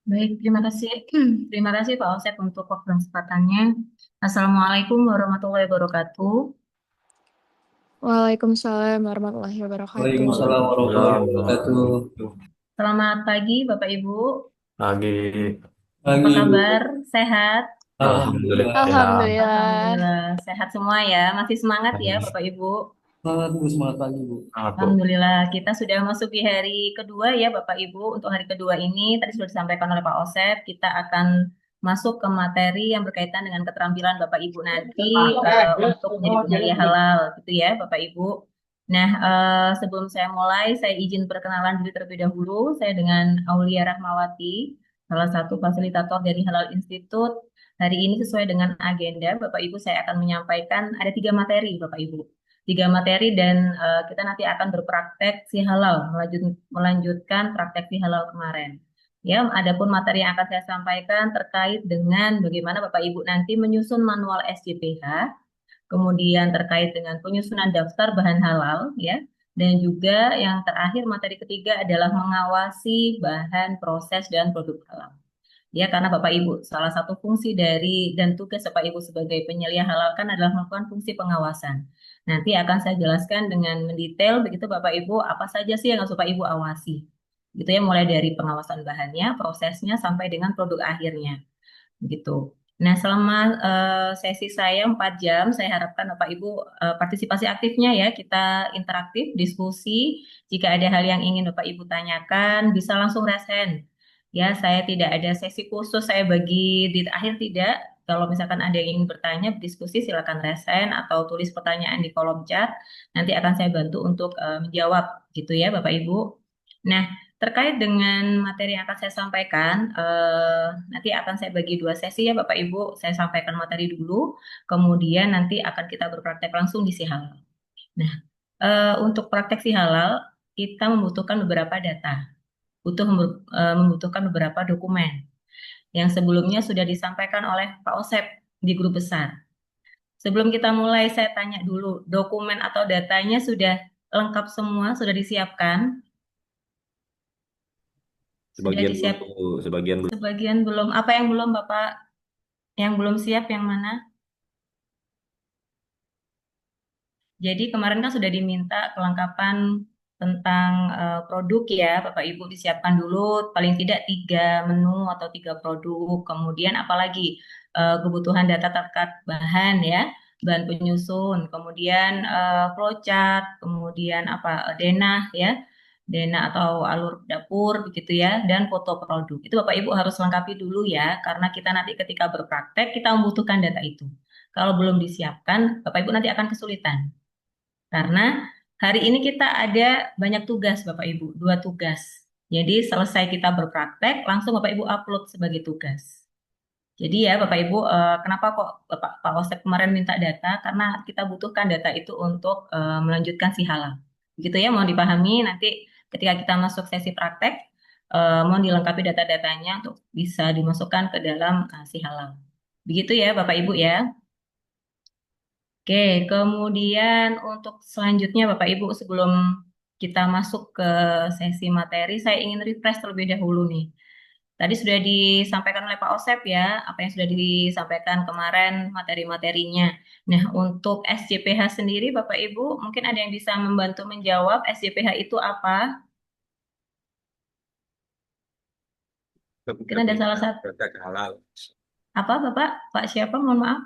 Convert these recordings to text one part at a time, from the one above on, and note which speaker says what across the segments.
Speaker 1: Baik, terima kasih. Terima kasih Pak Osep untuk waktu dan kesempatannya. Assalamualaikum warahmatullahi wabarakatuh.
Speaker 2: Waalaikumsalam warahmatullahi wabarakatuh.
Speaker 3: Waalaikumsalam warahmatullahi
Speaker 4: Waalaikumsalam
Speaker 3: wabarakatuh.
Speaker 4: warahmatullahi wabarakatuh.
Speaker 1: Selamat pagi Bapak Ibu.
Speaker 4: Pagi.
Speaker 1: Apa
Speaker 3: Pagi Bu.
Speaker 1: kabar? Sehat?
Speaker 4: Alhamdulillah
Speaker 3: Alhamdulillah.
Speaker 4: sehat.
Speaker 2: Alhamdulillah.
Speaker 1: Alhamdulillah, sehat semua ya. Masih semangat ya
Speaker 4: Pagi.
Speaker 1: Bapak Ibu.
Speaker 3: Semangat Bu, semangat pagi Bu.
Speaker 4: Semangat, Bu.
Speaker 1: Alhamdulillah, kita sudah masuk di hari kedua ya Bapak Ibu. Untuk hari kedua ini, tadi sudah disampaikan oleh Pak Osep, kita akan masuk ke materi yang berkaitan dengan keterampilan Bapak Ibu nanti untuk menjadi penyelia halal, gitu ya Bapak Ibu. Nah, sebelum saya mulai, saya izin perkenalan diri terlebih dahulu. Saya dengan Aulia Rahmawati, salah satu fasilitator dari Halal Institute. Hari ini sesuai dengan agenda, Bapak Ibu, saya akan menyampaikan ada tiga materi, Bapak Ibu, tiga materi dan kita nanti akan berpraktek si halal, melanjutkan praktek si halal kemarin. Ya, adapun materi yang akan saya sampaikan terkait dengan bagaimana Bapak Ibu nanti menyusun manual SJPH, kemudian terkait dengan penyusunan daftar bahan halal, ya, dan juga yang terakhir materi ketiga adalah mengawasi bahan proses dan produk halal. Ya, karena Bapak Ibu, salah satu fungsi dari dan tugas Bapak Ibu sebagai penyelia halal kan adalah melakukan fungsi pengawasan. Nanti akan saya jelaskan dengan mendetail begitu Bapak Ibu apa saja sih yang harus Bapak Ibu awasi. Gitu ya, mulai dari pengawasan bahannya, prosesnya sampai dengan produk akhirnya. Gitu. Nah, selama sesi saya 4 jam, saya harapkan Bapak Ibu partisipasi aktifnya ya, kita interaktif, diskusi. Jika ada hal yang ingin Bapak Ibu tanyakan, bisa langsung raise hand. Ya, saya tidak ada sesi khusus, saya bagi di akhir tidak. Kalau misalkan ada yang ingin bertanya, berdiskusi, silakan raise hand atau tulis pertanyaan di kolom chat. Nanti akan saya bantu untuk menjawab, gitu ya Bapak Ibu. Nah, terkait dengan materi yang akan saya sampaikan, nanti akan saya bagi dua sesi ya Bapak Ibu. Saya sampaikan materi dulu, kemudian nanti akan kita berpraktek langsung di si halal. Nah, untuk praktek si halal, kita membutuhkan beberapa data, membutuhkan beberapa dokumen yang sebelumnya sudah disampaikan oleh Pak Osep di grup besar. Sebelum kita mulai, saya tanya dulu, dokumen atau datanya sudah lengkap semua, sudah disiapkan? Sudah
Speaker 4: Sebagian
Speaker 1: disiap,
Speaker 4: dulu, sebagian dulu.
Speaker 1: sebagian belum. Apa yang belum Bapak? Yang belum siap yang mana? Jadi kemarin kan sudah diminta kelengkapan tentang produk ya, Bapak Ibu disiapkan dulu paling tidak tiga menu atau tiga produk. Kemudian apalagi kebutuhan data terkait bahan ya, bahan penyusun, kemudian flowchart, kemudian apa denah ya, denah atau alur dapur begitu ya, dan foto produk. Itu Bapak Ibu harus lengkapi dulu ya, karena kita nanti ketika berpraktek kita membutuhkan data itu. Kalau belum disiapkan, Bapak Ibu nanti akan kesulitan. Karena hari ini kita ada banyak tugas Bapak Ibu, dua tugas. Jadi selesai kita berpraktek, langsung Bapak Ibu upload sebagai tugas. Jadi ya Bapak Ibu, kenapa kok Pak Osep kemarin minta data? Karena kita butuhkan data itu untuk melanjutkan si halal. Begitu ya, mau dipahami nanti ketika kita masuk sesi praktek, mau dilengkapi data-datanya untuk bisa dimasukkan ke dalam si halal. Begitu ya Bapak Ibu ya. Oke, kemudian untuk selanjutnya Bapak Ibu sebelum kita masuk ke sesi materi, saya ingin refresh terlebih dahulu nih. Tadi sudah disampaikan oleh Pak Osep ya, apa yang sudah disampaikan kemarin materi-materinya. Nah, untuk SJPH sendiri Bapak Ibu, mungkin ada yang bisa membantu menjawab SJPH itu apa? Mungkin ada salah satu,
Speaker 4: Produk halal.
Speaker 1: apa Bapak? Pak siapa? Mohon maaf.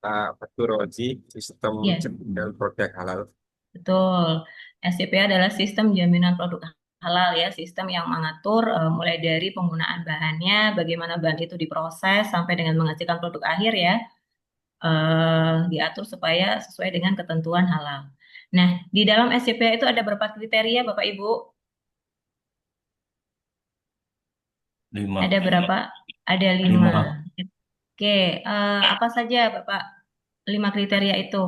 Speaker 4: Pak Fatur Rozi, sistem
Speaker 1: Ya.
Speaker 4: dan produk halal.
Speaker 1: Betul. SCP adalah sistem jaminan produk halal ya, sistem yang mengatur mulai dari penggunaan bahannya, bagaimana bahan itu diproses sampai dengan menghasilkan produk akhir ya, diatur supaya sesuai dengan ketentuan halal. Nah, di dalam SCP itu ada berapa kriteria Bapak Ibu?
Speaker 4: Lima.
Speaker 1: Ada berapa? Ada lima.
Speaker 4: Lima.
Speaker 1: Oke, apa saja Bapak lima kriteria itu?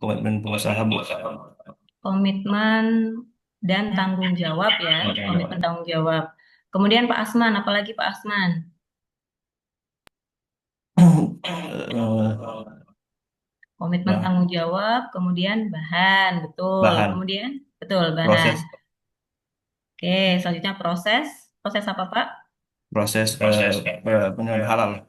Speaker 4: Komitmen pengusaha, Bu.
Speaker 1: Komitmen dan tanggung jawab ya, komitmen tanggung jawab. Kemudian Pak Asman, apalagi Pak Asman? Komitmen
Speaker 4: Bah-
Speaker 1: tanggung jawab, kemudian bahan, betul.
Speaker 4: Bahan,
Speaker 1: Kemudian, betul, bahan.
Speaker 4: proses,
Speaker 1: Oke, selanjutnya proses. Proses apa, Pak?
Speaker 3: Proses penjualan halal.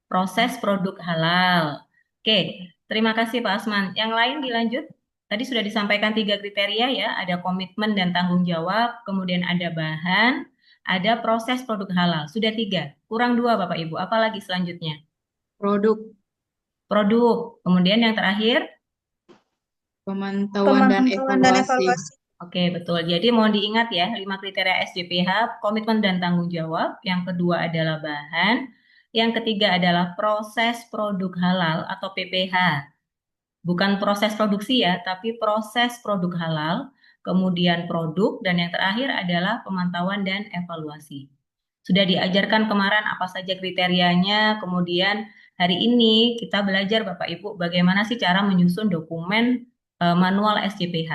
Speaker 1: Proses produk halal. Oke, terima kasih Pak Asman. Yang lain dilanjut. Tadi sudah disampaikan 3 kriteria ya, ada komitmen dan tanggung jawab, kemudian ada bahan, ada proses produk halal. Sudah 3, kurang 2 Bapak Ibu. Apalagi selanjutnya?
Speaker 5: Produk,
Speaker 1: Produk. Kemudian yang terakhir,
Speaker 5: pemantauan dan evaluasi.
Speaker 1: oke, betul. Jadi mohon diingat ya, 5 kriteria SJPH, komitmen dan tanggung jawab. Yang kedua adalah bahan. Yang ketiga adalah proses produk halal atau PPH. Bukan proses produksi ya, tapi proses produk halal. Kemudian produk, dan yang terakhir adalah pemantauan dan evaluasi. Sudah diajarkan kemarin apa saja kriterianya, kemudian hari ini kita belajar Bapak Ibu bagaimana sih cara menyusun dokumen manual SJPH.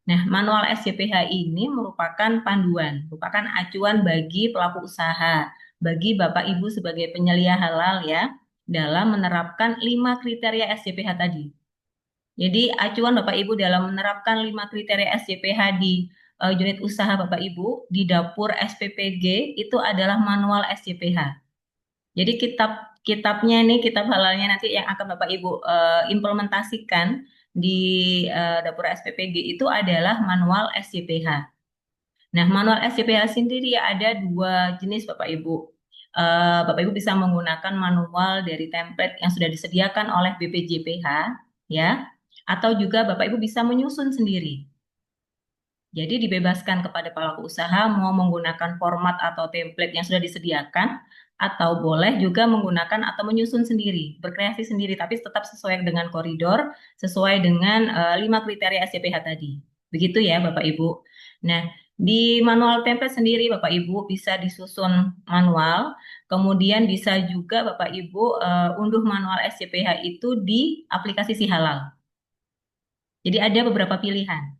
Speaker 1: Nah, manual SJPH ini merupakan panduan, merupakan acuan bagi pelaku usaha, bagi Bapak Ibu sebagai penyelia halal ya, dalam menerapkan 5 kriteria SJPH tadi. Jadi acuan Bapak Ibu dalam menerapkan 5 kriteria SJPH di unit usaha Bapak Ibu di dapur SPPG itu adalah manual SJPH. Jadi kitabnya ini, kitab halalnya nanti yang akan Bapak Ibu implementasikan di dapur SPPG itu adalah manual SJPH. Nah, manual SJPH sendiri ada 2 jenis Bapak Ibu. Bapak Ibu bisa menggunakan manual dari template yang sudah disediakan oleh BPJPH, ya, atau juga Bapak Ibu bisa menyusun sendiri. Jadi dibebaskan kepada pelaku usaha mau menggunakan format atau template yang sudah disediakan, atau boleh juga menggunakan atau menyusun sendiri, berkreasi sendiri, tapi tetap sesuai dengan koridor, sesuai dengan 5 kriteria SJPH tadi. Begitu ya Bapak Ibu. Nah, di manual template sendiri Bapak Ibu bisa disusun manual, kemudian bisa juga Bapak Ibu unduh manual SJPH itu di aplikasi Si Halal. Jadi ada beberapa pilihan.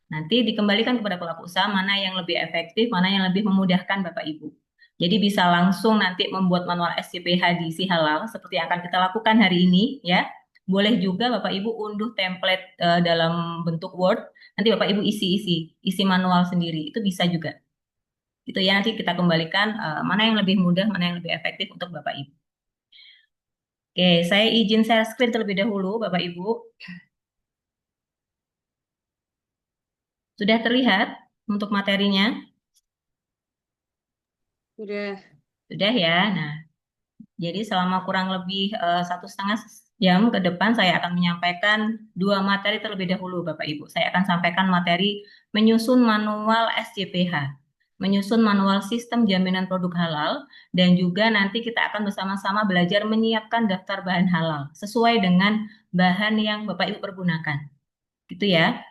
Speaker 1: Nanti dikembalikan kepada pelaku usaha mana yang lebih efektif, mana yang lebih memudahkan Bapak Ibu. Jadi bisa langsung nanti membuat manual SJPH di Si Halal seperti yang akan kita lakukan hari ini ya. Boleh juga Bapak Ibu unduh template dalam bentuk Word, nanti Bapak Ibu isi manual sendiri. Itu bisa juga. Itu ya, nanti kita kembalikan mana yang lebih mudah, mana yang lebih efektif untuk Bapak Ibu. Oke, saya izin share screen terlebih dahulu Bapak Ibu. Sudah terlihat untuk materinya?
Speaker 5: Sudah.
Speaker 1: Sudah ya. Nah, jadi selama kurang lebih 1,5 jam ke depan saya akan menyampaikan 2 materi terlebih dahulu Bapak Ibu. Saya akan sampaikan materi menyusun manual SJPH, menyusun manual sistem jaminan produk halal, dan juga nanti kita akan bersama-sama belajar menyiapkan daftar bahan halal sesuai dengan bahan yang Bapak Ibu pergunakan. Gitu ya.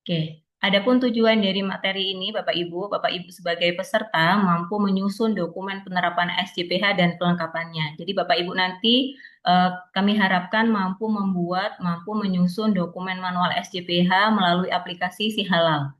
Speaker 1: Oke, adapun tujuan dari materi ini, Bapak Ibu sebagai peserta mampu menyusun dokumen penerapan SJPH dan kelengkapannya. Jadi Bapak Ibu nanti kami harapkan mampu menyusun dokumen manual SJPH melalui aplikasi Si Halal.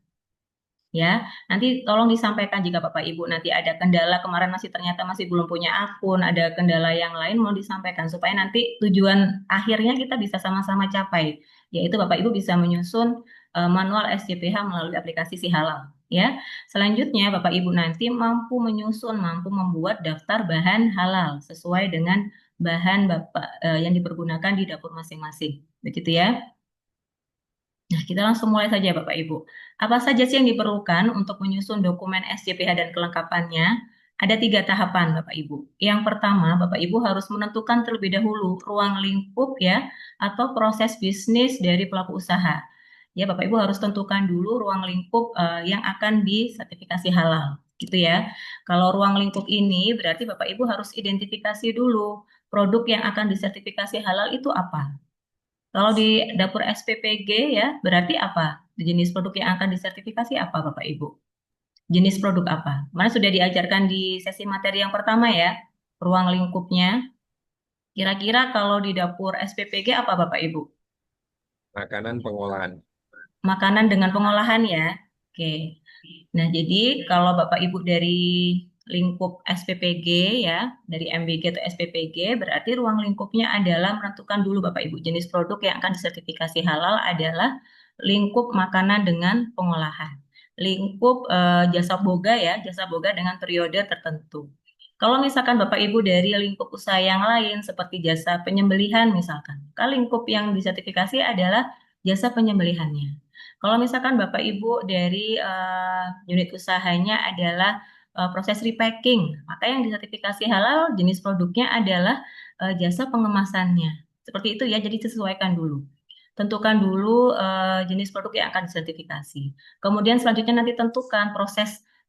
Speaker 1: Ya, nanti tolong disampaikan jika Bapak Ibu nanti ada kendala kemarin ternyata masih belum punya akun, ada kendala yang lain mau disampaikan supaya nanti tujuan akhirnya kita bisa sama-sama capai, yaitu Bapak Ibu bisa menyusun manual SJPH melalui aplikasi Si Halal. Ya, selanjutnya Bapak Ibu nanti mampu membuat daftar bahan halal sesuai dengan bahan Bapak yang dipergunakan di dapur masing-masing. Begitu ya. Nah, kita langsung mulai saja Bapak Ibu. Apa saja sih yang diperlukan untuk menyusun dokumen SJPH dan kelengkapannya? Ada 3 tahapan Bapak Ibu. Yang pertama, Bapak Ibu harus menentukan terlebih dahulu ruang lingkup ya, atau proses bisnis dari pelaku usaha. Ya, Bapak Ibu harus tentukan dulu ruang lingkup yang akan disertifikasi halal. Gitu ya. Kalau ruang lingkup ini berarti Bapak Ibu harus identifikasi dulu produk yang akan disertifikasi halal itu apa. Kalau di dapur SPPG ya, berarti apa? Jenis produk yang akan disertifikasi apa, Bapak Ibu? Jenis produk apa? Mana sudah diajarkan di sesi materi yang pertama ya, ruang lingkupnya. Kira-kira kalau di dapur SPPG apa, Bapak Ibu?
Speaker 4: Makanan pengolahan.
Speaker 1: Makanan dengan pengolahan ya. Oke. Nah, jadi kalau Bapak Ibu dari lingkup SPPG ya, dari MBG atau SPPG, berarti ruang lingkupnya adalah menentukan dulu Bapak Ibu jenis produk yang akan disertifikasi halal adalah lingkup makanan dengan pengolahan, lingkup jasa boga ya, jasa boga dengan periode tertentu. Kalau misalkan Bapak Ibu dari lingkup usaha yang lain seperti jasa penyembelihan misalkan, maka lingkup yang disertifikasi adalah jasa penyembelihannya. Kalau misalkan Bapak Ibu dari unit usahanya adalah proses repacking, maka yang disertifikasi halal jenis produknya adalah jasa pengemasannya. Seperti itu ya, jadi disesuaikan dulu. Tentukan dulu jenis produk yang akan disertifikasi. Kemudian selanjutnya nanti tentukan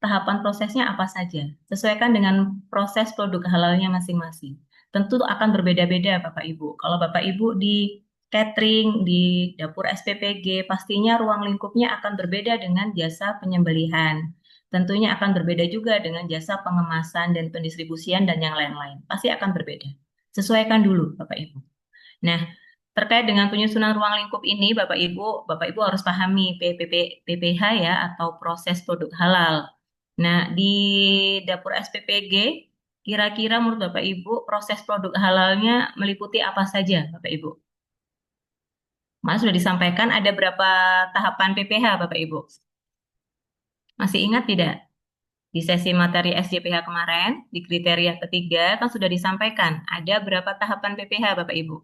Speaker 1: tahapan prosesnya apa saja. Sesuaikan dengan proses produk halalnya masing-masing. Tentu akan berbeda-beda Bapak Ibu. Kalau Bapak Ibu di catering, di dapur SPPG, pastinya ruang lingkupnya akan berbeda dengan jasa penyembelihan. Tentunya akan berbeda juga dengan jasa pengemasan dan pendistribusian dan yang lain-lain. Pasti akan berbeda. Sesuaikan dulu Bapak Ibu. Nah, terkait dengan penyusunan ruang lingkup ini, Bapak Ibu harus pahami PPH ya atau proses produk halal. Nah, di dapur SPPG, kira-kira menurut Bapak Ibu proses produk halalnya meliputi apa saja, Bapak Ibu? Mas sudah disampaikan ada berapa tahapan PPH, Bapak Ibu? Masih ingat tidak? Di sesi materi SJPH kemarin, di kriteria ketiga kan sudah disampaikan ada berapa tahapan PPH, Bapak Ibu?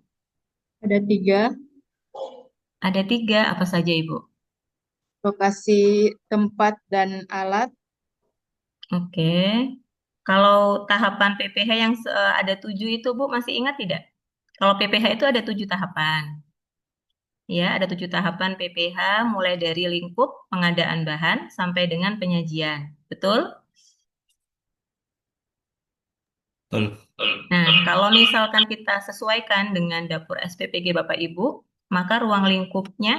Speaker 5: Ada 3,
Speaker 1: Ada 3, apa saja Ibu?
Speaker 5: lokasi, tempat, dan alat.
Speaker 1: Oke. Kalau tahapan PPH yang ada 7 itu Bu masih ingat tidak? Kalau PPH itu ada 7 tahapan. Ya, ada 7 tahapan PPH mulai dari lingkup pengadaan bahan sampai dengan penyajian. Betul?
Speaker 3: Betul.
Speaker 1: Nah, kalau misalkan kita sesuaikan dengan dapur SPPG Bapak Ibu, maka ruang lingkupnya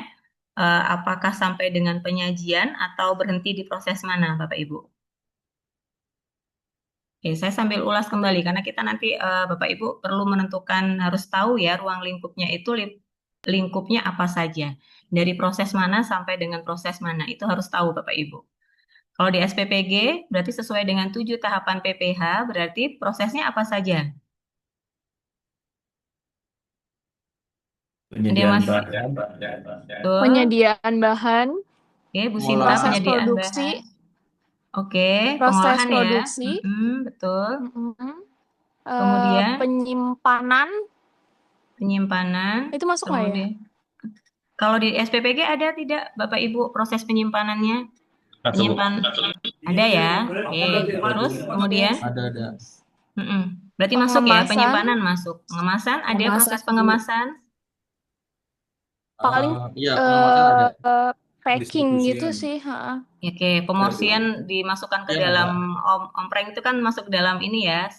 Speaker 1: apakah sampai dengan penyajian atau berhenti di proses mana Bapak Ibu? Oke, saya sambil ulas kembali karena kita nanti Bapak Ibu perlu menentukan harus tahu ya ruang lingkupnya itu lingkupnya apa saja. Dari proses mana sampai dengan proses mana itu harus tahu Bapak Ibu. Kalau di SPPG berarti sesuai dengan 7 tahapan PPH berarti prosesnya apa saja? Ada yang
Speaker 3: Penyediaan
Speaker 1: masih
Speaker 3: bahan,
Speaker 1: betul?
Speaker 2: Penyediaan bahan,
Speaker 1: Oke, Bu Sinta
Speaker 3: pengolahan,
Speaker 2: proses
Speaker 1: penyediaan
Speaker 2: produksi,
Speaker 1: bahan. Oke,
Speaker 2: proses
Speaker 1: pengolahan ya.
Speaker 2: produksi,
Speaker 1: Betul.
Speaker 2: mm-mm.
Speaker 1: Kemudian
Speaker 2: Penyimpanan,
Speaker 1: penyimpanan.
Speaker 2: itu masuk nggak ya?
Speaker 1: Kemudian kalau di SPPG ada tidak Bapak Ibu proses penyimpanannya? Penyimpan ada ya. Oke. Terus kemudian
Speaker 4: Ada.
Speaker 1: berarti masuk ya
Speaker 2: Pengemasan,
Speaker 1: penyimpanan masuk. Pengemasan ada proses pengemasan.
Speaker 2: paling
Speaker 4: Iya, pengemasan ada.
Speaker 2: packing gitu
Speaker 4: Pendistribusian.
Speaker 2: sih.
Speaker 1: Oke, pemorsian dimasukkan ke
Speaker 4: Iya,
Speaker 1: dalam ompreng itu kan masuk ke dalam ini ya.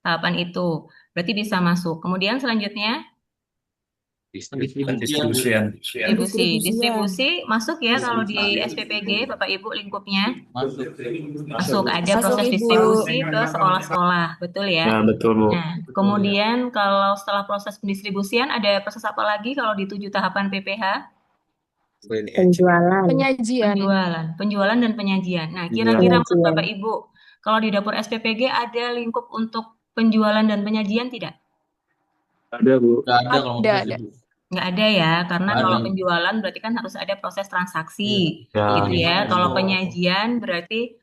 Speaker 1: Tahapan itu. Berarti bisa masuk. Kemudian selanjutnya
Speaker 3: pendistribusian,
Speaker 1: distribusi masuk ya kalau di SPPG Bapak Ibu lingkupnya. Masuk ada
Speaker 2: Masuk,
Speaker 1: proses
Speaker 2: Ibu.
Speaker 1: distribusi ke sekolah-sekolah, betul ya?
Speaker 3: Nah, betul Bu.
Speaker 1: Nah, kemudian kalau setelah proses pendistribusian ada proses apa lagi kalau di 7 tahapan PPH?
Speaker 2: Penyajian.
Speaker 1: Penjualan dan penyajian. Nah, kira-kira menurut Bapak Ibu, kalau di dapur SPPG ada lingkup untuk penjualan dan penyajian tidak?
Speaker 3: Ada Bu.
Speaker 4: Nggak ada kalau nggak
Speaker 2: Ada.
Speaker 4: salah.
Speaker 1: Nggak ada ya, karena
Speaker 4: Nggak
Speaker 1: kalau
Speaker 4: ada.
Speaker 1: penjualan berarti kan harus ada proses transaksi,
Speaker 3: Ya.
Speaker 1: gitu ya. Kalau penyajian berarti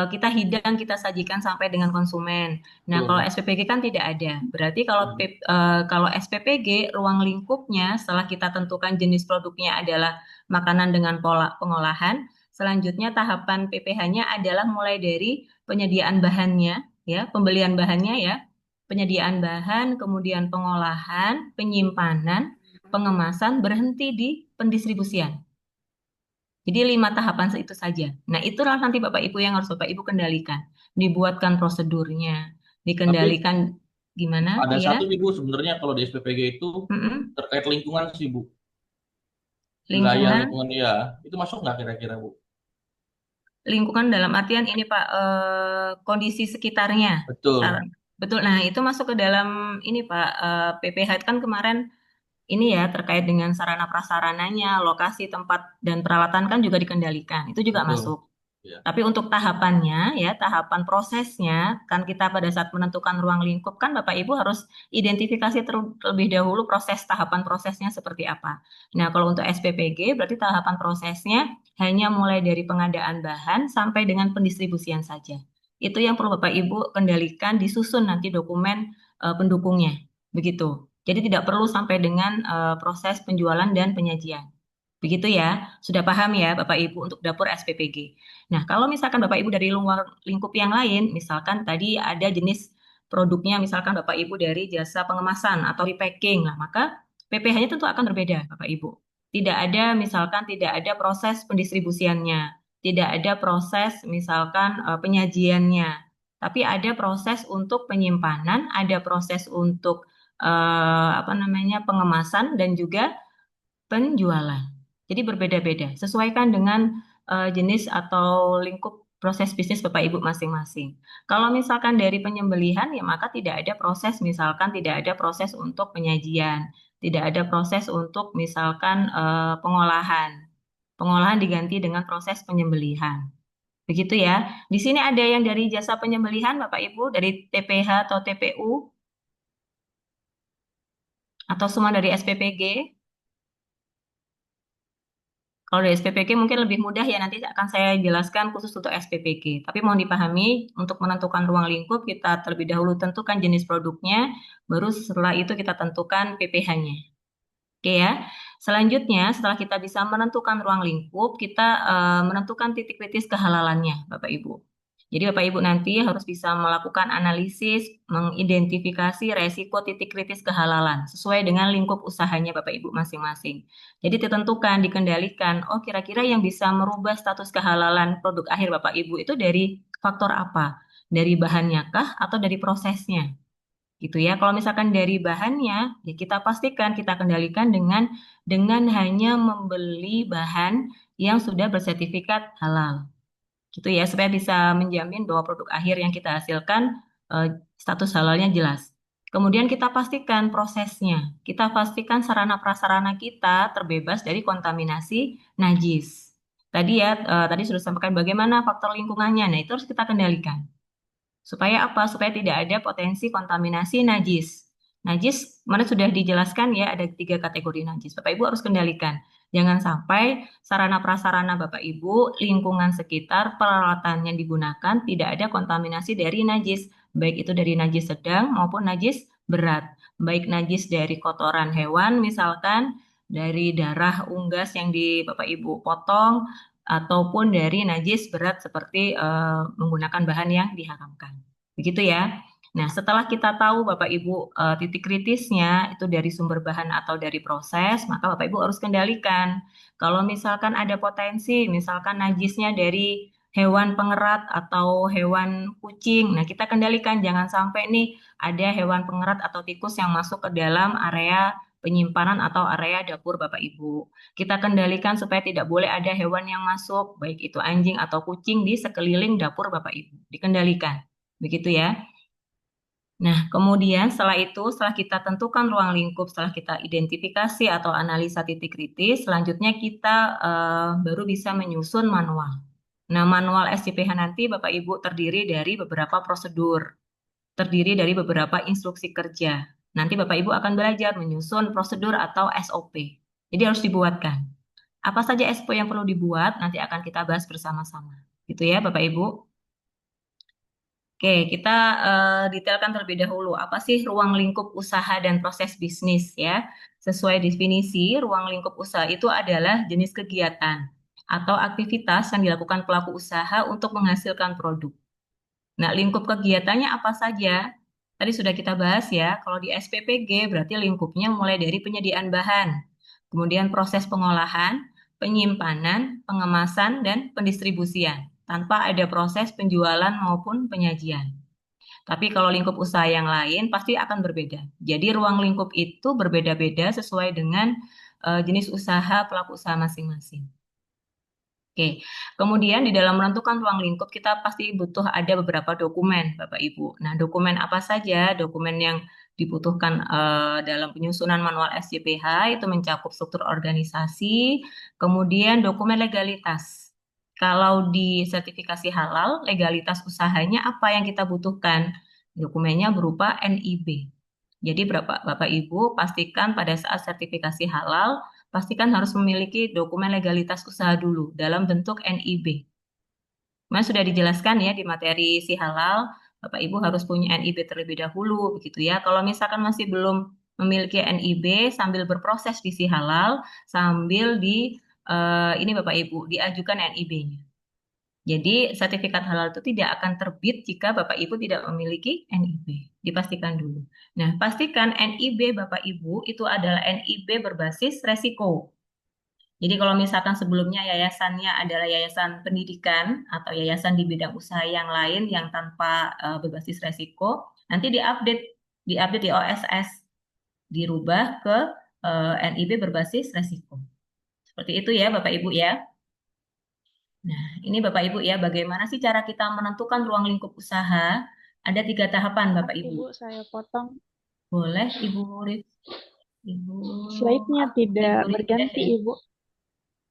Speaker 1: kita hidang, kita sajikan sampai dengan konsumen. Nah, kalau SPPG kan tidak ada. Berarti kalau SPPG ruang lingkupnya setelah kita tentukan jenis produknya adalah makanan dengan pola pengolahan, selanjutnya tahapan PPH-nya adalah mulai dari penyediaan bahannya, ya, pembelian bahannya ya, penyediaan bahan, kemudian pengolahan, penyimpanan, pengemasan, berhenti di pendistribusian. Jadi 5 tahapan itu saja. Nah, itulah nanti Bapak Ibu yang harus Bapak Ibu kendalikan. Dibuatkan prosedurnya, dikendalikan gimana?
Speaker 4: Ada
Speaker 1: Ya.
Speaker 4: satu nih Bu, sebenarnya kalau di SPPG itu terkait lingkungan sih Bu. Wilayah lingkungan ya, itu masuk nggak kira-kira Bu?
Speaker 1: Lingkungan dalam artian ini Pak, kondisi sekitarnya.
Speaker 4: Betul.
Speaker 1: Betul. Nah, itu masuk ke dalam ini Pak, PPH kan kemarin ini ya terkait dengan sarana prasarananya, lokasi, tempat dan peralatan kan juga dikendalikan. Itu juga
Speaker 4: Betul.
Speaker 1: masuk.
Speaker 4: Ya.
Speaker 1: Tapi untuk tahapannya, ya, tahapan prosesnya, kan kita pada saat menentukan ruang lingkup, kan Bapak Ibu harus identifikasi terlebih dahulu tahapan prosesnya seperti apa. Nah, kalau untuk SPPG, berarti tahapan prosesnya hanya mulai dari pengadaan bahan sampai dengan pendistribusian saja. Itu yang perlu Bapak Ibu kendalikan, disusun nanti dokumen pendukungnya. Begitu. Jadi tidak perlu sampai dengan proses penjualan dan penyajian. Begitu ya, sudah paham ya Bapak Ibu untuk dapur SPPG. Nah, kalau misalkan Bapak Ibu dari luar lingkup yang lain, misalkan tadi ada jenis produknya, misalkan Bapak Ibu dari jasa pengemasan atau repacking, nah maka PPh-nya tentu akan berbeda Bapak Ibu. Tidak ada proses pendistribusiannya, tidak ada proses misalkan penyajiannya, tapi ada proses untuk penyimpanan, ada proses untuk pengemasan dan juga penjualan. Jadi berbeda-beda, sesuaikan dengan jenis atau lingkup proses bisnis Bapak Ibu masing-masing. Kalau misalkan dari penyembelihan, ya maka tidak ada proses, misalkan tidak ada proses untuk penyajian, tidak ada proses untuk misalkan pengolahan. Pengolahan diganti dengan proses penyembelihan. Begitu ya. Di sini ada yang dari jasa penyembelihan Bapak Ibu, dari TPH atau TPU, atau semua dari SPPG? Kalau dari SPPG mungkin lebih mudah ya, nanti akan saya jelaskan khusus untuk SPPG. Tapi mohon dipahami, untuk menentukan ruang lingkup, kita terlebih dahulu tentukan jenis produknya, baru setelah itu kita tentukan PPh-nya. Oke ya. Selanjutnya, setelah kita bisa menentukan ruang lingkup, kita menentukan titik kritis kehalalannya, Bapak Ibu. Jadi Bapak Ibu nanti harus bisa melakukan analisis, mengidentifikasi resiko titik kritis kehalalan sesuai dengan lingkup usahanya Bapak Ibu masing-masing. Jadi ditentukan, dikendalikan, oh kira-kira yang bisa merubah status kehalalan produk akhir Bapak Ibu itu dari faktor apa? Dari bahannya kah atau dari prosesnya? Gitu ya. Kalau misalkan dari bahannya, ya kita pastikan, kita kendalikan dengan hanya membeli bahan yang sudah bersertifikat halal. Gitu ya, supaya bisa menjamin bahwa produk akhir yang kita hasilkan status halalnya jelas. Kemudian kita pastikan prosesnya, kita pastikan sarana prasarana kita terbebas dari kontaminasi najis. Tadi sudah sampaikan bagaimana faktor lingkungannya. Nah, itu harus kita kendalikan. Supaya apa? Supaya tidak ada potensi kontaminasi najis. Najis, mana sudah dijelaskan ya, ada 3 kategori najis. Bapak Ibu harus kendalikan. Jangan sampai sarana prasarana Bapak Ibu, lingkungan sekitar, peralatan yang digunakan tidak ada kontaminasi dari najis. Baik itu dari najis sedang maupun najis berat. Baik najis dari kotoran hewan misalkan, dari darah unggas yang Bapak Ibu potong, ataupun dari najis berat seperti menggunakan bahan yang diharamkan. Begitu ya. Nah, setelah kita tahu Bapak Ibu titik kritisnya itu dari sumber bahan atau dari proses, maka Bapak Ibu harus kendalikan. Kalau misalkan ada potensi, misalkan najisnya dari hewan pengerat atau hewan kucing, nah kita kendalikan jangan sampai nih ada hewan pengerat atau tikus yang masuk ke dalam area penyimpanan atau area dapur Bapak Ibu. Kita kendalikan supaya tidak boleh ada hewan yang masuk, baik itu anjing atau kucing di sekeliling dapur Bapak Ibu. Dikendalikan. Begitu ya. Nah, kemudian setelah kita tentukan ruang lingkup, setelah kita identifikasi atau analisa titik kritis, selanjutnya kita baru bisa menyusun manual. Nah, manual SCPH nanti Bapak Ibu terdiri dari beberapa prosedur, terdiri dari beberapa instruksi kerja. Nanti Bapak Ibu akan belajar menyusun prosedur atau SOP. Jadi harus dibuatkan. Apa saja SOP yang perlu dibuat, nanti akan kita bahas bersama-sama. Gitu ya Bapak Ibu. Oke, kita detailkan terlebih dahulu. Apa sih ruang lingkup usaha dan proses bisnis ya? Sesuai definisi, ruang lingkup usaha itu adalah jenis kegiatan atau aktivitas yang dilakukan pelaku usaha untuk menghasilkan produk. Nah, lingkup kegiatannya apa saja? Tadi sudah kita bahas ya. Kalau di SPPG berarti lingkupnya mulai dari penyediaan bahan, kemudian proses pengolahan, penyimpanan, pengemasan, dan pendistribusian tanpa ada proses penjualan maupun penyajian. Tapi kalau lingkup usaha yang lain pasti akan berbeda. Jadi ruang lingkup itu berbeda-beda sesuai dengan jenis usaha pelaku usaha masing-masing. Oke, kemudian di dalam menentukan ruang lingkup kita pasti butuh ada beberapa dokumen, Bapak Ibu. Nah, dokumen apa saja? Dokumen yang dibutuhkan dalam penyusunan manual SCPH itu mencakup struktur organisasi, kemudian dokumen legalitas. Kalau di sertifikasi halal, legalitas usahanya apa yang kita butuhkan? Dokumennya berupa NIB. Jadi Bapak Ibu pastikan pada saat sertifikasi halal, pastikan harus memiliki dokumen legalitas usaha dulu dalam bentuk NIB. Memang sudah dijelaskan ya di materi si halal, Bapak Ibu harus punya NIB terlebih dahulu, begitu ya. Kalau misalkan masih belum memiliki NIB, sambil berproses di si halal, sambil ini Bapak Ibu diajukan NIB-nya. Jadi sertifikat halal itu tidak akan terbit jika Bapak Ibu tidak memiliki NIB. Dipastikan dulu. Nah, pastikan NIB Bapak Ibu itu adalah NIB berbasis resiko. Jadi kalau misalkan sebelumnya yayasannya adalah yayasan pendidikan atau yayasan di bidang usaha yang lain yang tanpa berbasis resiko, nanti diupdate di OSS, dirubah ke NIB berbasis resiko. Seperti itu ya Bapak Ibu ya. Nah, ini Bapak Ibu ya, bagaimana sih cara kita menentukan ruang lingkup usaha? Ada 3 tahapan Bapak Ibu.
Speaker 6: Ibu, saya potong.
Speaker 1: Boleh Ibu Rif? Ibu.
Speaker 6: Slide-nya tidak
Speaker 1: Ibu Rif,
Speaker 6: berganti,
Speaker 1: ya.
Speaker 6: Ibu.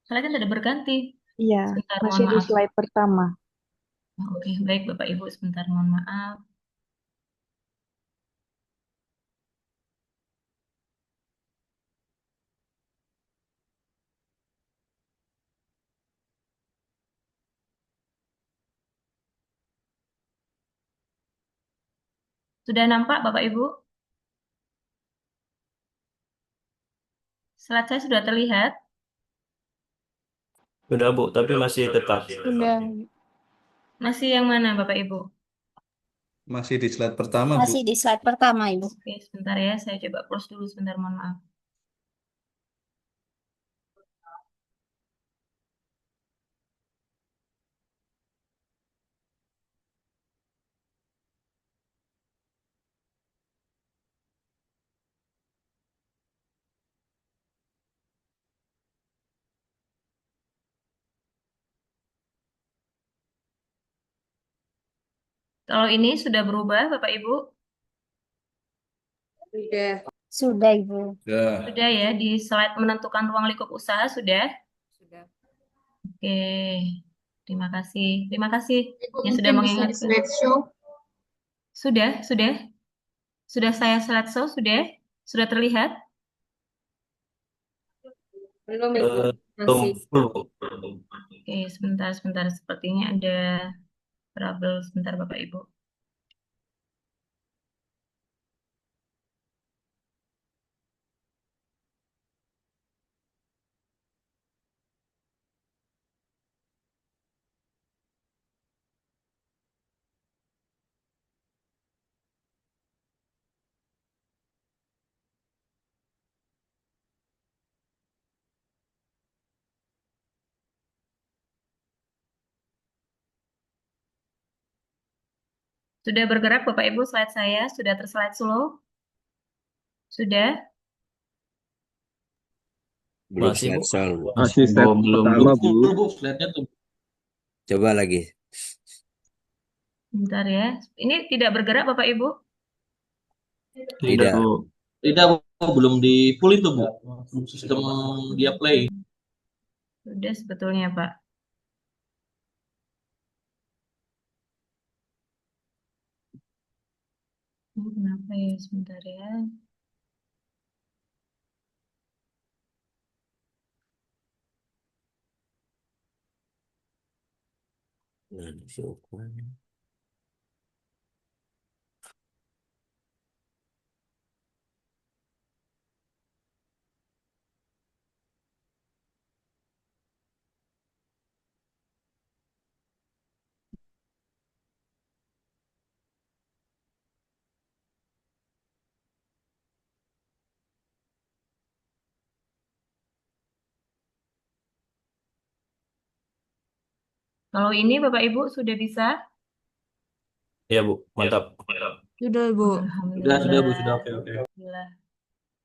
Speaker 1: Slide-nya tidak berganti.
Speaker 6: Iya,
Speaker 1: Sebentar,
Speaker 6: masih
Speaker 1: mohon
Speaker 6: di
Speaker 1: maaf.
Speaker 6: slide pertama.
Speaker 1: Oke, baik Bapak Ibu, sebentar mohon maaf. Sudah nampak Bapak Ibu? Slide saya sudah terlihat?
Speaker 3: Sudah Bu, tapi masih tetap.
Speaker 2: Udah.
Speaker 1: Masih yang mana Bapak Ibu?
Speaker 7: Masih di slide pertama, Bu.
Speaker 8: Masih di slide pertama, Ibu.
Speaker 1: Oke, sebentar ya, saya coba close dulu sebentar, mohon maaf. Kalau ini sudah berubah Bapak Ibu?
Speaker 5: Sudah.
Speaker 8: Sudah, Ibu.
Speaker 1: Sudah ya, di slide menentukan ruang lingkup usaha sudah?
Speaker 5: Sudah.
Speaker 1: Oke, terima kasih. Terima kasih
Speaker 5: Ibu,
Speaker 1: yang sudah
Speaker 5: mungkin bisa di
Speaker 1: mengingatkan.
Speaker 5: slideshow.
Speaker 1: Sudah. Sudah saya slideshow, sudah? Sudah terlihat?
Speaker 5: Belum, Ibu. Masih.
Speaker 1: Oke, sebentar. Sepertinya ada trouble sebentar Bapak Ibu. Sudah bergerak Bapak Ibu slide saya? Sudah terslide slow? Sudah?
Speaker 9: Belum
Speaker 3: Masih, Bu.
Speaker 9: slide Bu.
Speaker 7: Masih slide
Speaker 3: Belum.
Speaker 7: pertama, Bu.
Speaker 4: Full, Bu, slide-nya tuh.
Speaker 9: Coba lagi.
Speaker 1: Bentar ya. Ini tidak bergerak Bapak Ibu?
Speaker 9: Tidak.
Speaker 3: Bu.
Speaker 4: Tidak, Bu, belum di full itu, Bu. Sistem dia play.
Speaker 1: Sudah sebetulnya Pak. Ini kenapa ya? Sebentar ya.
Speaker 9: Nah, si ukurannya.
Speaker 1: Kalau ini Bapak Ibu sudah bisa?
Speaker 3: Ya Bu, mantap.
Speaker 2: Sudah, Bu.
Speaker 4: Sudah, Bu, sudah. Oke.
Speaker 1: Alhamdulillah.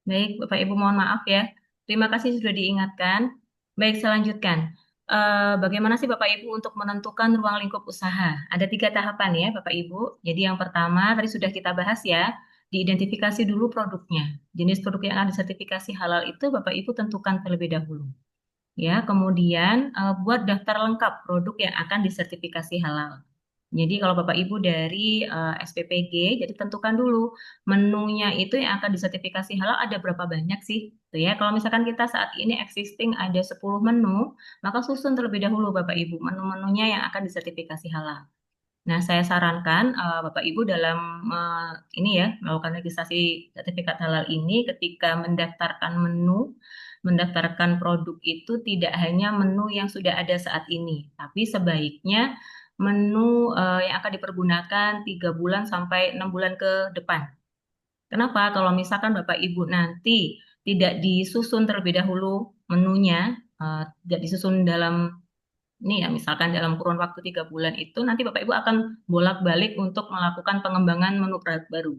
Speaker 1: Baik, Bapak Ibu mohon maaf ya. Terima kasih sudah diingatkan. Baik, saya lanjutkan. Bagaimana sih Bapak Ibu untuk menentukan ruang lingkup usaha? Ada 3 tahapan ya Bapak Ibu. Jadi yang pertama tadi sudah kita bahas ya, diidentifikasi dulu produknya. Jenis produk yang ada sertifikasi halal itu Bapak Ibu tentukan terlebih dahulu. Ya, kemudian buat daftar lengkap produk yang akan disertifikasi halal. Jadi kalau Bapak Ibu dari SPPG, jadi tentukan dulu menunya itu yang akan disertifikasi halal ada berapa banyak sih, gitu ya. Kalau misalkan kita saat ini existing ada 10 menu, maka susun terlebih dahulu Bapak Ibu menu-menunya yang akan disertifikasi halal. Nah, saya sarankan Bapak Ibu dalam ini ya melakukan registrasi sertifikat halal ini ketika mendaftarkan produk itu tidak hanya menu yang sudah ada saat ini, tapi sebaiknya menu yang akan dipergunakan 3 bulan sampai 6 bulan ke depan. Kenapa? Kalau misalkan Bapak Ibu nanti tidak disusun terlebih dahulu menunya, tidak disusun dalam ini ya, misalkan dalam kurun waktu 3 bulan itu, nanti Bapak Ibu akan bolak-balik untuk melakukan pengembangan menu produk baru.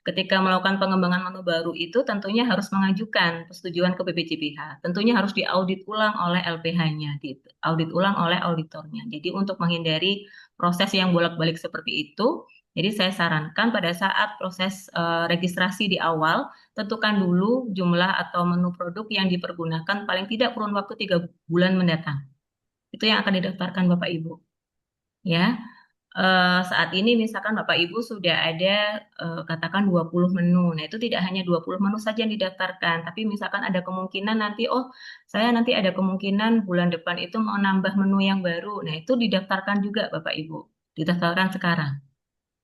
Speaker 1: Ketika melakukan pengembangan menu baru itu tentunya harus mengajukan persetujuan ke BPJPH. Tentunya harus diaudit ulang oleh LPH-nya, diaudit ulang oleh auditornya. Jadi untuk menghindari proses yang bolak-balik seperti itu, jadi saya sarankan pada saat proses registrasi di awal, tentukan dulu jumlah atau menu produk yang dipergunakan paling tidak kurun waktu 3 bulan mendatang. Itu yang akan didaftarkan Bapak Ibu. Ya, saat ini misalkan Bapak Ibu sudah ada katakan 20 menu. Nah, itu tidak hanya 20 menu saja yang didaftarkan, tapi misalkan ada kemungkinan nanti saya nanti ada kemungkinan bulan depan itu mau nambah menu yang baru. Nah, itu didaftarkan juga Bapak Ibu. Didaftarkan sekarang.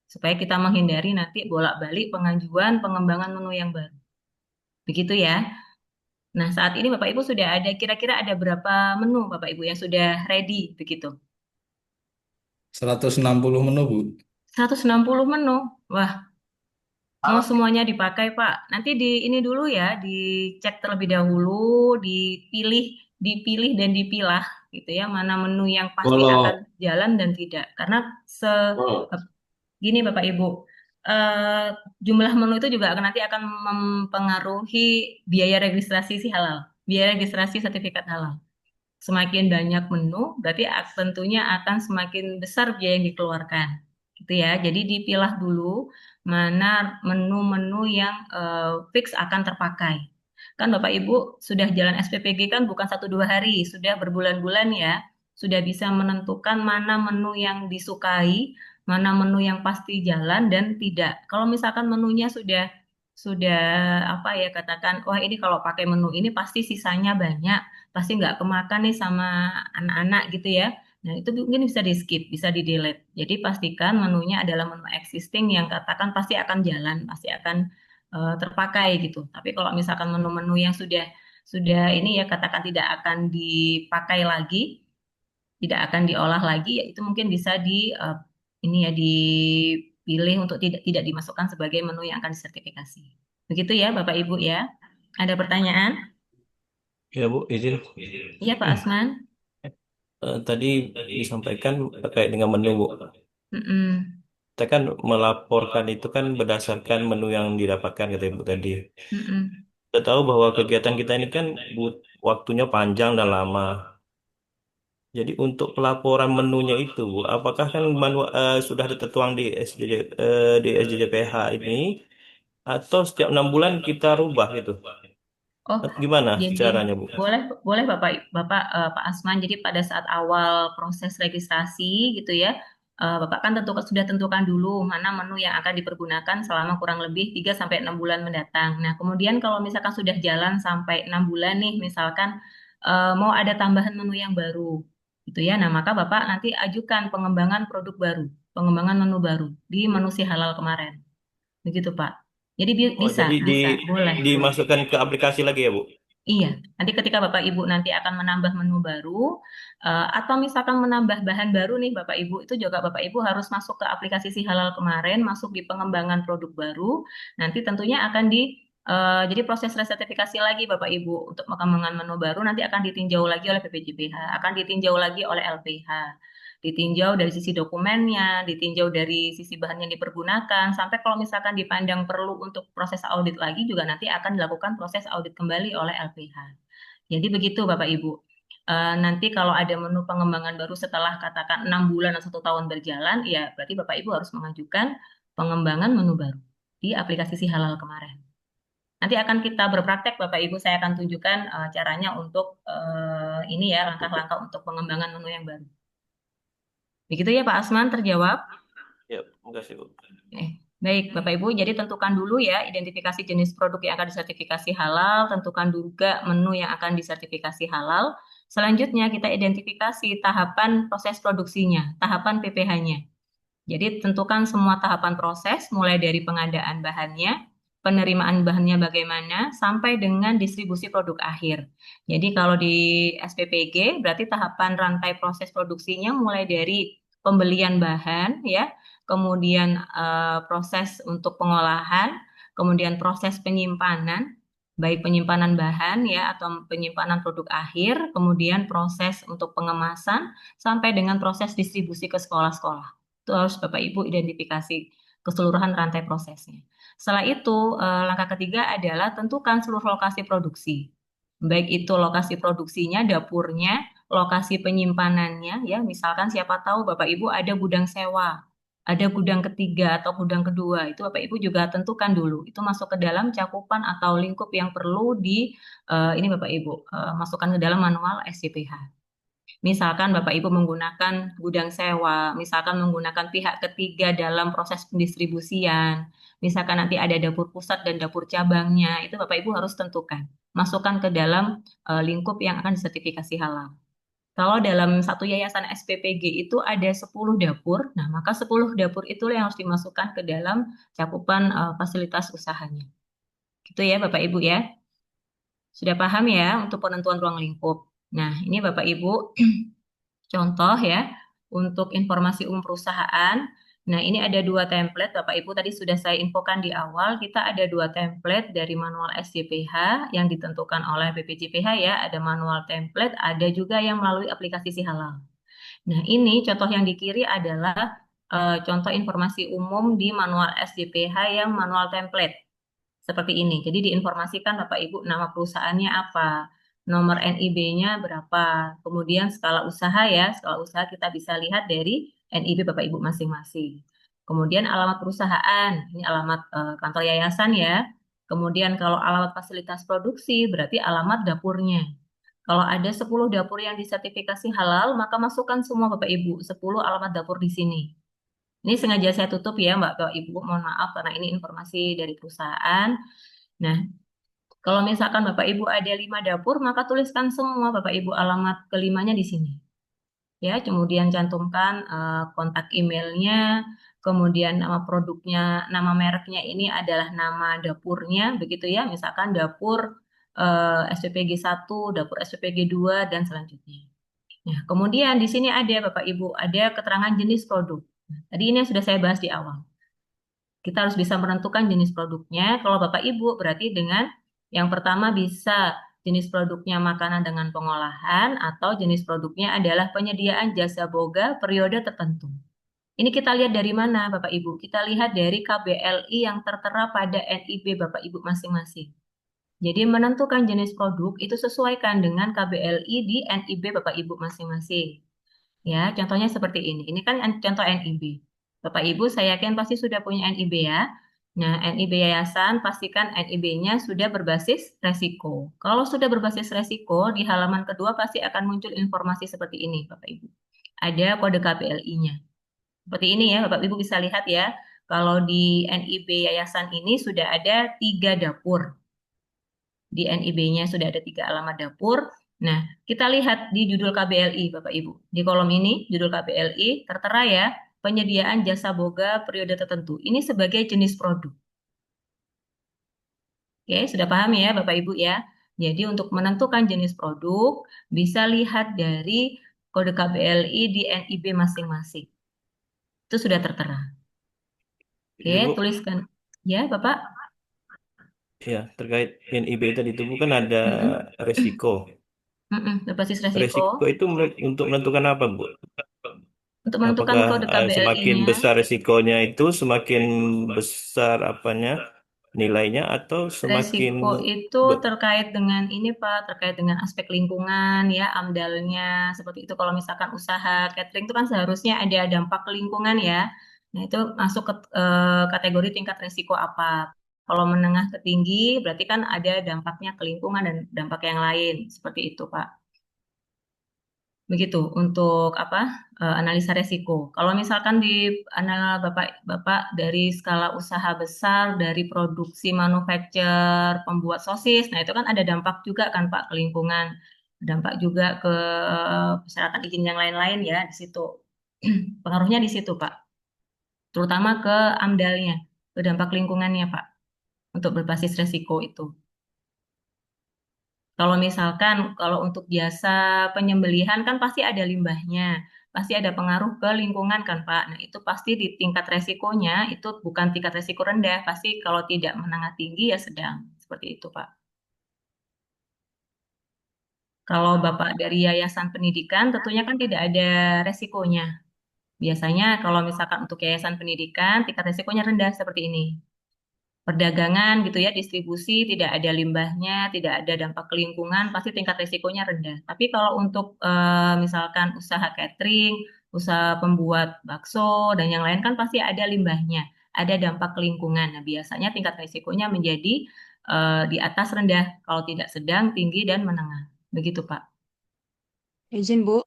Speaker 1: Supaya kita menghindari nanti bolak-balik pengajuan pengembangan menu yang baru. Begitu ya. Nah, saat ini Bapak Ibu sudah ada kira-kira ada berapa menu Bapak Ibu yang sudah ready begitu?
Speaker 7: 160 menu, Bu.
Speaker 1: 160 menu. Wah, mau semuanya dipakai, Pak. Nanti ini dulu ya, dicek terlebih dahulu, dipilih dan dipilah gitu ya, mana menu yang pasti akan jalan dan tidak. Karena gini Bapak Ibu, jumlah menu itu juga nanti akan mempengaruhi biaya registrasi si halal, biaya registrasi sertifikat halal. Semakin banyak menu, berarti tentunya akan semakin besar biaya yang dikeluarkan. Gitu ya. Jadi dipilah dulu mana menu-menu yang fix akan terpakai. Kan Bapak Ibu sudah jalan SPPG kan bukan 1-2 hari, sudah berbulan-bulan ya. Sudah bisa menentukan mana menu yang disukai, mana menu yang pasti jalan dan tidak. Kalau misalkan menunya sudah apa ya katakan, wah ini kalau pakai menu ini pasti sisanya banyak, pasti nggak kemakan nih sama anak-anak gitu ya. Nah itu mungkin bisa di skip, bisa di delete. Jadi pastikan menunya adalah menu existing yang katakan pasti akan jalan, pasti akan terpakai gitu. Tapi kalau misalkan menu-menu yang sudah ini ya katakan tidak akan dipakai lagi, tidak akan diolah lagi, ya itu mungkin bisa ini ya dipilih untuk tidak dimasukkan sebagai menu yang akan disertifikasi. Begitu ya Bapak Ibu ya. Ada pertanyaan?
Speaker 3: Ya Bu, izin.
Speaker 1: Iya Pak Asman.
Speaker 3: Tadi disampaikan terkait dengan menu Bu.
Speaker 1: Mm-mm.
Speaker 3: Kita kan melaporkan itu kan berdasarkan menu yang didapatkan kata Ibu tadi.
Speaker 1: Mm-mm.
Speaker 3: Kita tahu bahwa kegiatan kita ini kan waktunya panjang dan lama. Jadi untuk pelaporan menunya itu, Bu, apakah kan sudah tertuang di di SJJPH ini, atau setiap 6 bulan kita rubah gitu?
Speaker 1: Oh,
Speaker 3: Gimana
Speaker 1: jadi
Speaker 3: caranya, Bu?
Speaker 1: boleh Bapak Pak Asman. Jadi pada saat awal proses registrasi gitu ya, Bapak kan sudah tentukan dulu mana menu yang akan dipergunakan selama kurang lebih 3 sampai 6 bulan mendatang. Nah, kemudian kalau misalkan sudah jalan sampai 6 bulan nih, misalkan mau ada tambahan menu yang baru gitu ya. Nah, maka Bapak nanti ajukan pengembangan produk baru, pengembangan menu baru di menu si halal kemarin. Begitu, Pak. Jadi bisa,
Speaker 3: Jadi
Speaker 1: boleh.
Speaker 3: dimasukkan ke aplikasi lagi ya, Bu?
Speaker 1: Iya, nanti ketika Bapak Ibu nanti akan menambah menu baru, atau misalkan menambah bahan baru nih Bapak Ibu, itu juga Bapak Ibu harus masuk ke aplikasi si halal kemarin, masuk di pengembangan produk baru, nanti tentunya akan jadi proses resertifikasi lagi Bapak Ibu untuk pengembangan menu baru nanti akan ditinjau lagi oleh BPJPH, akan ditinjau lagi oleh LPH. Ditinjau dari sisi dokumennya, ditinjau dari sisi bahan yang dipergunakan, sampai kalau misalkan dipandang perlu untuk proses audit lagi juga nanti akan dilakukan proses audit kembali oleh LPH. Jadi begitu Bapak Ibu. Nanti kalau ada menu pengembangan baru setelah katakan 6 bulan atau 1 tahun berjalan, ya berarti Bapak Ibu harus mengajukan pengembangan menu baru di aplikasi si halal kemarin. Nanti akan kita berpraktek, Bapak Ibu. Saya akan tunjukkan caranya untuk ini ya, langkah-langkah untuk pengembangan menu yang baru. Begitu ya Pak Asman, terjawab?
Speaker 3: Ya, terima kasih, Bu.
Speaker 1: Baik, Bapak Ibu, jadi tentukan dulu ya identifikasi jenis produk yang akan disertifikasi halal, tentukan juga menu yang akan disertifikasi halal. Selanjutnya kita identifikasi tahapan proses produksinya, tahapan PPH-nya. Jadi tentukan semua tahapan proses, mulai dari pengadaan bahannya, penerimaan bahannya bagaimana, sampai dengan distribusi produk akhir. Jadi kalau di SPPG, berarti tahapan rantai proses produksinya mulai dari pembelian bahan, ya, kemudian proses untuk pengolahan, kemudian proses penyimpanan, baik penyimpanan bahan ya atau penyimpanan produk akhir, kemudian proses untuk pengemasan, sampai dengan proses distribusi ke sekolah-sekolah. Itu harus Bapak Ibu identifikasi keseluruhan rantai prosesnya. Setelah itu, langkah ketiga adalah tentukan seluruh lokasi produksi. Baik itu lokasi produksinya, dapurnya, lokasi penyimpanannya, ya. Misalkan siapa tahu Bapak Ibu ada gudang sewa, ada gudang ketiga atau gudang kedua, itu Bapak Ibu juga tentukan dulu. Itu masuk ke dalam cakupan atau lingkup yang perlu ini Bapak Ibu masukkan ke dalam manual SCPH. Misalkan Bapak Ibu menggunakan gudang sewa, misalkan menggunakan pihak ketiga dalam proses pendistribusian, misalkan nanti ada dapur pusat dan dapur cabangnya, itu Bapak Ibu harus tentukan. Masukkan ke dalam lingkup yang akan disertifikasi halal. Kalau dalam satu yayasan SPPG itu ada 10 dapur, nah maka 10 dapur itulah yang harus dimasukkan ke dalam cakupan fasilitas usahanya. Gitu ya Bapak Ibu ya. Sudah paham ya untuk penentuan ruang lingkup. Nah, ini Bapak Ibu contoh ya untuk informasi perusahaan. Nah, ini ada 2 template Bapak Ibu tadi sudah saya infokan di awal. Kita ada 2 template dari manual SJPH yang ditentukan oleh BPJPH ya. Ada manual template, ada juga yang melalui aplikasi Si Halal. Nah, ini contoh yang di kiri adalah contoh informasi umum di manual SJPH yang manual template. Seperti ini. Jadi diinformasikan Bapak Ibu nama perusahaannya apa, nomor NIB-nya berapa, kemudian skala usaha ya, skala usaha kita bisa lihat dari NIB Bapak Ibu masing-masing. Kemudian alamat perusahaan, ini alamat kantor yayasan ya. Kemudian kalau alamat fasilitas produksi berarti alamat dapurnya. Kalau ada 10 dapur yang disertifikasi halal, maka masukkan semua Bapak Ibu 10 alamat dapur di sini. Ini sengaja saya tutup ya Bapak Ibu, mohon maaf karena ini informasi dari perusahaan. Nah, kalau misalkan Bapak Ibu ada 5 dapur, maka tuliskan semua Bapak Ibu alamat kelimanya di sini. Ya, kemudian cantumkan kontak emailnya, kemudian nama produknya, nama mereknya ini adalah nama dapurnya, begitu ya. Misalkan dapur SPPG 1, dapur SPPG 2, dan selanjutnya. Nah, kemudian di sini ada Bapak Ibu, ada keterangan jenis produk. Tadi ini yang sudah saya bahas di awal. Kita harus bisa menentukan jenis produknya. Kalau Bapak Ibu berarti dengan yang pertama bisa jenis produknya makanan dengan pengolahan atau jenis produknya adalah penyediaan jasa boga periode tertentu. Ini kita lihat dari mana Bapak Ibu? Kita lihat dari KBLI yang tertera pada NIB Bapak Ibu masing-masing. Jadi menentukan jenis produk itu sesuaikan dengan KBLI di NIB Bapak Ibu masing-masing. Ya, contohnya seperti ini. Ini kan contoh NIB. Bapak Ibu, saya yakin pasti sudah punya NIB ya. Nah, NIB yayasan pastikan NIB-nya sudah berbasis resiko. Kalau sudah berbasis resiko, di halaman kedua pasti akan muncul informasi seperti ini, Bapak Ibu. Ada kode KBLI-nya. Seperti ini ya, Bapak Ibu bisa lihat ya. Kalau di NIB yayasan ini sudah ada 3 dapur. Di NIB-nya sudah ada 3 alamat dapur. Nah, kita lihat di judul KBLI, Bapak Ibu. Di kolom ini, judul KBLI, tertera ya, penyediaan jasa boga periode tertentu. Ini sebagai jenis produk. Oke, sudah paham ya, Bapak Ibu ya? Jadi untuk menentukan jenis produk, bisa lihat dari kode KBLI di NIB masing-masing. Itu sudah tertera. Oke,
Speaker 3: Ibu,
Speaker 1: tuliskan. Ya, Bapak?
Speaker 3: ya, terkait NIB tadi itu bukan ada resiko.
Speaker 1: Berbasis resiko.
Speaker 3: Resiko itu untuk menentukan apa, Bu?
Speaker 1: Untuk menentukan
Speaker 3: Apakah
Speaker 1: kode
Speaker 3: semakin
Speaker 1: KBLI-nya.
Speaker 3: besar resikonya itu semakin besar apanya nilainya atau semakin
Speaker 1: Resiko itu terkait dengan ini Pak, terkait dengan aspek lingkungan ya, AMDAL-nya seperti itu. Kalau misalkan usaha catering itu kan seharusnya ada dampak ke lingkungan ya. Nah, itu masuk ke kategori tingkat resiko apa. Kalau menengah ke tinggi berarti kan ada dampaknya ke lingkungan dan dampak yang lain. Seperti itu, Pak. Begitu untuk apa analisa resiko. Kalau misalkan di Bapak dari skala usaha besar, dari produksi manufacture, pembuat sosis, nah itu kan ada dampak juga kan Pak ke lingkungan, dampak juga ke persyaratan izin yang lain-lain ya di situ. Pengaruhnya di situ Pak, terutama ke AMDAL-nya, ke dampak lingkungannya Pak, untuk berbasis resiko itu. Kalau misalkan kalau untuk jasa penyembelihan kan pasti ada limbahnya, pasti ada pengaruh ke lingkungan kan Pak. Nah itu pasti di tingkat resikonya itu bukan tingkat resiko rendah, pasti kalau tidak menengah tinggi ya sedang. Seperti itu Pak. Kalau Bapak dari yayasan pendidikan tentunya kan tidak ada resikonya. Biasanya kalau misalkan untuk yayasan pendidikan tingkat resikonya rendah seperti ini. Perdagangan gitu ya, distribusi tidak ada limbahnya, tidak ada dampak ke lingkungan, pasti tingkat risikonya rendah. Tapi kalau untuk misalkan usaha catering, usaha pembuat bakso dan yang lain kan pasti ada limbahnya, ada dampak ke lingkungan. Nah, biasanya tingkat risikonya menjadi di atas rendah, kalau tidak sedang, tinggi dan menengah. Begitu, Pak.
Speaker 10: Izin Bu.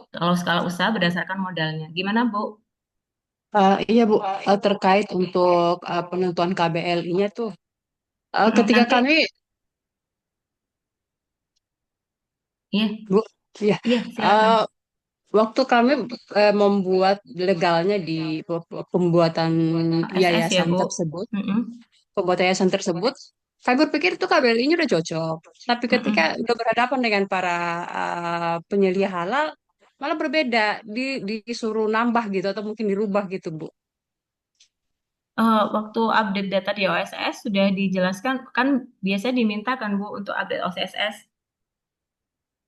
Speaker 1: Kalau skala usaha berdasarkan modalnya. Gimana, Bu?
Speaker 10: Iya Bu, terkait untuk penentuan KBLI-nya tuh, ketika
Speaker 1: Nanti,
Speaker 10: kami,
Speaker 1: iya,
Speaker 10: Bu, ya,
Speaker 1: iya, silakan.
Speaker 10: waktu kami membuat legalnya di pembuatan
Speaker 1: SS ya,
Speaker 10: yayasan
Speaker 1: Bu.
Speaker 10: tersebut,
Speaker 1: Mm-mm.
Speaker 10: kami berpikir itu KBLI-nya udah cocok. Tapi ketika
Speaker 1: Mm-mm.
Speaker 10: udah berhadapan dengan para penyelia halal, malah berbeda, disuruh nambah gitu atau mungkin dirubah gitu Bu.
Speaker 1: Waktu update data di OSS sudah dijelaskan kan biasanya dimintakan Bu untuk update OSS.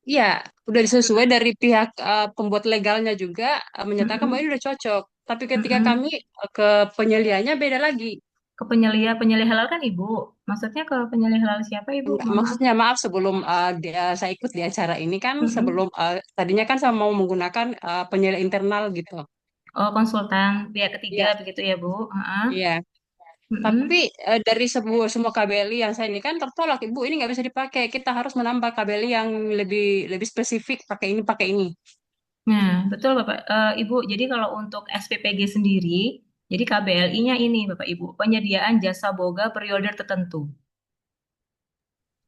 Speaker 10: Iya, udah sesuai dari pihak pembuat legalnya juga menyatakan bahwa ini
Speaker 1: Mm-mm.
Speaker 10: udah cocok. Tapi ketika kami
Speaker 1: Mm-mm.
Speaker 10: ke penyelianya beda lagi.
Speaker 1: Ke penyelia penyelia halal kan Ibu? Maksudnya ke penyelia halal siapa Ibu?
Speaker 10: Enggak,
Speaker 1: Mohon maaf.
Speaker 10: maksudnya maaf sebelum saya ikut di acara ini kan sebelum
Speaker 1: Mm-mm.
Speaker 10: tadinya kan saya mau menggunakan penyelia internal gitu.
Speaker 1: Oh, konsultan pihak ketiga
Speaker 10: Iya,
Speaker 1: begitu ya Bu? Heeh.
Speaker 10: iya. Tapi
Speaker 1: Mm-mm.
Speaker 10: dari semua KBLI yang saya ini kan tertolak, Ibu, ini nggak bisa dipakai. Kita harus menambah KBLI yang lebih lebih spesifik pakai ini pakai ini.
Speaker 1: Nah, betul Bapak Ibu. Jadi kalau untuk SPPG sendiri, jadi KBLI-nya ini Bapak Ibu, penyediaan jasa boga periode tertentu.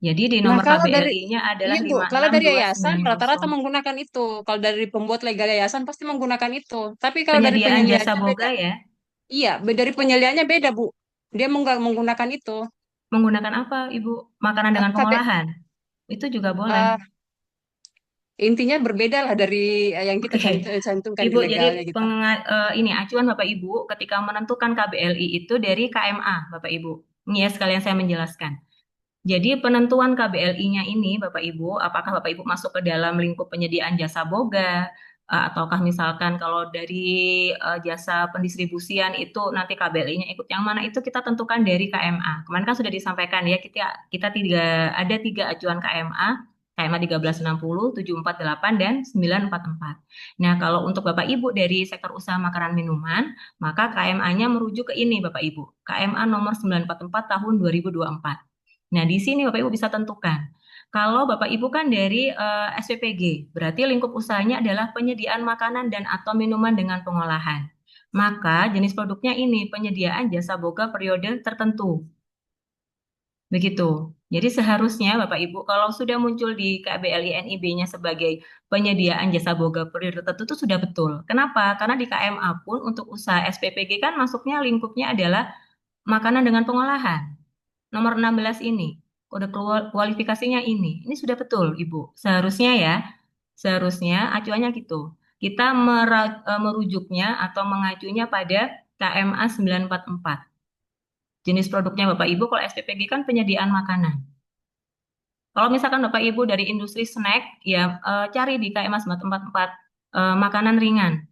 Speaker 1: Jadi di
Speaker 10: Nah,
Speaker 1: nomor
Speaker 10: kalau dari
Speaker 1: KBLI-nya adalah
Speaker 10: iya Bu,
Speaker 1: lima
Speaker 10: kalau
Speaker 1: enam
Speaker 10: dari
Speaker 1: dua
Speaker 10: yayasan
Speaker 1: sembilan
Speaker 10: rata-rata
Speaker 1: nol.
Speaker 10: menggunakan itu. Kalau dari pembuat legal yayasan pasti menggunakan itu. Tapi kalau dari
Speaker 1: Penyediaan jasa
Speaker 10: penyeliaannya beda.
Speaker 1: boga ya,
Speaker 10: Iya, dari penyeliaannya beda Bu. Dia menggunakan itu.
Speaker 1: menggunakan apa Ibu? Makanan dengan
Speaker 10: KB,
Speaker 1: pengolahan. Itu juga boleh.
Speaker 10: eh, intinya berbeda lah dari yang kita
Speaker 1: Oke,
Speaker 10: cantumkan di
Speaker 1: Ibu, jadi
Speaker 10: legalnya gitu.
Speaker 1: ini acuan Bapak Ibu ketika menentukan KBLI itu dari KMA, Bapak Ibu. Ini ya sekalian saya menjelaskan. Jadi penentuan KBLI-nya ini, Bapak Ibu, apakah Bapak Ibu masuk ke dalam lingkup penyediaan jasa boga, ataukah misalkan kalau dari jasa pendistribusian itu nanti KBLI-nya ikut yang mana itu kita tentukan dari KMA. Kemarin kan sudah disampaikan ya, kita ada tiga acuan KMA. KMA 1360, 748, dan 944. Nah, kalau untuk Bapak Ibu dari sektor usaha makanan minuman, maka KMA-nya merujuk ke ini Bapak Ibu. KMA nomor 944 tahun 2024. Nah, di sini Bapak Ibu bisa tentukan. Kalau Bapak Ibu kan dari SPPG, berarti lingkup usahanya adalah penyediaan makanan dan atau minuman dengan pengolahan. Maka jenis produknya ini penyediaan jasa boga periode tertentu. Begitu. Jadi seharusnya Bapak Ibu kalau sudah muncul di KBLI NIB-nya sebagai penyediaan jasa boga periode tertentu itu sudah betul. Kenapa? Karena di KMA pun untuk usaha SPPG kan masuknya lingkupnya adalah makanan dengan pengolahan. Nomor 16 ini, kode kualifikasinya ini. Ini sudah betul, Ibu. Seharusnya ya, seharusnya acuannya gitu. Kita merujuknya atau mengacunya pada KMA 944. Jenis produknya Bapak Ibu kalau SPPG kan penyediaan makanan. Kalau misalkan Bapak Ibu dari industri snack, ya cari di KMA 944 makanan ringan.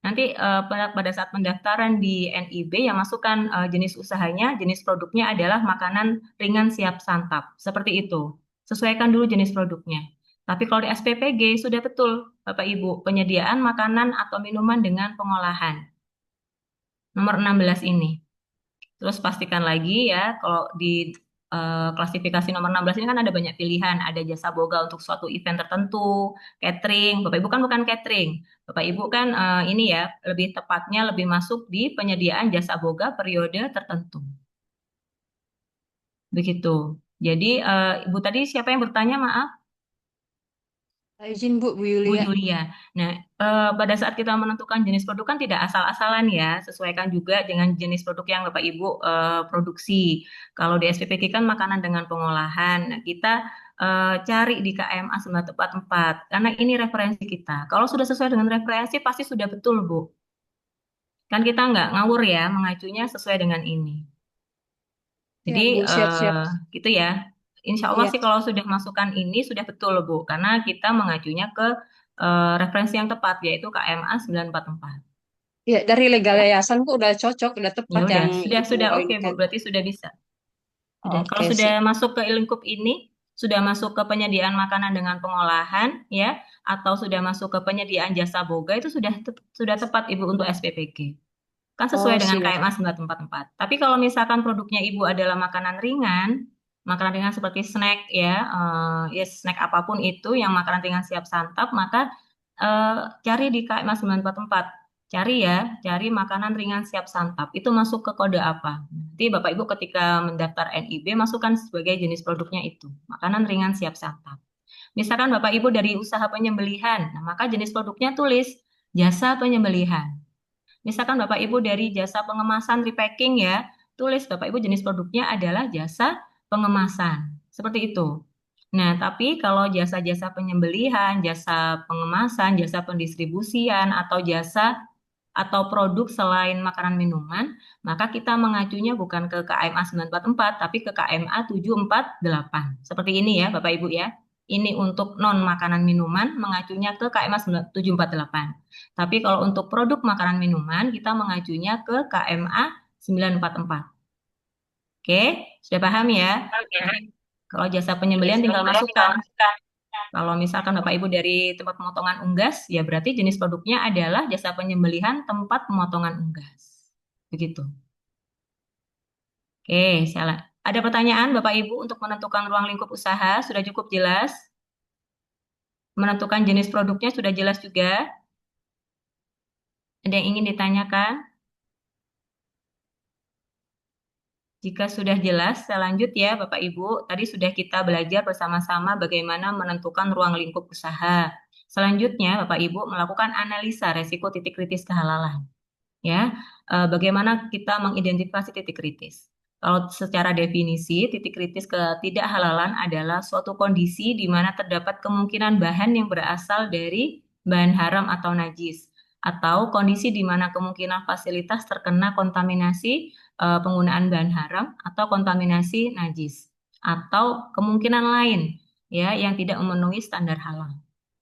Speaker 1: Nanti pada saat pendaftaran di NIB yang masukkan jenis usahanya, jenis produknya adalah makanan ringan siap santap. Seperti itu. Sesuaikan dulu jenis produknya. Tapi kalau di SPPG sudah betul, Bapak Ibu, penyediaan makanan atau minuman dengan pengolahan. Nomor 16 ini. Terus pastikan lagi ya, kalau di klasifikasi nomor 16 ini kan ada banyak pilihan. Ada jasa boga untuk suatu event tertentu, catering. Bapak Ibu kan bukan catering. Bapak Ibu kan ini ya, lebih tepatnya lebih masuk di penyediaan jasa boga periode tertentu. Begitu. Jadi Ibu tadi siapa yang bertanya, maaf?
Speaker 10: Izin Bu
Speaker 1: Bu
Speaker 10: Yulia.
Speaker 1: Yulia. Nah, pada saat kita menentukan jenis produk kan tidak asal-asalan ya, sesuaikan juga dengan jenis produk yang Bapak Ibu produksi. Kalau di SPPG kan makanan dengan pengolahan. Nah, kita cari di KMA 944 karena ini referensi kita. Kalau sudah sesuai dengan referensi pasti sudah betul, Bu. Kan kita nggak ngawur ya, mengacunya sesuai dengan ini. Jadi
Speaker 10: Bu, siap-siap.
Speaker 1: gitu ya. Insya Allah
Speaker 10: Iya.
Speaker 1: sih kalau sudah masukkan ini sudah betul Bu, karena kita mengacunya ke referensi yang tepat yaitu KMA 944.
Speaker 10: Iya, dari legal yayasan Bu udah cocok, udah
Speaker 1: Ya
Speaker 10: tepat
Speaker 1: udah,
Speaker 10: yang
Speaker 1: sudah
Speaker 10: Ibu
Speaker 1: oke
Speaker 10: ini
Speaker 1: Bu,
Speaker 10: kan.
Speaker 1: berarti sudah bisa. Sudah. Kalau
Speaker 10: Oke,
Speaker 1: sudah
Speaker 10: sip.
Speaker 1: masuk ke lingkup ini, sudah masuk ke penyediaan makanan dengan pengolahan ya, atau sudah masuk ke penyediaan jasa boga itu sudah tepat Ibu untuk SPPG. Kan sesuai dengan
Speaker 10: Siap.
Speaker 1: KMA 944. Tapi kalau misalkan produknya Ibu adalah makanan ringan seperti snack ya, ya snack apapun itu yang makanan ringan siap santap, maka cari di KMA 944. Cari makanan ringan siap santap. Itu masuk ke kode apa? Nanti Bapak Ibu ketika mendaftar NIB masukkan sebagai jenis produknya itu, makanan ringan siap santap. Misalkan Bapak Ibu dari usaha penyembelihan, nah maka jenis produknya tulis jasa penyembelihan. Misalkan Bapak Ibu dari jasa pengemasan repacking ya, tulis Bapak Ibu jenis produknya adalah jasa pengemasan. Seperti itu. Nah, tapi kalau jasa-jasa penyembelihan, jasa pengemasan, jasa pendistribusian, atau produk selain makanan minuman, maka kita mengacunya bukan ke KMA 944, tapi ke KMA 748. Seperti ini ya, Bapak Ibu ya. Ini untuk non-makanan minuman, mengacunya ke KMA 748. Tapi kalau untuk produk makanan minuman, kita mengacunya ke KMA 944. Oke, sudah paham ya? Kalau jasa penyembelihan tinggal masukkan. Kalau misalkan Bapak Ibu dari tempat pemotongan unggas, ya berarti jenis produknya adalah jasa penyembelihan tempat pemotongan unggas. Begitu. Oke, salah. Ada pertanyaan Bapak Ibu untuk menentukan ruang lingkup usaha? Sudah cukup jelas? Menentukan jenis produknya sudah jelas juga? Ada yang ingin ditanyakan? Jika sudah jelas, saya lanjut ya Bapak Ibu. Tadi sudah kita belajar bersama-sama bagaimana menentukan ruang lingkup usaha. Selanjutnya Bapak Ibu melakukan analisa resiko titik kritis kehalalan. Ya, bagaimana kita mengidentifikasi titik kritis? Kalau secara definisi, titik kritis ketidakhalalan adalah suatu kondisi di mana terdapat kemungkinan bahan yang berasal dari bahan haram atau najis, atau kondisi di mana kemungkinan fasilitas terkena kontaminasi penggunaan bahan haram atau kontaminasi najis, atau kemungkinan lain ya yang tidak memenuhi standar halal.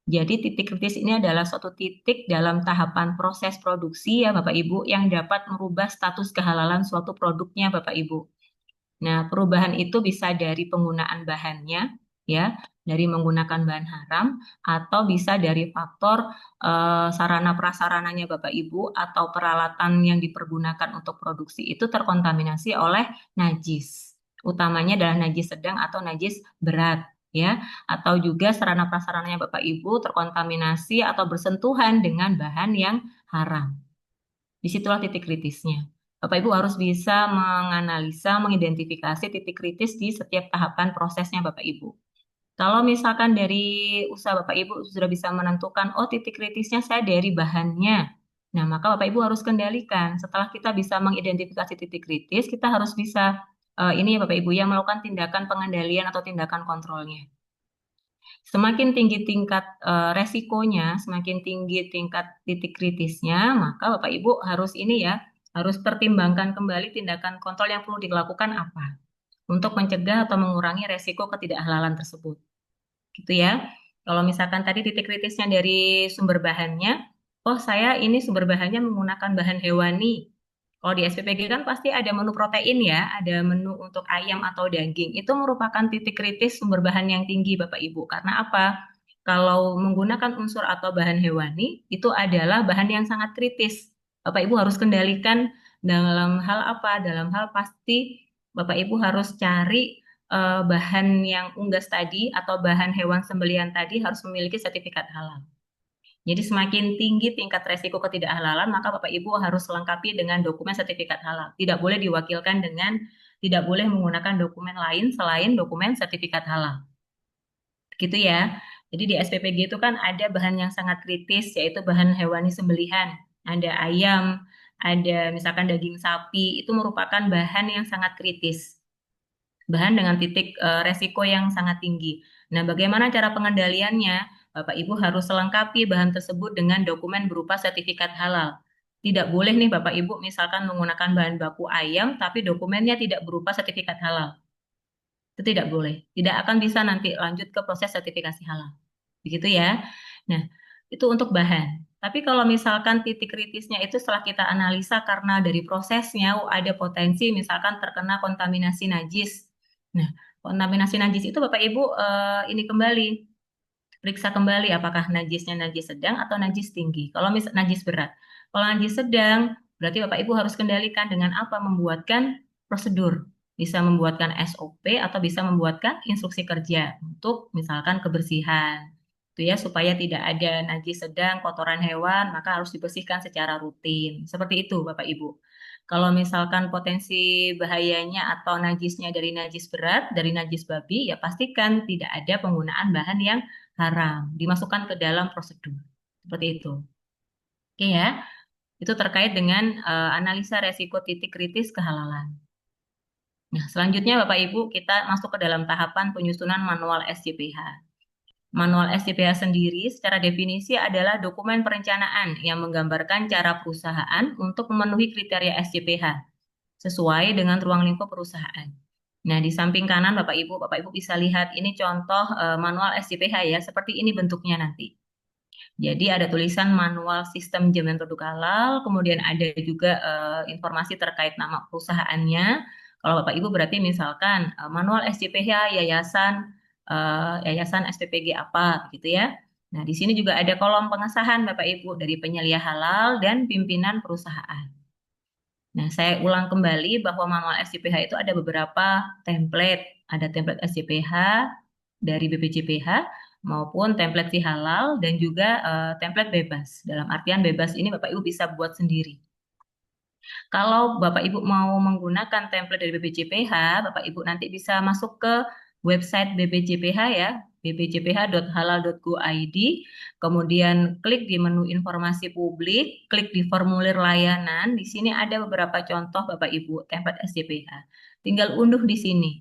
Speaker 1: Jadi titik kritis ini adalah suatu titik dalam tahapan proses produksi ya Bapak Ibu yang dapat merubah status kehalalan suatu produknya Bapak Ibu. Nah, perubahan itu bisa dari penggunaan bahannya ya, dari menggunakan bahan haram atau bisa dari faktor sarana prasarananya Bapak Ibu atau peralatan yang dipergunakan untuk produksi itu terkontaminasi oleh najis. Utamanya adalah najis sedang atau najis berat ya, atau juga sarana prasarananya Bapak Ibu terkontaminasi atau bersentuhan dengan bahan yang haram. Disitulah titik kritisnya. Bapak Ibu harus bisa menganalisa, mengidentifikasi titik kritis di setiap tahapan prosesnya Bapak Ibu. Kalau misalkan dari usaha Bapak Ibu sudah bisa menentukan, oh titik kritisnya saya dari bahannya. Nah, maka Bapak Ibu harus kendalikan. Setelah kita bisa mengidentifikasi titik kritis, kita harus bisa ini ya Bapak Ibu ya melakukan tindakan pengendalian atau tindakan kontrolnya. Semakin tinggi tingkat resikonya, semakin tinggi tingkat titik kritisnya, maka Bapak Ibu harus ini ya, harus pertimbangkan kembali tindakan kontrol yang perlu dilakukan apa untuk mencegah atau mengurangi resiko ketidakhalalan tersebut. Gitu ya. Kalau misalkan tadi titik kritisnya dari sumber bahannya, oh saya ini sumber bahannya menggunakan bahan hewani. Kalau di SPPG kan pasti ada menu protein ya, ada menu untuk ayam atau daging. Itu merupakan titik kritis sumber bahan yang tinggi Bapak Ibu. Karena apa? Kalau menggunakan unsur atau bahan hewani, itu adalah bahan yang sangat kritis. Bapak Ibu harus kendalikan Dalam hal apa? Dalam hal pasti Bapak Ibu harus cari bahan yang unggas tadi atau bahan hewan sembelihan tadi harus memiliki sertifikat halal. Jadi semakin tinggi tingkat resiko ketidakhalalan, maka Bapak Ibu harus lengkapi dengan dokumen sertifikat halal. Tidak boleh diwakilkan tidak boleh menggunakan dokumen lain selain dokumen sertifikat halal. Gitu ya. Jadi di SPPG itu kan ada bahan yang sangat kritis, yaitu bahan hewani sembelihan. Ada ayam, ada misalkan daging sapi, itu merupakan bahan yang sangat kritis. Bahan dengan titik resiko yang sangat tinggi. Nah, bagaimana cara pengendaliannya? Bapak Ibu harus lengkapi bahan tersebut dengan dokumen berupa sertifikat halal. Tidak boleh nih Bapak Ibu misalkan menggunakan bahan baku ayam, tapi dokumennya tidak berupa sertifikat halal. Itu tidak boleh. Tidak akan bisa nanti lanjut ke proses sertifikasi halal. Begitu ya. Nah, itu untuk bahan. Tapi kalau misalkan titik kritisnya itu setelah kita analisa karena dari prosesnya ada potensi misalkan terkena kontaminasi najis. Nah, kontaminasi najis itu Bapak Ibu ini kembali periksa kembali apakah najisnya najis sedang atau najis tinggi. Kalau najis berat. Kalau najis sedang, berarti Bapak Ibu harus kendalikan dengan apa? Membuatkan prosedur. Bisa membuatkan SOP atau bisa membuatkan instruksi kerja untuk misalkan kebersihan. Itu ya, supaya tidak ada najis sedang, kotoran hewan, maka harus dibersihkan secara rutin. Seperti itu Bapak Ibu. Kalau misalkan potensi bahayanya atau najisnya dari najis berat, dari najis babi, ya pastikan tidak ada penggunaan bahan yang haram, dimasukkan ke dalam prosedur. Seperti itu. Oke ya, itu terkait dengan analisa resiko titik kritis kehalalan. Nah, selanjutnya Bapak Ibu, kita masuk ke dalam tahapan penyusunan manual SJPH. Manual SJPH sendiri secara definisi adalah dokumen perencanaan yang menggambarkan cara perusahaan untuk memenuhi kriteria SJPH sesuai dengan ruang lingkup perusahaan. Nah, di samping kanan Bapak Ibu bisa lihat ini contoh manual SJPH ya, seperti ini bentuknya nanti. Jadi ada tulisan manual sistem jaminan produk halal, kemudian ada juga informasi terkait nama perusahaannya. Kalau Bapak Ibu berarti misalkan manual SJPH yayasan SPPG apa gitu ya. Nah, di sini juga ada kolom pengesahan Bapak Ibu dari penyelia halal dan pimpinan perusahaan. Nah, saya ulang kembali bahwa manual SJPH itu ada beberapa template. Ada template SJPH dari BPJPH maupun template si halal dan juga template bebas. Dalam artian bebas ini Bapak Ibu bisa buat sendiri. Kalau Bapak Ibu mau menggunakan template dari BPJPH, Bapak Ibu nanti bisa masuk ke website BPJPH ya, bpjph.halal.go.id, kemudian klik di menu informasi publik, klik di formulir layanan. Di sini ada beberapa contoh Bapak Ibu template SJPH. Tinggal unduh di sini.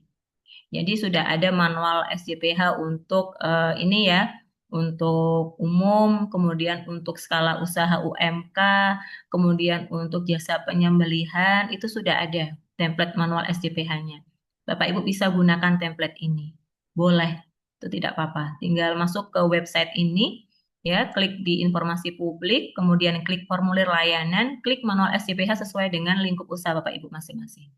Speaker 1: Jadi sudah ada manual SJPH untuk ini ya, untuk umum, kemudian untuk skala usaha UMK, kemudian untuk jasa penyembelihan, itu sudah ada template manual SJPH-nya. Bapak Ibu bisa gunakan template ini. Boleh, itu tidak apa-apa. Tinggal masuk ke website ini, ya, klik di informasi publik, kemudian klik formulir layanan, klik manual SJPH sesuai dengan lingkup usaha Bapak Ibu masing-masing.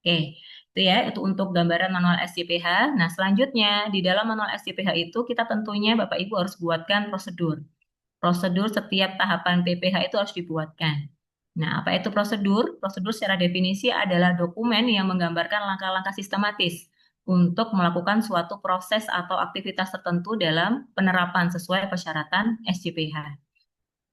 Speaker 1: Oke, itu ya, itu untuk gambaran manual SJPH. Nah, selanjutnya di dalam manual SJPH itu kita tentunya Bapak Ibu harus buatkan prosedur. Prosedur setiap tahapan PPH itu harus dibuatkan. Nah, apa itu prosedur? Prosedur secara definisi adalah dokumen yang menggambarkan langkah-langkah sistematis untuk melakukan suatu proses atau aktivitas tertentu dalam penerapan sesuai persyaratan SJPH.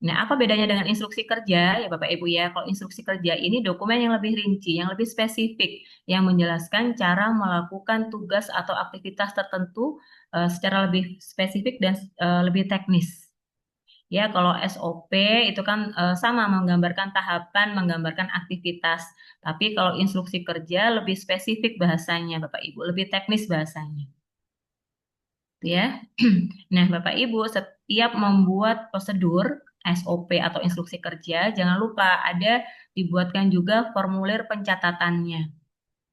Speaker 1: Nah, apa bedanya dengan instruksi kerja ya Bapak Ibu ya? Kalau instruksi kerja ini dokumen yang lebih rinci, yang lebih spesifik, yang menjelaskan cara melakukan tugas atau aktivitas tertentu secara lebih spesifik dan lebih teknis. Ya, kalau SOP itu kan sama menggambarkan tahapan, menggambarkan aktivitas. Tapi kalau instruksi kerja lebih spesifik bahasanya Bapak Ibu, lebih teknis bahasanya. Ya. Nah, Bapak Ibu, setiap membuat prosedur SOP atau instruksi kerja, jangan lupa ada dibuatkan juga formulir pencatatannya.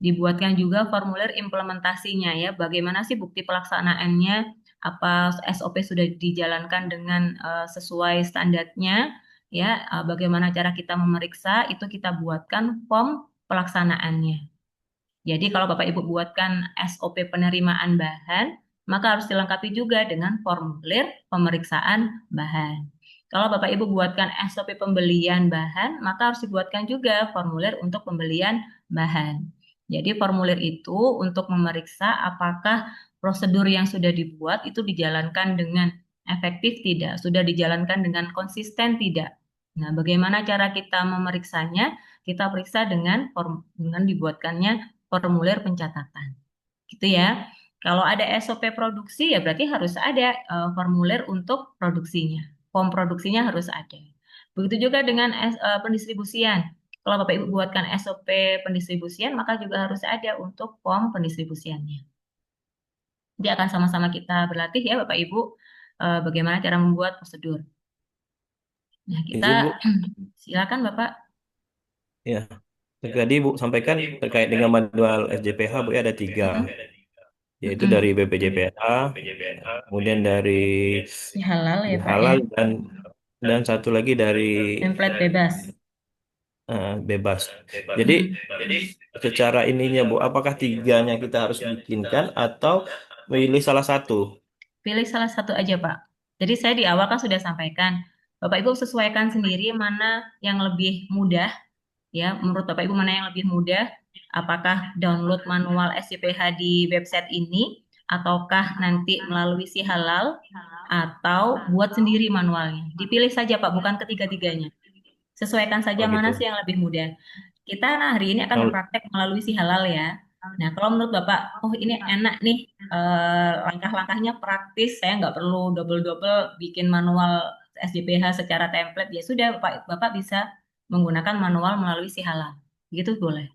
Speaker 1: Dibuatkan juga formulir implementasinya ya, bagaimana sih bukti pelaksanaannya, apa SOP sudah dijalankan dengan sesuai standarnya, ya, bagaimana cara kita memeriksa, itu kita buatkan form pelaksanaannya. Jadi kalau Bapak Ibu buatkan SOP penerimaan bahan, maka harus dilengkapi juga dengan formulir pemeriksaan bahan. Kalau Bapak Ibu buatkan SOP pembelian bahan, maka harus dibuatkan juga formulir untuk pembelian bahan. Jadi formulir itu untuk memeriksa apakah prosedur yang sudah dibuat itu dijalankan dengan efektif tidak, sudah dijalankan dengan konsisten tidak. Nah, bagaimana cara kita memeriksanya? Kita periksa dengan dibuatkannya formulir pencatatan. Gitu ya. Kalau ada SOP produksi ya berarti harus ada formulir untuk produksinya. Form produksinya harus ada. Begitu juga dengan pendistribusian. Kalau Bapak Ibu buatkan SOP pendistribusian, maka juga harus ada untuk form pendistribusiannya. Jadi akan sama-sama kita berlatih ya Bapak Ibu bagaimana cara membuat prosedur. Nah, kita
Speaker 3: Izin, Bu.
Speaker 1: silakan Bapak.
Speaker 3: Ya, tadi Bu sampaikan terkait dengan manual SJPH, Bu, ya ada 3, yaitu dari BPJPH, kemudian dari
Speaker 1: Halal ya Pak ya.
Speaker 3: halal dan satu lagi dari
Speaker 1: Template bebas.
Speaker 3: bebas. Jadi secara ininya Bu, apakah 3-nya kita harus bikinkan atau pilih salah satu?
Speaker 1: Pilih salah satu aja, Pak. Jadi saya di awal kan sudah sampaikan, Bapak Ibu sesuaikan sendiri mana yang lebih mudah, ya. Menurut Bapak Ibu mana yang lebih mudah? Apakah download manual SJPH di website ini, ataukah nanti melalui si halal, atau buat sendiri manualnya? Dipilih saja, Pak, bukan ketiga-tiganya. Sesuaikan saja mana
Speaker 3: gitu.
Speaker 1: sih yang lebih mudah. Kita hari ini akan berpraktek melalui si halal ya. Nah, kalau menurut Bapak, oh ini enak nih, langkah-langkahnya praktis, saya nggak perlu double-double bikin manual SJPH secara template, ya sudah Bapak bisa menggunakan manual melalui si halal. Gitu boleh.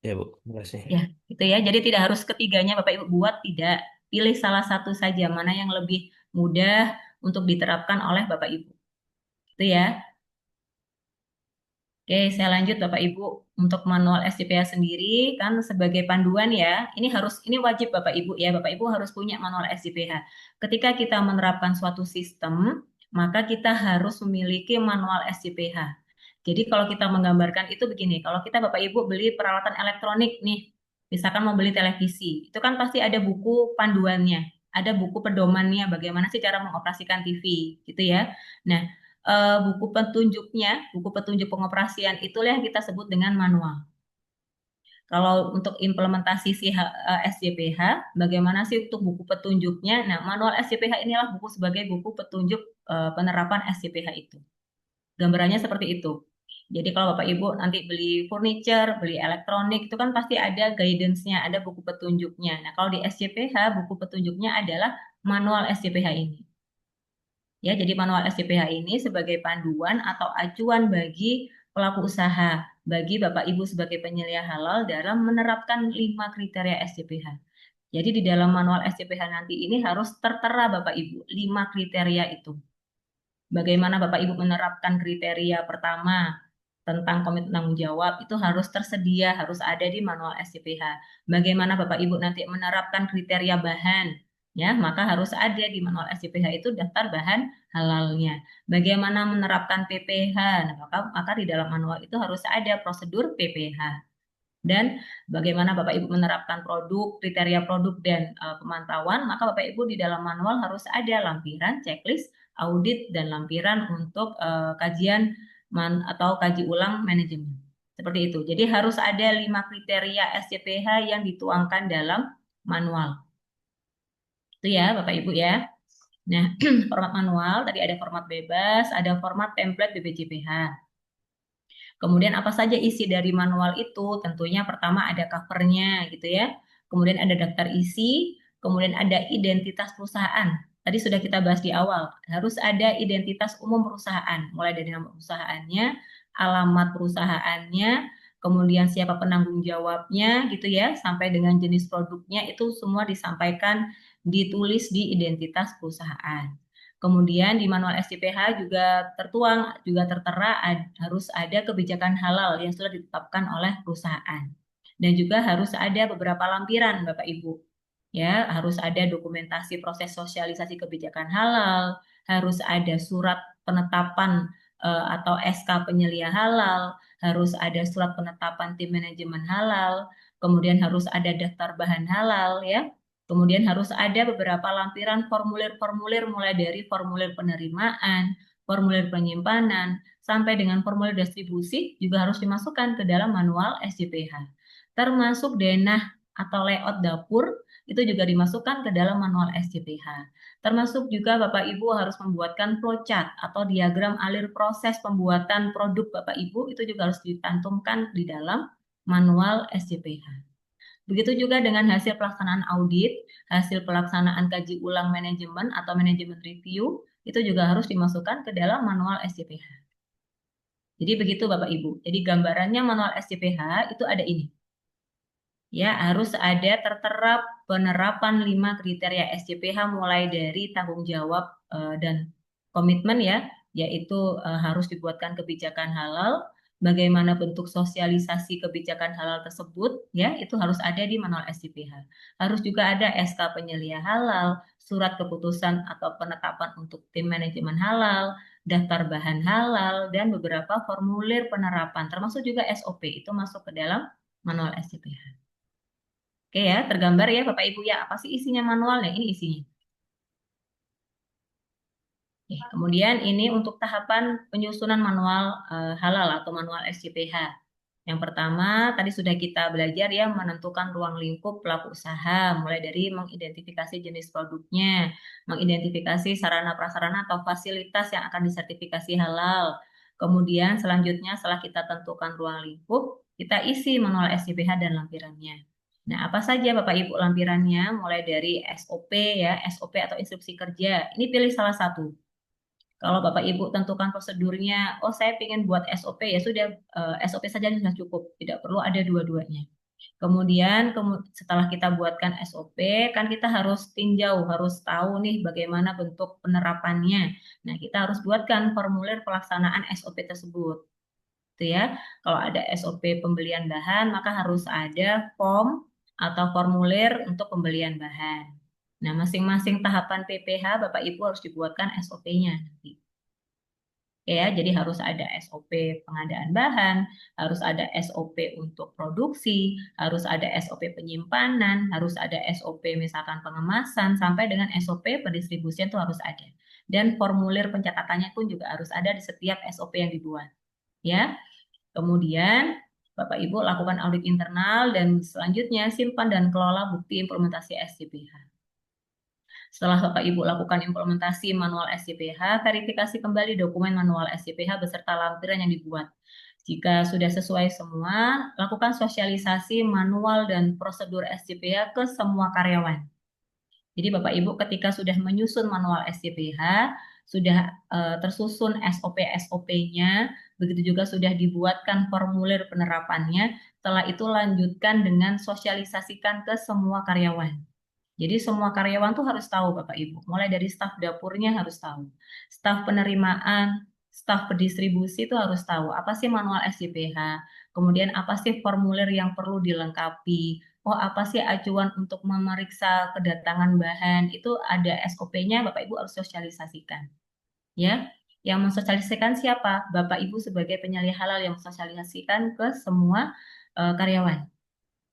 Speaker 3: Ya Bu, terima kasih.
Speaker 1: Ya, gitu ya. Jadi tidak harus ketiganya Bapak Ibu buat, tidak. Pilih salah satu saja, mana yang lebih mudah untuk diterapkan oleh Bapak Ibu. Itu ya. Oke, saya lanjut Bapak Ibu. Untuk manual SJPH sendiri kan sebagai panduan ya, ini wajib Bapak Ibu ya. Bapak Ibu harus punya manual SJPH. Ketika kita menerapkan suatu sistem, maka kita harus memiliki manual SJPH. Jadi kalau kita menggambarkan itu begini, kalau kita Bapak Ibu beli peralatan elektronik nih, misalkan mau beli televisi, itu kan pasti ada buku panduannya, ada buku pedomannya bagaimana sih cara mengoperasikan TV, gitu ya. Nah, buku petunjuk pengoperasian itulah yang kita sebut dengan manual. Kalau untuk implementasi si SJPH, bagaimana sih untuk buku petunjuknya? Nah, manual SJPH inilah buku sebagai buku petunjuk penerapan SJPH itu. Gambarannya seperti itu. Jadi kalau Bapak Ibu nanti beli furniture, beli elektronik, itu kan pasti ada guidance-nya, ada buku petunjuknya. Nah, kalau di SJPH, buku petunjuknya adalah manual SJPH ini. Ya, jadi manual SJPH ini sebagai panduan atau acuan bagi pelaku usaha, bagi Bapak Ibu sebagai penyelia halal dalam menerapkan 5 kriteria SJPH. Jadi di dalam manual SJPH nanti ini harus tertera Bapak Ibu 5 kriteria itu. Bagaimana Bapak Ibu menerapkan kriteria pertama tentang komitmen tanggung jawab itu harus tersedia, harus ada di manual SJPH. Bagaimana Bapak Ibu nanti menerapkan kriteria bahan, ya, maka harus ada di manual SJPH itu daftar bahan halalnya. Bagaimana menerapkan PPH, nah, maka di dalam manual itu harus ada prosedur PPH. Dan bagaimana Bapak Ibu menerapkan produk, kriteria produk dan pemantauan, maka Bapak Ibu di dalam manual harus ada lampiran, checklist, audit, dan lampiran untuk kajian atau kaji ulang manajemen. Seperti itu. Jadi harus ada 5 kriteria SJPH yang dituangkan dalam manual. Itu ya Bapak Ibu ya. Nah, format manual tadi ada format bebas, ada format template BPJPH. Kemudian apa saja isi dari manual itu? Tentunya pertama ada covernya gitu ya. Kemudian ada daftar isi, kemudian ada identitas perusahaan. Tadi sudah kita bahas di awal, harus ada identitas umum perusahaan, mulai dari nama perusahaannya, alamat perusahaannya, kemudian siapa penanggung jawabnya gitu ya, sampai dengan jenis produknya itu semua disampaikan, ditulis di identitas perusahaan. Kemudian di manual SJPH juga tertera harus ada kebijakan halal yang sudah ditetapkan oleh perusahaan. Dan juga harus ada beberapa lampiran Bapak Ibu. Ya, harus ada dokumentasi proses sosialisasi kebijakan halal, harus ada surat penetapan atau SK penyelia halal, harus ada surat penetapan tim manajemen halal, kemudian harus ada daftar bahan halal ya. Kemudian harus ada beberapa lampiran formulir-formulir mulai dari formulir penerimaan, formulir penyimpanan, sampai dengan formulir distribusi juga harus dimasukkan ke dalam manual SJPH. Termasuk denah atau layout dapur itu juga dimasukkan ke dalam manual SJPH. Termasuk juga Bapak Ibu harus membuatkan flowchart atau diagram alir proses pembuatan produk Bapak Ibu itu juga harus dicantumkan di dalam manual SJPH. Begitu juga dengan hasil pelaksanaan audit, hasil pelaksanaan kaji ulang manajemen atau manajemen review, itu juga harus dimasukkan ke dalam manual SJPH. Jadi begitu Bapak Ibu. Jadi gambarannya manual SJPH itu ada ini. Ya, harus ada terterap penerapan 5 kriteria SJPH mulai dari tanggung jawab dan komitmen ya, yaitu harus dibuatkan kebijakan halal, bagaimana bentuk sosialisasi kebijakan halal tersebut ya, itu harus ada di manual SJPH. Harus juga ada SK penyelia halal, surat keputusan atau penetapan untuk tim manajemen halal, daftar bahan halal, dan beberapa formulir penerapan, termasuk juga SOP, itu masuk ke dalam manual SJPH. Oke ya, tergambar ya Bapak Ibu ya, apa sih isinya manualnya? Ini isinya. Oke, kemudian ini untuk tahapan penyusunan manual halal atau manual SJPH. Yang pertama, tadi sudah kita belajar ya, menentukan ruang lingkup pelaku usaha, mulai dari mengidentifikasi jenis produknya, mengidentifikasi sarana-prasarana atau fasilitas yang akan disertifikasi halal. Kemudian selanjutnya setelah kita tentukan ruang lingkup, kita isi manual SJPH dan lampirannya. Nah, apa saja Bapak Ibu lampirannya? Mulai dari SOP ya, SOP atau instruksi kerja. Ini pilih salah satu. Kalau Bapak Ibu tentukan prosedurnya, oh saya ingin buat SOP, ya sudah SOP saja sudah cukup, tidak perlu ada dua-duanya. Kemudian setelah kita buatkan SOP, kan kita harus tinjau, harus tahu nih bagaimana bentuk penerapannya. Nah, kita harus buatkan formulir pelaksanaan SOP tersebut. Itu ya. Kalau ada SOP pembelian bahan, maka harus ada form atau formulir untuk pembelian bahan. Nah, masing-masing tahapan PPH Bapak Ibu harus dibuatkan SOP-nya nanti. Ya, jadi harus ada SOP pengadaan bahan, harus ada SOP untuk produksi, harus ada SOP penyimpanan, harus ada SOP misalkan pengemasan, sampai dengan SOP pendistribusian itu harus ada. Dan formulir pencatatannya pun juga harus ada di setiap SOP yang dibuat. Ya, kemudian Bapak Ibu lakukan audit internal dan selanjutnya simpan dan kelola bukti implementasi SJPH. Setelah Bapak Ibu lakukan implementasi manual SJPH, verifikasi kembali dokumen manual SJPH beserta lampiran yang dibuat. Jika sudah sesuai semua, lakukan sosialisasi manual dan prosedur SJPH ke semua karyawan. Jadi Bapak Ibu ketika sudah menyusun manual SJPH, sudah tersusun SOP-SOP-nya, begitu juga sudah dibuatkan formulir penerapannya, setelah itu lanjutkan dengan sosialisasikan ke semua karyawan. Jadi semua karyawan tuh harus tahu Bapak Ibu, mulai dari staf dapurnya harus tahu, staf penerimaan, staf pendistribusi itu harus tahu apa sih manual SJPH, kemudian apa sih formulir yang perlu dilengkapi, oh apa sih acuan untuk memeriksa kedatangan bahan, itu ada SOP-nya Bapak Ibu harus sosialisasikan. Ya, yang mensosialisasikan siapa? Bapak Ibu sebagai penyelia halal yang mensosialisasikan ke semua karyawan.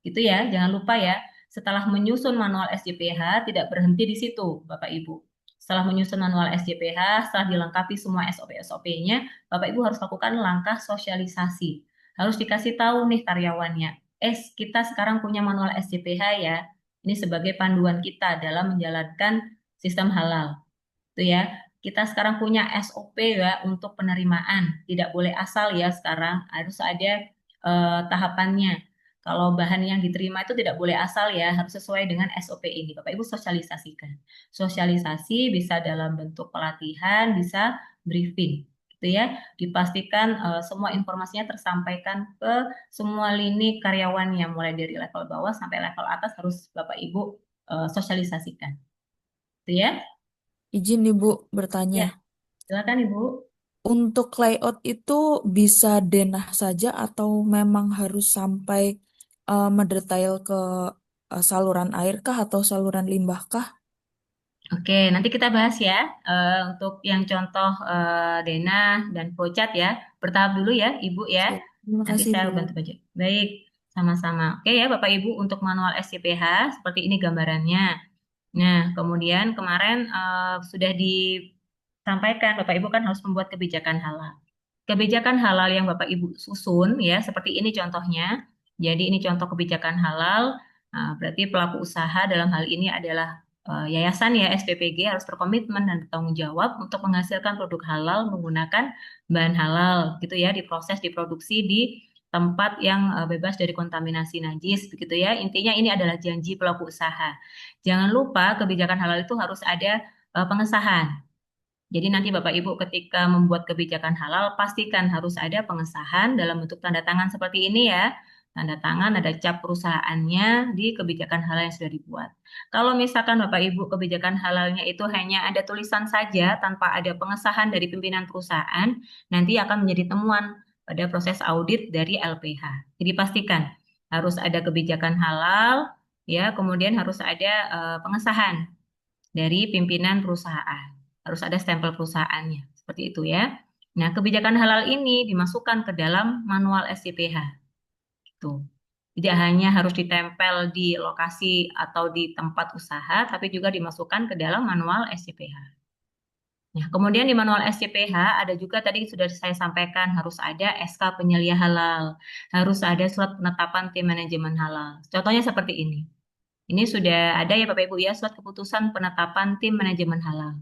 Speaker 1: Gitu ya, jangan lupa ya. Setelah menyusun manual SJPH, tidak berhenti di situ, Bapak Ibu. Setelah menyusun manual SJPH, setelah dilengkapi semua SOP-SOP-nya, Bapak Ibu harus lakukan langkah sosialisasi. Harus dikasih tahu nih karyawannya, kita sekarang punya manual SJPH ya, ini sebagai panduan kita dalam menjalankan sistem halal. Itu ya, kita sekarang punya SOP ya untuk penerimaan. Tidak boleh asal ya sekarang, harus ada tahapannya. Kalau bahan yang diterima itu tidak boleh asal ya, harus sesuai dengan SOP ini. Bapak Ibu sosialisasikan. Sosialisasi bisa dalam bentuk pelatihan, bisa briefing. Gitu ya. Dipastikan semua informasinya tersampaikan ke semua lini karyawan yang mulai dari level bawah sampai level atas harus Bapak Ibu sosialisasikan. Gitu ya.
Speaker 11: Izin Ibu
Speaker 1: Ya,
Speaker 11: bertanya.
Speaker 1: silakan Ibu.
Speaker 11: Untuk layout itu bisa denah saja atau memang harus sampai mendetail ke saluran air kah atau saluran limbah kah?
Speaker 1: Oke, nanti kita bahas ya untuk yang contoh denah dan flowchart ya. Bertahap dulu ya, Ibu ya.
Speaker 11: Siap. Terima
Speaker 1: Nanti
Speaker 11: kasih
Speaker 1: saya
Speaker 11: Bu.
Speaker 1: bantu baca. Baik, Sama-sama. Oke ya Bapak Ibu, untuk manual SCPH seperti ini gambarannya. Nah, kemudian kemarin sudah disampaikan Bapak Ibu kan harus membuat kebijakan halal. Kebijakan halal yang Bapak Ibu susun ya, seperti ini contohnya. Jadi ini contoh kebijakan halal. Nah, berarti pelaku usaha dalam hal ini adalah yayasan ya SPPG harus berkomitmen dan bertanggung jawab untuk menghasilkan produk halal menggunakan bahan halal gitu ya, diproses, diproduksi di tempat yang bebas dari kontaminasi najis begitu ya. Intinya ini adalah janji pelaku usaha. Jangan lupa kebijakan halal itu harus ada pengesahan. Jadi nanti Bapak Ibu ketika membuat kebijakan halal pastikan harus ada pengesahan dalam bentuk tanda tangan seperti ini ya. Tanda tangan ada cap perusahaannya di kebijakan halal yang sudah dibuat. Kalau misalkan Bapak Ibu kebijakan halalnya itu hanya ada tulisan saja tanpa ada pengesahan dari pimpinan perusahaan, nanti akan menjadi temuan pada proses audit dari LPH. Jadi pastikan harus ada kebijakan halal ya, kemudian harus ada pengesahan dari pimpinan perusahaan. Harus ada stempel perusahaannya. Seperti itu ya. Nah, kebijakan halal ini dimasukkan ke dalam manual SCPH. Gitu. Tidak hanya harus ditempel di lokasi atau di tempat usaha, tapi juga dimasukkan ke dalam manual SCPH. Nah, kemudian di manual SCPH ada juga tadi sudah saya sampaikan harus ada SK penyelia halal, harus ada surat penetapan tim manajemen halal. Contohnya seperti ini. Ini sudah ada ya Bapak Ibu ya, surat keputusan penetapan tim manajemen halal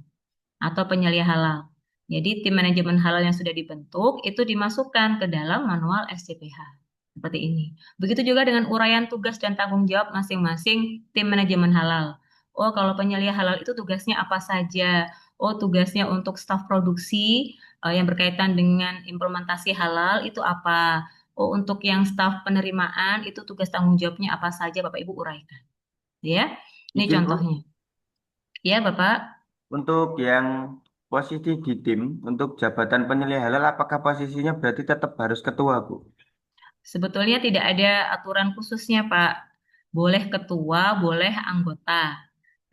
Speaker 1: atau penyelia halal. Jadi tim manajemen halal yang sudah dibentuk itu dimasukkan ke dalam manual SCPH. Seperti ini. Begitu juga dengan uraian tugas dan tanggung jawab masing-masing tim manajemen halal. Oh, kalau penyelia halal itu tugasnya apa saja? Oh, tugasnya untuk staf produksi yang berkaitan dengan implementasi halal itu apa? Oh, untuk yang staf penerimaan itu tugas tanggung jawabnya apa saja Bapak Ibu uraikan. Ya, ini
Speaker 12: Izin, Bu.
Speaker 1: contohnya. Ya, Bapak.
Speaker 12: Untuk yang posisi di tim, untuk jabatan penyelia halal, apakah posisinya berarti tetap harus ketua, Bu?
Speaker 1: Sebetulnya tidak ada aturan khususnya, Pak. Boleh ketua, boleh anggota.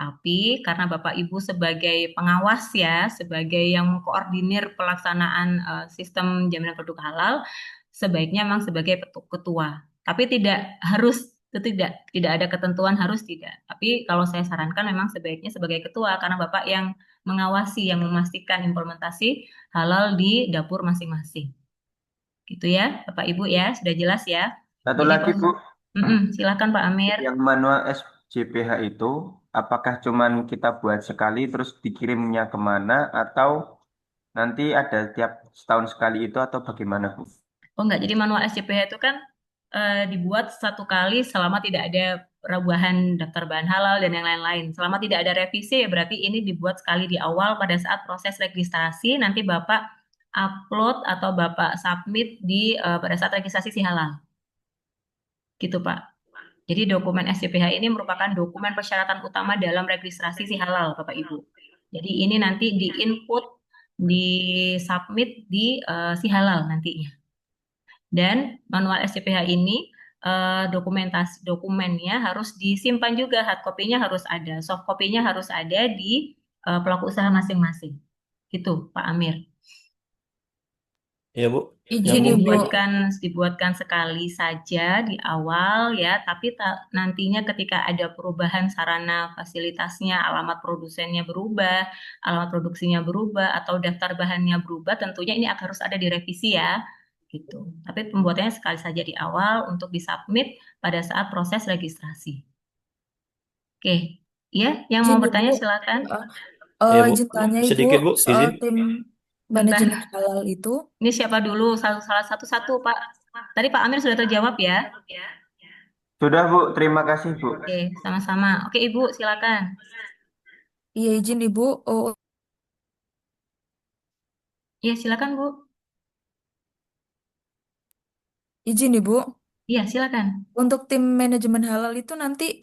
Speaker 1: Tapi karena Bapak Ibu sebagai pengawas ya, sebagai yang mengkoordinir pelaksanaan sistem jaminan produk halal, sebaiknya memang sebagai ketua. Tapi tidak harus, tidak ada ketentuan harus tidak. Tapi kalau saya sarankan memang sebaiknya sebagai ketua karena Bapak yang mengawasi, yang memastikan implementasi halal di dapur masing-masing. Gitu ya, Bapak Ibu ya, sudah jelas ya.
Speaker 12: Satu
Speaker 1: Jadi
Speaker 12: lagi, Bu.
Speaker 1: silakan Pak Amir.
Speaker 12: Yang manual SJPH itu, apakah cuman kita buat sekali terus dikirimnya kemana, atau nanti ada tiap setahun sekali itu, atau bagaimana, Bu?
Speaker 1: Oh enggak, jadi manual SCPH itu kan dibuat satu kali selama tidak ada perubahan daftar bahan halal dan yang lain-lain. Selama tidak ada revisi ya berarti ini dibuat sekali di awal pada saat proses registrasi, nanti Bapak upload atau Bapak submit di pada saat registrasi si halal. Gitu Pak. Jadi dokumen SCPH ini merupakan dokumen persyaratan utama dalam registrasi si halal Bapak Ibu. Jadi ini nanti di-input, di-submit di si halal nantinya. Dan manual SCPH ini dokumennya harus disimpan juga, hard copy-nya harus ada, soft copy-nya harus ada di pelaku usaha masing-masing. Gitu, Pak Amir.
Speaker 3: Ya, Bu.
Speaker 11: Izin
Speaker 1: Jadi
Speaker 11: Ibu.
Speaker 1: dibuatkan sekali saja di awal ya, tapi nantinya ketika ada perubahan sarana fasilitasnya, alamat produsennya berubah, alamat produksinya berubah, atau daftar bahannya berubah, tentunya ini harus ada direvisi ya, gitu. Tapi pembuatannya sekali saja di awal untuk disubmit pada saat proses registrasi. Oke, ya, yang mau
Speaker 11: Izin
Speaker 1: bertanya
Speaker 11: Ibu.
Speaker 1: silakan.
Speaker 3: Ya, Bu.
Speaker 11: Izin tanya
Speaker 3: Sedikit,
Speaker 11: Ibu,
Speaker 3: Bu,
Speaker 11: soal
Speaker 3: izin.
Speaker 11: tim manajemen halal itu.
Speaker 1: Ini siapa dulu? Salah satu-satu, Pak. Tadi Pak Amir sudah terjawab ya?
Speaker 12: Sudah, Bu. Terima kasih, Bu.
Speaker 1: Oke, sama-sama. Oke, Ibu, silakan.
Speaker 11: Iya, izin Ibu.
Speaker 1: Iya, silakan, Bu.
Speaker 11: Izin Ibu.
Speaker 1: Iya, silakan.
Speaker 11: Untuk tim manajemen halal itu nanti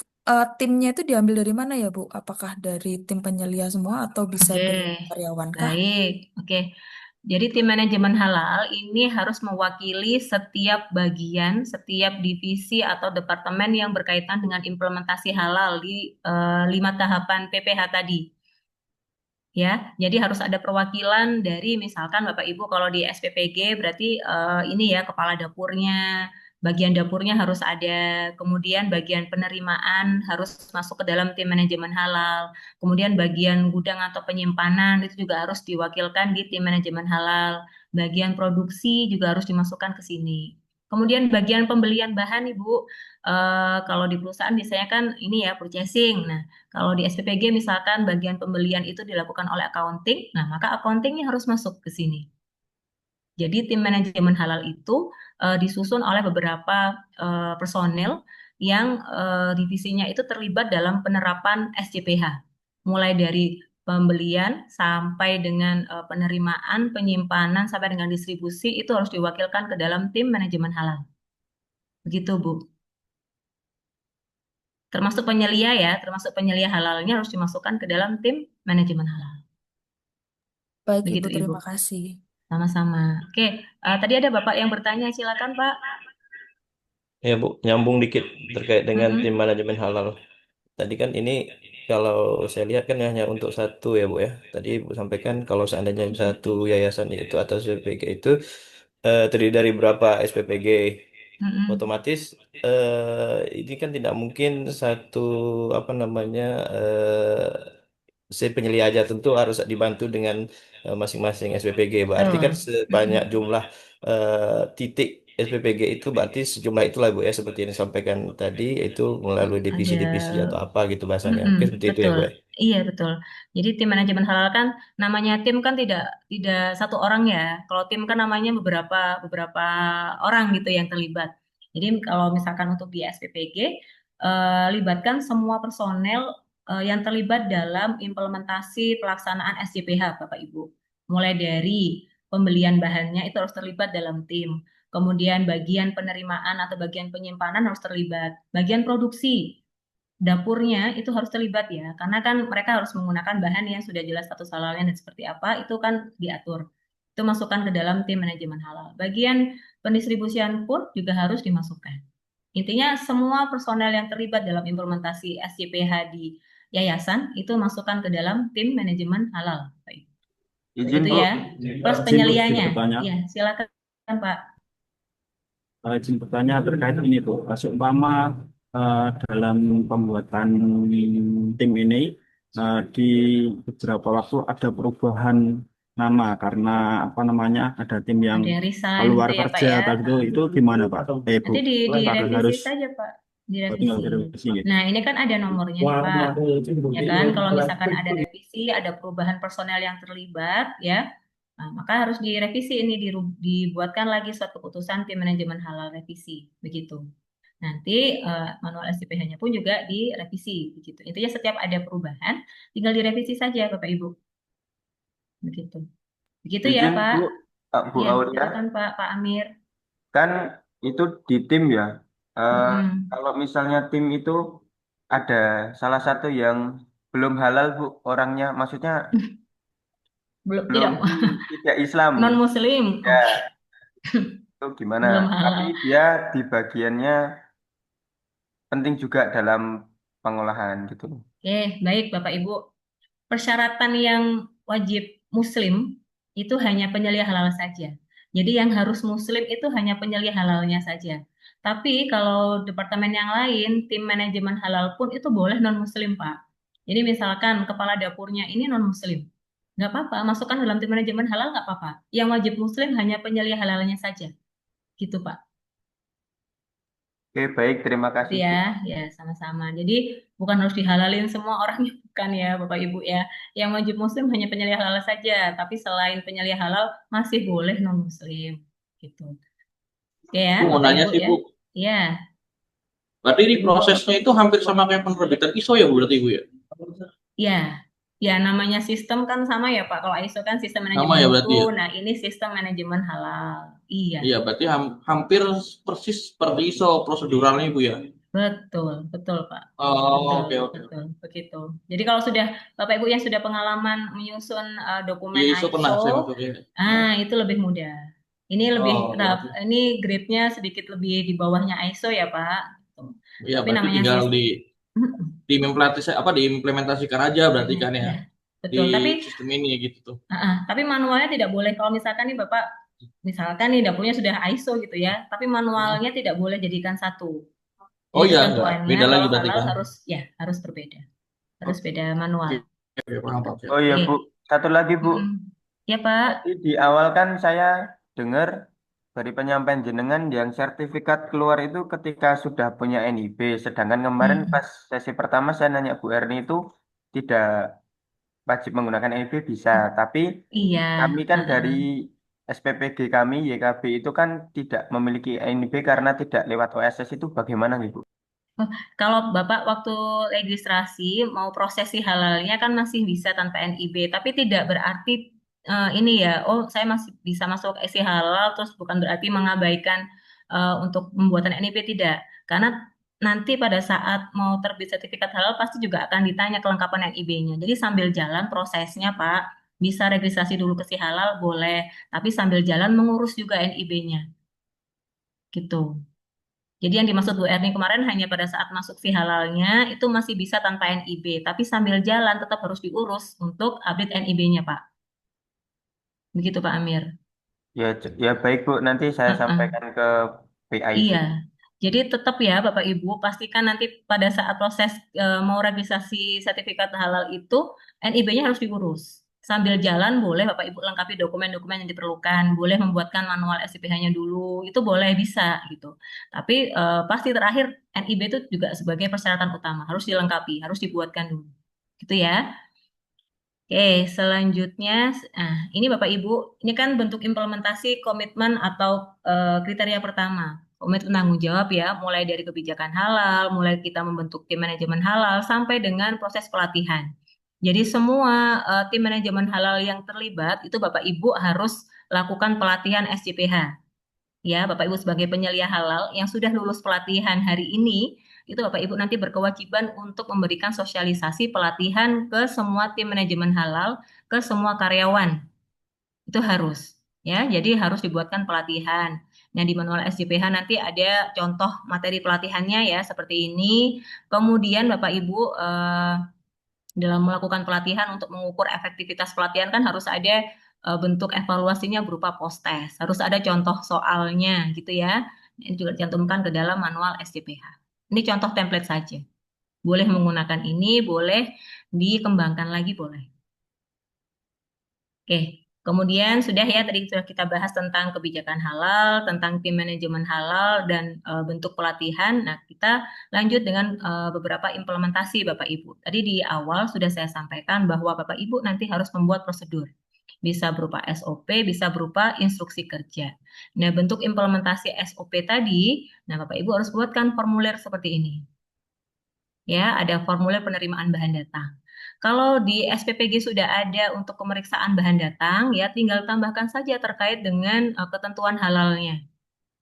Speaker 11: timnya itu diambil dari mana ya, Bu? Apakah dari tim penyelia semua atau bisa dari karyawan kah?
Speaker 1: Baik. Oke. Jadi tim manajemen halal ini harus mewakili setiap bagian, setiap divisi atau departemen yang berkaitan dengan implementasi halal di 5 tahapan PPH tadi. Ya, jadi harus ada perwakilan dari misalkan Bapak Ibu kalau di SPPG berarti ini ya kepala dapurnya, bagian dapurnya harus ada, kemudian bagian penerimaan harus masuk ke dalam tim manajemen halal, kemudian bagian gudang atau penyimpanan itu juga harus diwakilkan di tim manajemen halal, bagian produksi juga harus dimasukkan ke sini. Kemudian bagian pembelian bahan Ibu, kalau di perusahaan biasanya kan ini ya purchasing. Nah, kalau di SPPG misalkan bagian pembelian itu dilakukan oleh accounting, nah maka accountingnya harus masuk ke sini. Jadi tim manajemen halal itu disusun oleh beberapa personel yang divisinya itu terlibat dalam penerapan SCPH. Mulai dari pembelian sampai dengan penerimaan, penyimpanan, sampai dengan distribusi itu harus diwakilkan ke dalam tim manajemen halal. Begitu, Bu. Termasuk penyelia ya, termasuk penyelia halalnya harus dimasukkan ke dalam tim manajemen halal.
Speaker 11: Baik,
Speaker 1: Begitu,
Speaker 11: Ibu, terima kasih.
Speaker 1: Sama-sama. Oke, tadi ada Bapak yang bertanya, silakan Pak.
Speaker 3: Ya Bu, nyambung dikit terkait dengan tim manajemen halal. Tadi kan ini kalau saya lihat kan hanya untuk satu ya Bu ya. Tadi Ibu sampaikan kalau seandainya satu yayasan itu atau SPPG itu terdiri dari berapa SPPG. Otomatis ini kan tidak mungkin satu apa namanya si penyelia aja, tentu harus dibantu dengan masing-masing SPPG. Berarti kan sebanyak jumlah titik SPPG itu berarti sejumlah itulah Bu ya, seperti yang disampaikan tadi itu melalui divisi-divisi atau apa gitu bahasanya. Mungkin seperti itu ya Bu ya.
Speaker 1: Iya betul. Jadi tim manajemen halal kan namanya tim kan tidak satu orang ya. Kalau tim kan namanya beberapa orang gitu yang terlibat. Jadi kalau misalkan untuk di SPPG libatkan semua personel yang terlibat dalam implementasi pelaksanaan SCPH Bapak Ibu. Mulai dari pembelian bahannya itu harus terlibat dalam tim. Kemudian bagian penerimaan atau bagian penyimpanan harus terlibat. Bagian produksi, dapurnya itu harus terlibat ya. Karena kan mereka harus menggunakan bahan yang sudah jelas status halalnya dan seperti apa, itu kan diatur. Itu masukkan ke dalam tim manajemen halal. Bagian pendistribusian pun juga harus dimasukkan. Intinya semua personel yang terlibat dalam implementasi SCPH di yayasan itu masukkan ke dalam tim manajemen halal.
Speaker 12: Izin
Speaker 1: Itu
Speaker 12: Bu.
Speaker 1: ya. Plus penyelianya. Ya, silakan Pak.
Speaker 13: Izin bertanya terkait ini Bu. Seumpama dalam pembuatan tim ini di beberapa waktu ada perubahan nama karena apa namanya ada tim yang keluar
Speaker 1: gitu ya,
Speaker 13: kerja
Speaker 1: Pak, ya.
Speaker 13: atau itu gimana Pak? Bu?
Speaker 1: Nanti direvisi
Speaker 13: harus
Speaker 1: saja Pak.
Speaker 13: tinggal
Speaker 1: Direvisi.
Speaker 13: direvisi gitu.
Speaker 1: Nah ini kan ada nomornya nih, Pak. Ya kan kalau misalkan ada revisi, ada perubahan personel yang terlibat ya, nah, maka harus direvisi ini dibuatkan lagi suatu keputusan tim manajemen halal revisi begitu. Nanti manual SCPH-nya pun juga direvisi begitu. Intinya setiap ada perubahan tinggal direvisi saja Bapak Ibu. Begitu. Begitu ya,
Speaker 12: Izin
Speaker 1: Pak.
Speaker 12: Bu
Speaker 1: Iya,
Speaker 12: Aulia.
Speaker 1: silakan Pak Amir.
Speaker 12: Kan itu di tim ya. Kalau misalnya tim itu ada salah satu yang belum halal Bu orangnya, maksudnya
Speaker 1: Belum
Speaker 12: tidak Islam.
Speaker 1: non Muslim.
Speaker 12: Ya. Itu gimana?
Speaker 1: Belum halal.
Speaker 12: Tapi dia di bagiannya penting juga dalam pengolahan gitu.
Speaker 1: Oke, baik Bapak Ibu. Persyaratan yang wajib Muslim itu hanya penyelia halal saja. Jadi yang harus Muslim itu hanya penyelia halalnya saja. Tapi kalau departemen yang lain, tim manajemen halal pun itu boleh non-Muslim, Pak. Jadi misalkan kepala dapurnya ini non-Muslim. Nggak apa-apa, masukkan dalam tim manajemen halal nggak apa-apa. Yang wajib Muslim hanya penyelia halalnya saja. Gitu, Pak.
Speaker 12: Oke, baik. Terima kasih.
Speaker 1: Ya, sama-sama. Jadi bukan harus dihalalin semua orangnya, bukan ya, Bapak Ibu ya. Yang wajib Muslim hanya penyelia halal saja, tapi selain penyelia halal masih boleh non-Muslim, gitu. Oke ya,
Speaker 4: Bu, mau
Speaker 1: Bapak
Speaker 4: nanya
Speaker 1: Ibu
Speaker 4: sih
Speaker 1: ya.
Speaker 4: Bu.
Speaker 1: Iya.
Speaker 4: Berarti ini prosesnya itu hampir sama kayak penerbitan ISO ya Bu, berarti Bu ya?
Speaker 1: Iya. Ya, namanya sistem kan sama ya Pak. Kalau ISO kan sistem manajemen
Speaker 4: Sama ya berarti ya?
Speaker 1: mutu, nah ini sistem manajemen halal. Iya.
Speaker 4: Iya, berarti hampir persis seperti ISO proseduralnya Bu ya?
Speaker 1: Betul Pak.
Speaker 4: Oh,
Speaker 1: Betul,
Speaker 4: oke.
Speaker 1: betul, begitu. Jadi kalau sudah Bapak Ibu yang sudah pengalaman menyusun dokumen
Speaker 4: Iya, ISO pernah saya masuk ya.
Speaker 1: itu lebih mudah. Ini lebih ini grade-nya sedikit lebih di bawahnya ISO ya Pak.
Speaker 4: Iya,
Speaker 1: Tapi
Speaker 4: berarti
Speaker 1: namanya
Speaker 4: tinggal
Speaker 1: sistem.
Speaker 4: diimplementasikan aja berarti kan ya.
Speaker 1: Betul.
Speaker 4: Di
Speaker 1: Tapi
Speaker 4: sistem ini gitu tuh.
Speaker 1: tapi manualnya tidak boleh. Kalau misalkan nih Bapak Misalkan nih dapurnya sudah ISO gitu ya, tapi manualnya tidak boleh jadikan satu.
Speaker 4: Oh
Speaker 1: Jadi
Speaker 4: iya, enggak.
Speaker 1: ketentuannya
Speaker 4: Beda lagi
Speaker 1: kalau
Speaker 4: berarti
Speaker 1: halal
Speaker 4: kan?
Speaker 1: harus berbeda, harus beda manual.
Speaker 4: Oke, oke, paham, Pak.
Speaker 12: Oh iya
Speaker 1: Oke.
Speaker 12: Bu, satu lagi Bu.
Speaker 1: Ya Pak.
Speaker 12: Tadi di awal kan saya dengar dari penyampaian jenengan yang sertifikat keluar itu ketika sudah punya NIB. Sedangkan kemarin pas sesi pertama saya nanya Bu Erni itu tidak wajib menggunakan NIB bisa. Tapi
Speaker 1: Iya.
Speaker 12: kami kan dari SPPG kami YKB itu kan tidak memiliki NIB karena tidak lewat OSS itu bagaimana nih Bu?
Speaker 1: Kalau Bapak waktu registrasi mau prosesi halalnya kan masih bisa tanpa NIB, tapi tidak berarti ini ya, oh saya masih bisa masuk isi halal, terus bukan berarti mengabaikan untuk pembuatan NIB tidak, karena nanti pada saat mau terbit sertifikat halal pasti juga akan ditanya kelengkapan NIB-nya. Jadi sambil jalan prosesnya Pak, bisa registrasi dulu ke si halal boleh, tapi sambil jalan mengurus juga NIB-nya, gitu. Jadi yang dimaksud Bu Erni kemarin hanya pada saat masuk si halalnya itu masih bisa tanpa NIB, tapi sambil jalan tetap harus diurus untuk update NIB-nya, Pak. Begitu Pak Amir.
Speaker 12: Ya, ya baik Bu, nanti saya sampaikan ke PIC.
Speaker 1: Iya. Jadi tetap ya Bapak Ibu, pastikan nanti pada saat proses mau registrasi sertifikat halal itu NIB-nya harus diurus. Sambil jalan boleh Bapak Ibu lengkapi dokumen-dokumen yang diperlukan, boleh membuatkan manual SPH-nya dulu, itu boleh bisa gitu. Tapi pasti terakhir NIB itu juga sebagai persyaratan utama, harus dilengkapi, harus dibuatkan dulu. Gitu ya. Oke, selanjutnya, ini Bapak Ibu, ini kan bentuk implementasi komitmen atau kriteria pertama. Komitmen tanggung jawab ya, mulai dari kebijakan halal, mulai kita membentuk tim manajemen halal, sampai dengan proses pelatihan. Jadi semua tim manajemen halal yang terlibat, itu Bapak Ibu harus lakukan pelatihan SCPH. Ya, Bapak Ibu sebagai penyelia halal yang sudah lulus pelatihan hari ini, itu Bapak Ibu nanti berkewajiban untuk memberikan sosialisasi pelatihan ke semua tim manajemen halal, ke semua karyawan. Itu harus, ya. Jadi harus dibuatkan pelatihan. Nah, di manual SJPH nanti ada contoh materi pelatihannya ya, seperti ini. Kemudian Bapak Ibu dalam melakukan pelatihan untuk mengukur efektivitas pelatihan kan harus ada bentuk evaluasinya berupa post-test. Harus ada contoh soalnya gitu ya. Ini juga dicantumkan ke dalam manual SJPH. Ini contoh template saja. Boleh menggunakan ini, boleh dikembangkan lagi, boleh. Oke, kemudian sudah ya tadi sudah kita bahas tentang kebijakan halal, tentang tim manajemen halal, dan bentuk pelatihan. Nah, kita lanjut dengan beberapa implementasi Bapak Ibu. Tadi di awal sudah saya sampaikan bahwa Bapak Ibu nanti harus membuat prosedur. Bisa berupa SOP, bisa berupa instruksi kerja. Nah, bentuk implementasi SOP tadi, nah Bapak Ibu harus buatkan formulir seperti ini. Ya, ada formulir penerimaan bahan datang. Kalau di SPPG sudah ada untuk pemeriksaan bahan datang, ya tinggal tambahkan saja terkait dengan ketentuan halalnya.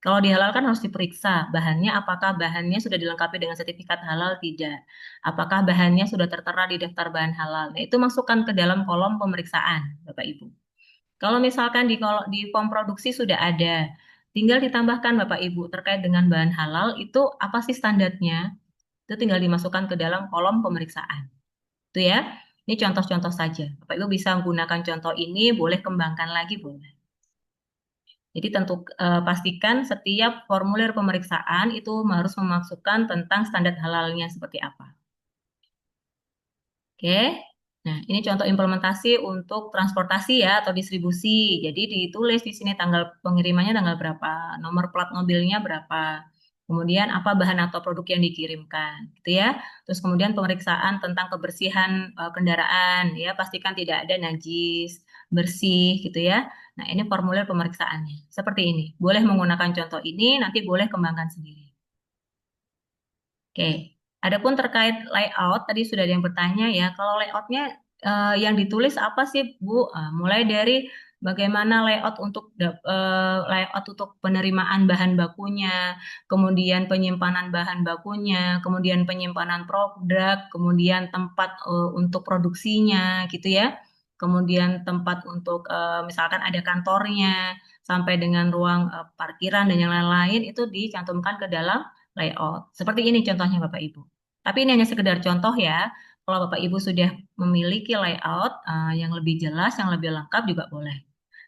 Speaker 1: Kalau dihalalkan harus diperiksa bahannya, apakah bahannya sudah dilengkapi dengan sertifikat halal tidak. Apakah bahannya sudah tertera di daftar bahan halal. Nah, itu masukkan ke dalam kolom pemeriksaan, Bapak Ibu. Kalau misalkan di form produksi sudah ada, tinggal ditambahkan Bapak Ibu terkait dengan bahan halal itu apa sih standarnya? Itu tinggal dimasukkan ke dalam kolom pemeriksaan. Itu ya. Ini contoh-contoh saja. Bapak Ibu bisa menggunakan contoh ini, boleh kembangkan lagi, boleh. Jadi tentu pastikan setiap formulir pemeriksaan itu harus memasukkan tentang standar halalnya seperti apa. Oke. Nah, ini contoh implementasi untuk transportasi ya atau distribusi. Jadi ditulis di sini tanggal pengirimannya tanggal berapa, nomor plat mobilnya berapa, kemudian apa bahan atau produk yang dikirimkan, gitu ya. Terus kemudian pemeriksaan tentang kebersihan kendaraan, ya pastikan tidak ada najis, bersih, gitu ya. Nah, ini formulir pemeriksaannya. Seperti ini. Boleh menggunakan contoh ini, nanti boleh kembangkan sendiri. Oke. Adapun terkait layout, tadi sudah ada yang bertanya ya, kalau layoutnya yang ditulis apa sih Bu? Mulai dari bagaimana layout untuk penerimaan bahan bakunya, kemudian penyimpanan bahan bakunya, kemudian penyimpanan produk, kemudian tempat untuk produksinya, gitu ya. Kemudian tempat untuk misalkan ada kantornya, sampai dengan ruang parkiran dan yang lain-lain itu dicantumkan ke dalam layout. Seperti ini contohnya Bapak Ibu. Tapi ini hanya sekedar contoh ya. Kalau Bapak Ibu sudah memiliki layout yang lebih jelas, yang lebih lengkap juga boleh.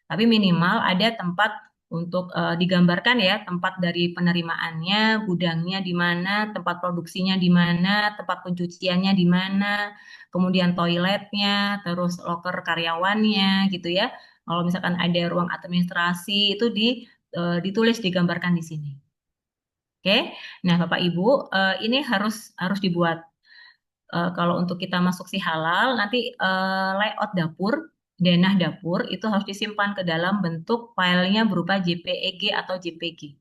Speaker 1: Tapi minimal ada tempat untuk digambarkan ya, tempat dari penerimaannya, gudangnya di mana, tempat produksinya di mana, tempat pencuciannya di mana, kemudian toiletnya, terus loker karyawannya gitu ya. Kalau misalkan ada ruang administrasi itu ditulis, digambarkan di sini. Oke, nah Bapak Ibu, ini harus dibuat. Kalau untuk kita masuk si halal, nanti layout dapur, denah dapur itu harus disimpan ke dalam bentuk filenya berupa JPEG atau JPG.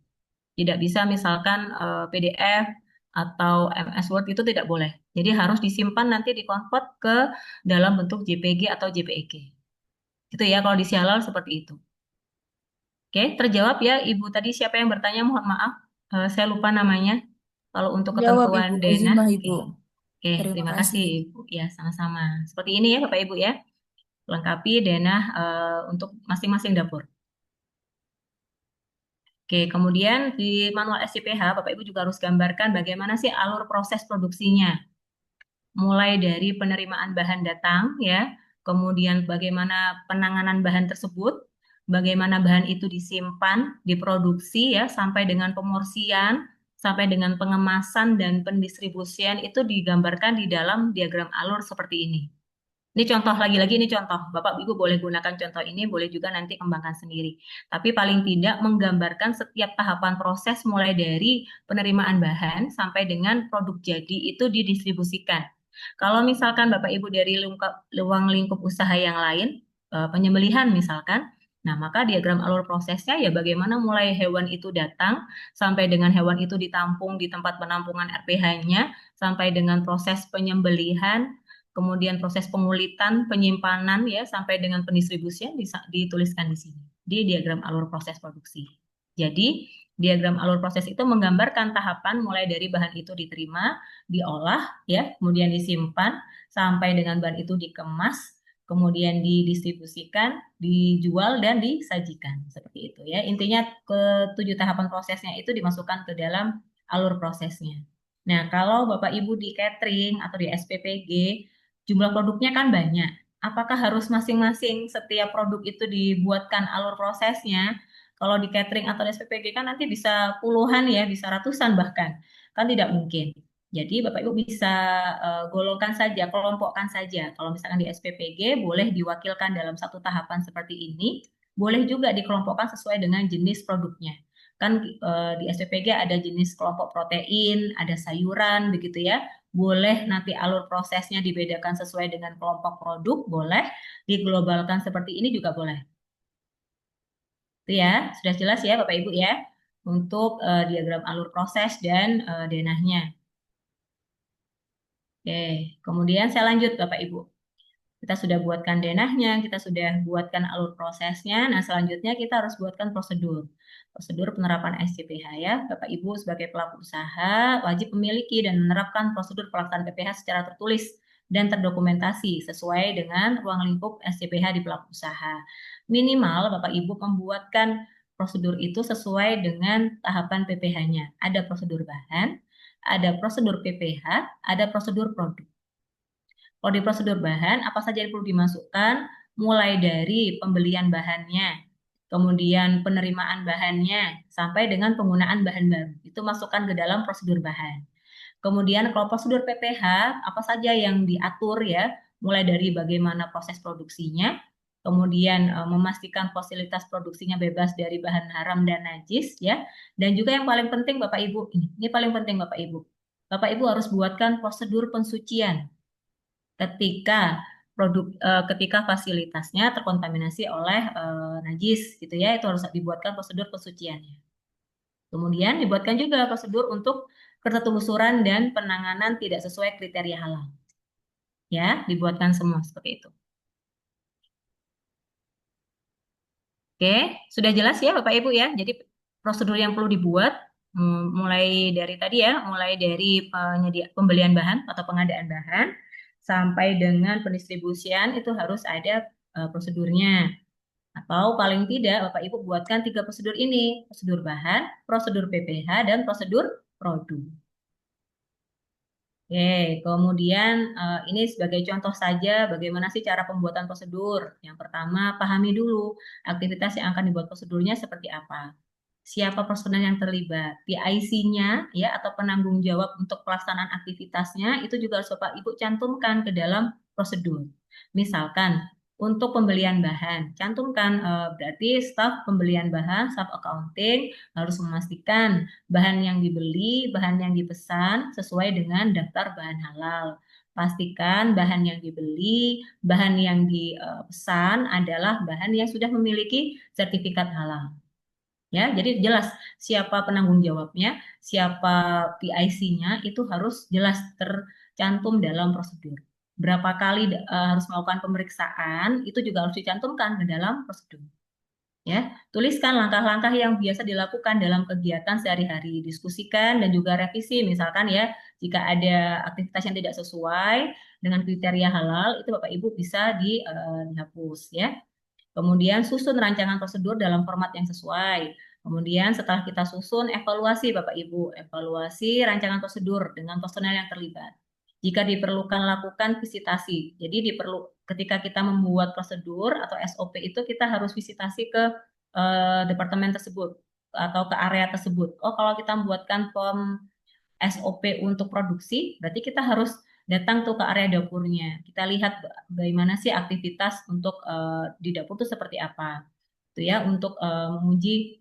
Speaker 1: Tidak bisa misalkan PDF atau MS Word itu tidak boleh. Jadi harus disimpan nanti dikonvert ke dalam bentuk JPG atau JPEG. Itu ya kalau di si halal seperti itu. Oke, terjawab ya Ibu tadi siapa yang bertanya? Mohon maaf, saya lupa namanya. Kalau untuk
Speaker 11: Jawab
Speaker 1: ketentuan
Speaker 11: Ibu,
Speaker 1: denah,
Speaker 11: Uzimah
Speaker 1: oke.
Speaker 11: Ibu.
Speaker 1: Oke,
Speaker 11: Terima
Speaker 1: terima kasih
Speaker 11: kasih.
Speaker 1: Ibu. Ya, sama-sama. Seperti ini ya Bapak Ibu ya. Lengkapi denah untuk masing-masing dapur. Oke, kemudian di manual SCPH Bapak Ibu juga harus gambarkan bagaimana sih alur proses produksinya. Mulai dari penerimaan bahan datang ya, kemudian bagaimana penanganan bahan tersebut, bagaimana bahan itu disimpan, diproduksi ya, sampai dengan pemorsian, sampai dengan pengemasan dan pendistribusian itu digambarkan di dalam diagram alur seperti ini. Ini contoh lagi-lagi, ini contoh. Bapak Ibu boleh gunakan contoh ini, boleh juga nanti kembangkan sendiri. Tapi paling tidak menggambarkan setiap tahapan proses mulai dari penerimaan bahan sampai dengan produk jadi itu didistribusikan. Kalau misalkan Bapak Ibu dari ruang lingkup usaha yang lain, penyembelihan misalkan, nah maka diagram alur prosesnya ya bagaimana mulai hewan itu datang sampai dengan hewan itu ditampung di tempat penampungan RPH-nya, sampai dengan proses penyembelihan, kemudian proses pengulitan, penyimpanan ya sampai dengan pendistribusian dituliskan di sini di diagram alur proses produksi. Jadi diagram alur proses itu menggambarkan tahapan mulai dari bahan itu diterima, diolah ya, kemudian disimpan sampai dengan bahan itu dikemas, kemudian didistribusikan, dijual dan disajikan seperti itu ya. Intinya ketujuh tahapan prosesnya itu dimasukkan ke dalam alur prosesnya. Nah, kalau Bapak Ibu di catering atau di SPPG jumlah produknya kan banyak. Apakah harus masing-masing setiap produk itu dibuatkan alur prosesnya? Kalau di catering atau di SPPG kan nanti bisa puluhan ya, bisa ratusan bahkan. Kan tidak mungkin. Jadi Bapak Ibu bisa golongkan saja, kelompokkan saja. Kalau misalkan di SPPG boleh diwakilkan dalam satu tahapan seperti ini, boleh juga dikelompokkan sesuai dengan jenis produknya. Kan di SPPG ada jenis kelompok protein, ada sayuran begitu ya. Boleh nanti alur prosesnya dibedakan sesuai dengan kelompok produk, boleh diglobalkan seperti ini juga boleh. Itu ya, sudah jelas ya Bapak Ibu ya untuk diagram alur proses dan denahnya. Oke, kemudian saya lanjut Bapak Ibu. Kita sudah buatkan denahnya, kita sudah buatkan alur prosesnya. Nah, selanjutnya kita harus buatkan prosedur. Prosedur penerapan SCPH ya. Bapak Ibu sebagai pelaku usaha wajib memiliki dan menerapkan prosedur pelaksanaan PPH secara tertulis dan terdokumentasi sesuai dengan ruang lingkup SCPH di pelaku usaha. Minimal Bapak Ibu membuatkan prosedur itu sesuai dengan tahapan PPH-nya. Ada prosedur bahan, ada prosedur PPH, ada prosedur produk. Kalau di prosedur bahan, apa saja yang perlu dimasukkan, mulai dari pembelian bahannya, kemudian penerimaan bahannya, sampai dengan penggunaan bahan baru. Itu masukkan ke dalam prosedur bahan. Kemudian kalau prosedur PPH, apa saja yang diatur ya, mulai dari bagaimana proses produksinya, kemudian memastikan fasilitas produksinya bebas dari bahan haram dan najis ya, dan juga yang paling penting Bapak Ibu, ini paling penting Bapak Ibu. Bapak Ibu harus buatkan prosedur pensucian ketika fasilitasnya terkontaminasi oleh najis gitu ya, itu harus dibuatkan prosedur pensuciannya. Kemudian dibuatkan juga prosedur untuk ketertelusuran dan penanganan tidak sesuai kriteria halal. Ya, dibuatkan semua seperti itu. Oke, sudah jelas ya Bapak Ibu ya. Jadi prosedur yang perlu dibuat mulai dari tadi ya, mulai dari pembelian bahan atau pengadaan bahan sampai dengan pendistribusian itu harus ada prosedurnya. Atau paling tidak Bapak Ibu buatkan 3 prosedur ini, prosedur bahan, prosedur PPH, dan prosedur produk. Oke, kemudian ini sebagai contoh saja bagaimana sih cara pembuatan prosedur. Yang pertama, pahami dulu aktivitas yang akan dibuat prosedurnya seperti apa. Siapa personel yang terlibat, PIC-nya ya atau penanggung jawab untuk pelaksanaan aktivitasnya itu juga harus Bapak Ibu cantumkan ke dalam prosedur. Misalkan untuk pembelian bahan, cantumkan berarti staf pembelian bahan, staf accounting harus memastikan bahan yang dibeli, bahan yang dipesan sesuai dengan daftar bahan halal. Pastikan bahan yang dibeli, bahan yang dipesan adalah bahan yang sudah memiliki sertifikat halal. Ya, jadi jelas siapa penanggung jawabnya, siapa PIC-nya itu harus jelas tercantum dalam prosedur. Berapa kali harus melakukan pemeriksaan itu juga harus dicantumkan ke dalam prosedur. Ya, tuliskan langkah-langkah yang biasa dilakukan dalam kegiatan sehari-hari, diskusikan dan juga revisi. Misalkan ya, jika ada aktivitas yang tidak sesuai dengan kriteria halal, itu Bapak Ibu bisa dihapus ya. Kemudian susun rancangan prosedur dalam format yang sesuai. Kemudian setelah kita susun, evaluasi Bapak Ibu, evaluasi rancangan prosedur dengan personel yang terlibat. Jika diperlukan lakukan visitasi. Jadi ketika kita membuat prosedur atau SOP itu kita harus visitasi ke departemen tersebut atau ke area tersebut. Oh, kalau kita membuatkan form SOP untuk produksi, berarti kita harus datang tuh ke area dapurnya. Kita lihat bagaimana sih aktivitas untuk di dapur itu seperti apa. Itu ya untuk menguji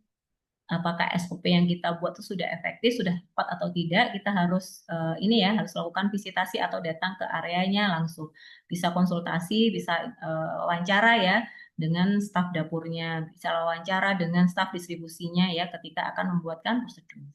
Speaker 1: apakah SOP yang kita buat itu sudah efektif, sudah tepat atau tidak. Kita harus ini ya harus lakukan visitasi atau datang ke areanya langsung. Bisa konsultasi, bisa wawancara ya dengan staf dapurnya, bisa wawancara dengan staf distribusinya ya ketika akan membuatkan prosedur.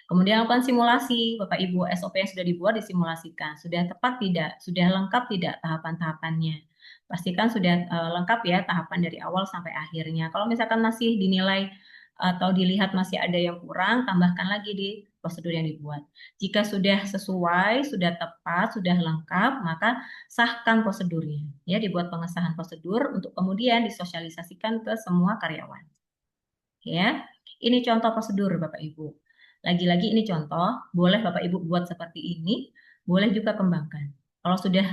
Speaker 1: Kemudian lakukan simulasi, Bapak Ibu, SOP yang sudah dibuat disimulasikan. Sudah tepat tidak? Sudah lengkap tidak tahapan-tahapannya? Pastikan sudah lengkap ya tahapan dari awal sampai akhirnya. Kalau misalkan masih dinilai atau dilihat masih ada yang kurang, tambahkan lagi di prosedur yang dibuat. Jika sudah sesuai, sudah tepat, sudah lengkap, maka sahkan prosedurnya. Ya, dibuat pengesahan prosedur untuk kemudian disosialisasikan ke semua karyawan. Ya, ini contoh prosedur Bapak Ibu. Lagi-lagi ini contoh, boleh Bapak Ibu buat seperti ini, boleh juga kembangkan. Kalau sudah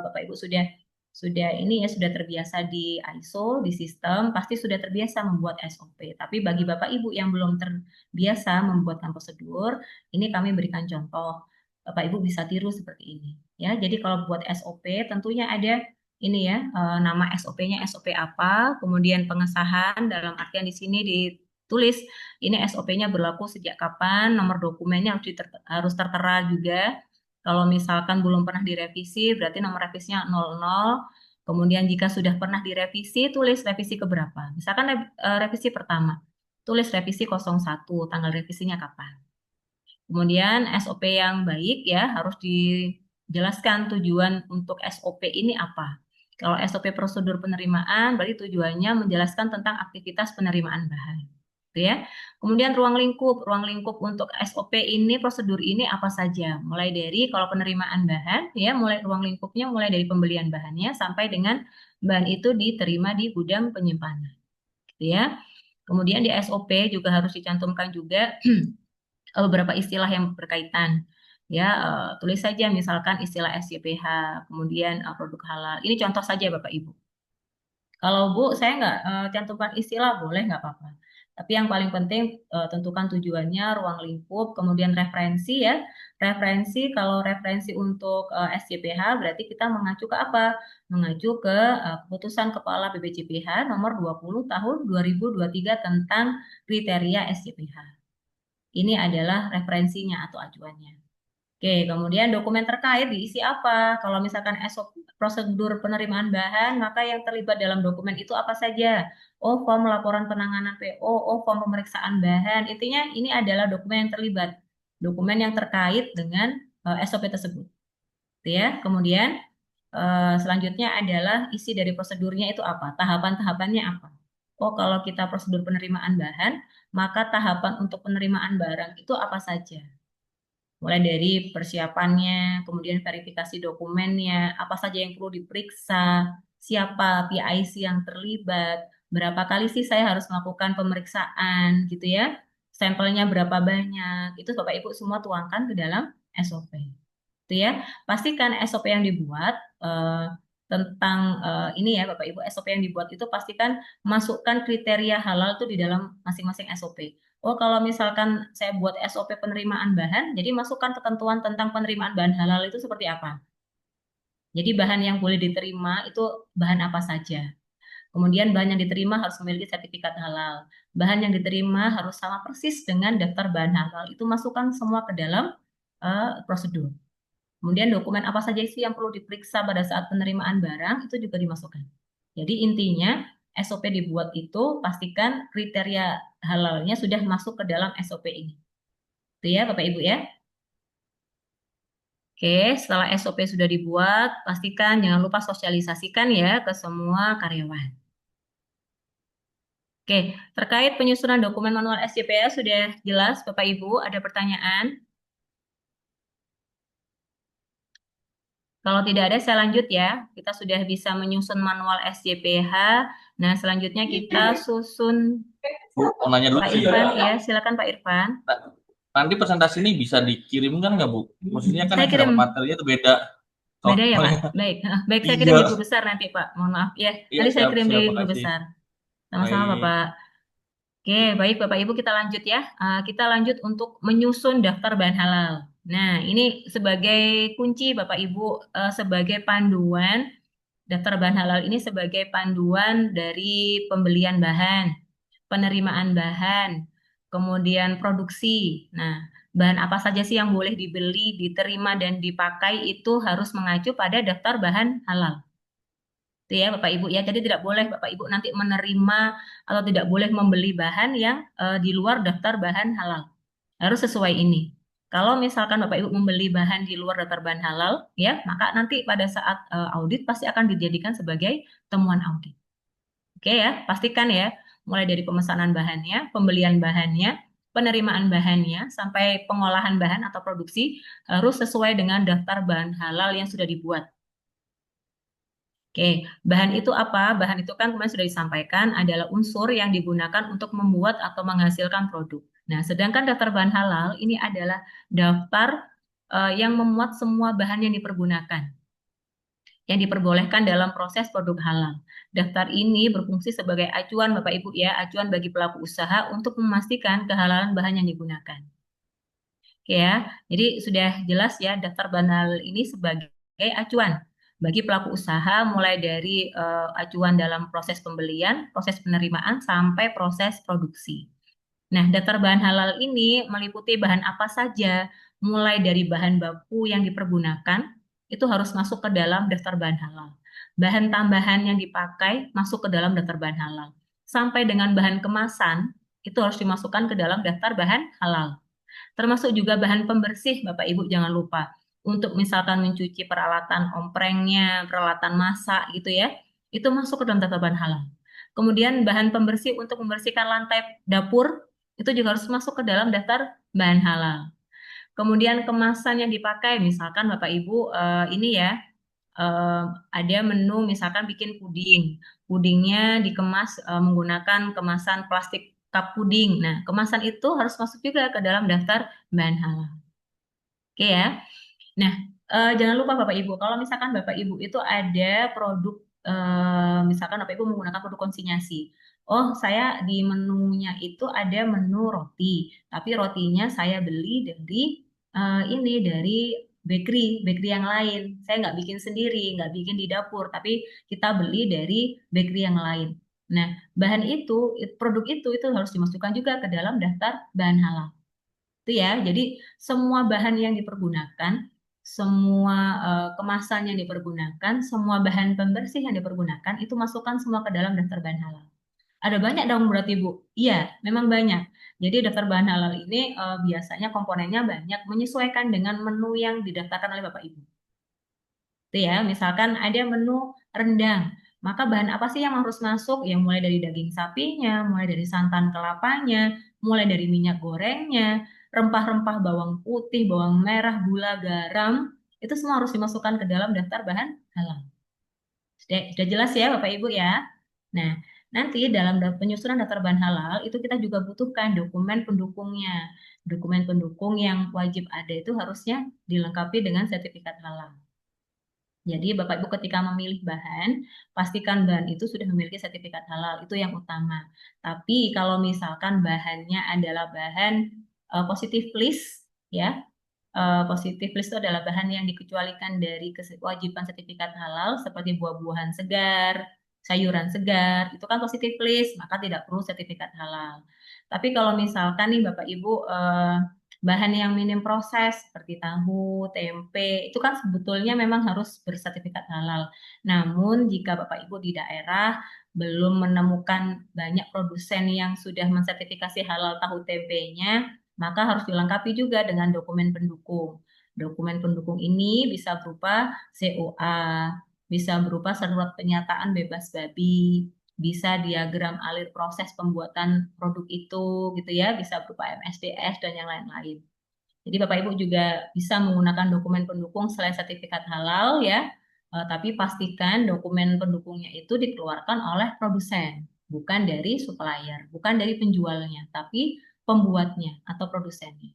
Speaker 1: Bapak Ibu sudah ini ya sudah terbiasa di ISO, di sistem, pasti sudah terbiasa membuat SOP. Tapi bagi Bapak Ibu yang belum terbiasa membuatkan prosedur, ini kami berikan contoh. Bapak Ibu bisa tiru seperti ini. Ya, jadi kalau buat SOP tentunya ada ini ya nama SOP-nya SOP apa, kemudian pengesahan dalam artian di sini ditulis ini SOP-nya berlaku sejak kapan, nomor dokumennya harus tertera juga. Kalau misalkan belum pernah direvisi, berarti nomor revisinya 00. Kemudian jika sudah pernah direvisi, tulis revisi keberapa. Misalkan revisi pertama, tulis revisi 01, tanggal revisinya kapan. Kemudian SOP yang baik ya harus dijelaskan tujuan untuk SOP ini apa. Kalau SOP prosedur penerimaan, berarti tujuannya menjelaskan tentang aktivitas penerimaan bahan. Ya. Kemudian ruang lingkup untuk SOP ini, prosedur ini apa saja? Mulai dari kalau penerimaan bahan, ya, ruang lingkupnya mulai dari pembelian bahannya sampai dengan bahan itu diterima di gudang penyimpanan. Ya. Kemudian di SOP juga harus dicantumkan juga beberapa istilah yang berkaitan. Ya, tulis saja misalkan istilah SJPH, kemudian produk halal. Ini contoh saja Bapak Ibu. Kalau Bu, saya nggak cantumkan istilah, boleh nggak apa-apa. Tapi yang paling penting tentukan tujuannya, ruang lingkup, kemudian referensi ya. Referensi, kalau referensi untuk SJPH berarti kita mengacu ke apa? Mengacu ke keputusan Kepala BPJPH nomor 20 tahun 2023 tentang kriteria SJPH. Ini adalah referensinya atau acuannya. Oke, kemudian dokumen terkait diisi apa? Kalau misalkan SOP prosedur penerimaan bahan, maka yang terlibat dalam dokumen itu apa saja? Oh, form laporan penanganan PO, oh, form pemeriksaan bahan. Intinya ini adalah dokumen yang terlibat, dokumen yang terkait dengan SOP tersebut. Ya, kemudian selanjutnya adalah isi dari prosedurnya itu apa? Tahapan-tahapannya apa? Oh, kalau kita prosedur penerimaan bahan, maka tahapan untuk penerimaan barang itu apa saja? Mulai dari persiapannya, kemudian verifikasi dokumennya, apa saja yang perlu diperiksa, siapa PIC yang terlibat, berapa kali sih saya harus melakukan pemeriksaan gitu ya, sampelnya berapa banyak, itu Bapak Ibu semua tuangkan ke dalam SOP. Itu ya. Pastikan SOP yang dibuat tentang ini ya Bapak Ibu, SOP yang dibuat itu pastikan masukkan kriteria halal itu di dalam masing-masing SOP. Oh, kalau misalkan saya buat SOP penerimaan bahan, jadi masukkan ketentuan tentang penerimaan bahan halal itu seperti apa. Jadi bahan yang boleh diterima itu bahan apa saja. Kemudian bahan yang diterima harus memiliki sertifikat halal. Bahan yang diterima harus sama persis dengan daftar bahan halal. Itu masukkan semua ke dalam prosedur. Kemudian dokumen apa saja sih yang perlu diperiksa pada saat penerimaan barang itu juga dimasukkan. Jadi intinya SOP dibuat itu pastikan kriteria halalnya sudah masuk ke dalam SOP ini. Itu ya Bapak Ibu ya. Oke, setelah SOP sudah dibuat, pastikan jangan lupa sosialisasikan ya ke semua karyawan. Oke, terkait penyusunan dokumen manual SJPA sudah jelas Bapak Ibu, ada pertanyaan? Kalau tidak ada, saya lanjut ya. Kita sudah bisa menyusun manual SJPH. Nah, selanjutnya kita susun
Speaker 4: Bu, mau nanya dulu
Speaker 1: Pak
Speaker 4: sih.
Speaker 1: Irfan ya, silakan Pak Irfan.
Speaker 4: Nanti presentasi ini bisa dikirimkan nggak Bu? Maksudnya kan
Speaker 1: Saya
Speaker 4: yang
Speaker 1: kirim.
Speaker 4: dapat materinya itu beda.
Speaker 1: Beda ya Pak? Baik, baik saya kirim di
Speaker 4: Iya.
Speaker 1: grup besar nanti Pak. Mohon maaf ya.
Speaker 4: Iya,
Speaker 1: Nanti saya
Speaker 4: siap,
Speaker 1: kirim
Speaker 4: siap,
Speaker 1: di grup
Speaker 4: makasih.
Speaker 1: besar. Sama-sama
Speaker 4: Baik.
Speaker 1: Bapak. Oke, baik Bapak Ibu kita lanjut ya. Kita lanjut untuk menyusun daftar bahan halal. Nah, ini sebagai kunci Bapak Ibu, sebagai panduan, daftar bahan halal ini sebagai panduan dari pembelian bahan, penerimaan bahan, kemudian produksi. Nah, bahan apa saja sih yang boleh dibeli, diterima, dan dipakai itu harus mengacu pada daftar bahan halal. Itu ya Bapak Ibu ya. Jadi tidak boleh Bapak Ibu nanti menerima atau tidak boleh membeli bahan yang di luar daftar bahan halal. Harus sesuai ini. Kalau misalkan Bapak Ibu membeli bahan di luar daftar bahan halal, ya, maka nanti pada saat audit pasti akan dijadikan sebagai temuan audit. Oke ya, pastikan ya, mulai dari pemesanan bahannya, pembelian bahannya, penerimaan bahannya, sampai pengolahan bahan atau produksi harus sesuai dengan daftar bahan halal yang sudah dibuat. Oke, bahan itu apa? Bahan itu kan kemarin sudah disampaikan adalah unsur yang digunakan untuk membuat atau menghasilkan produk. Nah, sedangkan daftar bahan halal ini adalah daftar yang memuat semua bahan yang dipergunakan, yang diperbolehkan dalam proses produk halal. Daftar ini berfungsi sebagai acuan Bapak Ibu ya, acuan bagi pelaku usaha untuk memastikan kehalalan bahan yang digunakan. Oke ya, jadi sudah jelas ya daftar bahan halal ini sebagai acuan bagi pelaku usaha mulai dari acuan dalam proses pembelian, proses penerimaan, sampai proses produksi. Nah, daftar bahan halal ini meliputi bahan apa saja, mulai dari bahan baku yang dipergunakan, itu harus masuk ke dalam daftar bahan halal. Bahan tambahan yang dipakai masuk ke dalam daftar bahan halal. Sampai dengan bahan kemasan, itu harus dimasukkan ke dalam daftar bahan halal. Termasuk juga bahan pembersih, Bapak Ibu jangan lupa. Untuk misalkan mencuci peralatan omprengnya, peralatan masak gitu ya, itu masuk ke dalam daftar bahan halal. Kemudian bahan pembersih untuk membersihkan lantai dapur, itu juga harus masuk ke dalam daftar bahan halal. Kemudian kemasan yang dipakai, misalkan Bapak Ibu ini ya, ada menu misalkan bikin puding. Pudingnya dikemas menggunakan kemasan plastik cup puding. Nah, kemasan itu harus masuk juga ke dalam daftar bahan halal. Oke ya. Nah, jangan lupa Bapak Ibu, kalau misalkan Bapak Ibu itu ada produk, misalkan Bapak Ibu menggunakan produk konsinyasi. Oh, saya di menunya itu ada menu roti, tapi rotinya saya beli dari dari bakery yang lain. Saya nggak bikin sendiri, nggak bikin di dapur, tapi kita beli dari bakery yang lain. Nah, bahan itu, produk itu harus dimasukkan juga ke dalam daftar bahan halal. Itu ya, jadi semua bahan yang dipergunakan, semua kemasan yang dipergunakan, semua bahan pembersih yang dipergunakan, itu masukkan semua ke dalam daftar bahan halal. Ada banyak dong berarti Bu? Iya, memang banyak. Jadi daftar bahan halal ini biasanya komponennya banyak, menyesuaikan dengan menu yang didaftarkan oleh Bapak Ibu. Itu ya, misalkan ada menu rendang, maka bahan apa sih yang harus masuk? Yang mulai dari daging sapinya, mulai dari santan kelapanya, mulai dari minyak gorengnya, rempah-rempah bawang putih, bawang merah, gula, garam, itu semua harus dimasukkan ke dalam daftar bahan halal. Sudah jelas ya Bapak Ibu ya? Nah, nanti dalam penyusunan daftar bahan halal itu kita juga butuhkan dokumen pendukungnya. Dokumen pendukung yang wajib ada itu harusnya dilengkapi dengan sertifikat halal. Jadi Bapak Ibu ketika memilih bahan, pastikan bahan itu sudah memiliki sertifikat halal, itu yang utama. Tapi kalau misalkan bahannya adalah bahan positive list, ya, positive list itu adalah bahan yang dikecualikan dari kewajiban sertifikat halal seperti buah-buahan segar, sayuran segar, itu kan positive list, maka tidak perlu sertifikat halal. Tapi kalau misalkan nih Bapak Ibu bahan yang minim proses seperti tahu, tempe, itu kan sebetulnya memang harus bersertifikat halal. Namun jika Bapak Ibu di daerah belum menemukan banyak produsen yang sudah mensertifikasi halal tahu tempenya, maka harus dilengkapi juga dengan dokumen pendukung. Dokumen pendukung ini bisa berupa COA, bisa berupa surat pernyataan bebas babi, bisa diagram alir proses pembuatan produk itu, gitu ya, bisa berupa MSDS dan yang lain-lain. Jadi Bapak Ibu juga bisa menggunakan dokumen pendukung selain sertifikat halal ya, tapi pastikan dokumen pendukungnya itu dikeluarkan oleh produsen, bukan dari supplier, bukan dari penjualnya, tapi pembuatnya atau produsennya.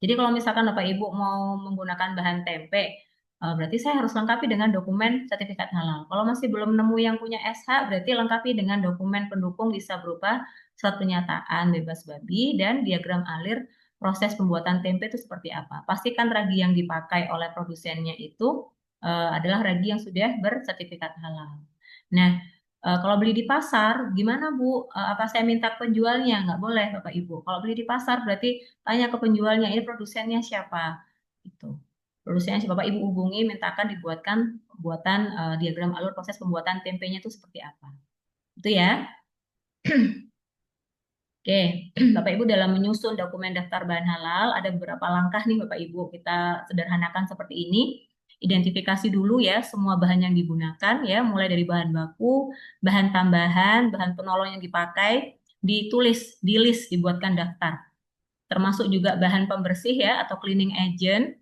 Speaker 1: Jadi kalau misalkan Bapak Ibu mau menggunakan bahan tempe, berarti saya harus lengkapi dengan dokumen sertifikat halal. Kalau masih belum nemu yang punya SH, berarti lengkapi dengan dokumen pendukung bisa berupa surat pernyataan bebas babi dan diagram alir proses pembuatan tempe itu seperti apa. Pastikan ragi yang dipakai oleh produsennya itu adalah ragi yang sudah bersertifikat halal. Nah, kalau beli di pasar, gimana Bu? Apa saya minta ke penjualnya? Nggak boleh, Bapak Ibu. Kalau beli di pasar, berarti tanya ke penjualnya, ini produsennya siapa? Gitu. Produsennya siapa? Bapak Ibu hubungi, mintakan dibuatkan diagram alur proses pembuatan tempenya itu seperti apa. Itu ya. Oke, Bapak Ibu dalam menyusun dokumen daftar bahan halal, ada beberapa langkah nih Bapak Ibu. Kita sederhanakan seperti ini. Identifikasi dulu ya semua bahan yang digunakan ya, mulai dari bahan baku, bahan tambahan, bahan penolong yang dipakai, ditulis, di list, dibuatkan daftar. Termasuk juga bahan pembersih ya atau cleaning agent.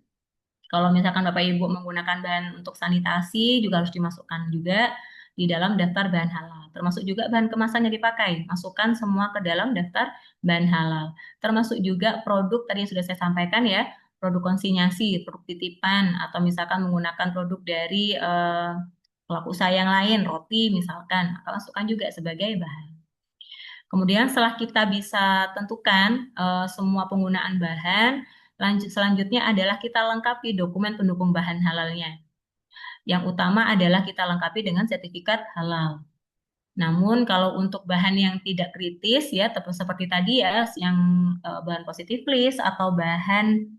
Speaker 1: Kalau misalkan Bapak Ibu menggunakan bahan untuk sanitasi juga harus dimasukkan juga di dalam daftar bahan halal. Termasuk juga bahan kemasan yang dipakai, masukkan semua ke dalam daftar bahan halal. Termasuk juga produk tadi yang sudah saya sampaikan ya, produk konsinyasi, produk titipan, atau misalkan menggunakan produk dari pelaku usaha yang lain, roti misalkan, maka masukkan juga sebagai bahan. Kemudian setelah kita bisa tentukan semua penggunaan bahan, selanjutnya adalah kita lengkapi dokumen pendukung bahan halalnya. Yang utama adalah kita lengkapi dengan sertifikat halal. Namun kalau untuk bahan yang tidak kritis ya, seperti tadi ya, yang bahan positive list atau bahan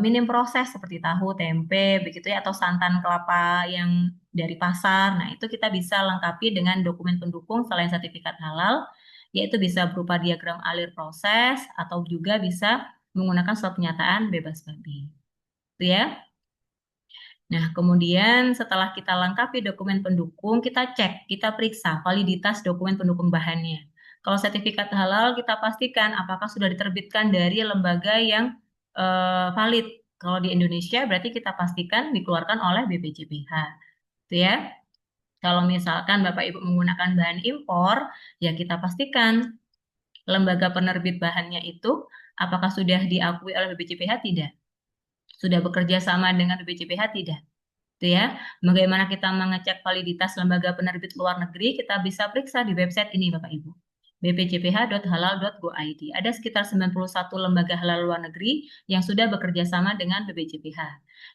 Speaker 1: minim proses seperti tahu, tempe, begitu ya, atau santan kelapa yang dari pasar. Nah, itu kita bisa lengkapi dengan dokumen pendukung selain sertifikat halal, yaitu bisa berupa diagram alir proses atau juga bisa menggunakan surat pernyataan bebas babi. Itu ya. Nah, kemudian setelah kita lengkapi dokumen pendukung, kita cek, kita periksa validitas dokumen pendukung bahannya. Kalau sertifikat halal, kita pastikan apakah sudah diterbitkan dari lembaga yang valid. Kalau di Indonesia, berarti kita pastikan dikeluarkan oleh BPJPH. Itu ya. Kalau misalkan Bapak Ibu menggunakan bahan impor, ya kita pastikan lembaga penerbit bahannya itu apakah sudah diakui oleh BPJPH? Tidak. Sudah bekerja sama dengan BPJPH? Tidak. Itu ya. Bagaimana kita mengecek validitas lembaga penerbit luar negeri? Kita bisa periksa di website ini Bapak Ibu. bpjph.halal.go.id. Ada sekitar 91 lembaga halal luar negeri yang sudah bekerja sama dengan BPJPH.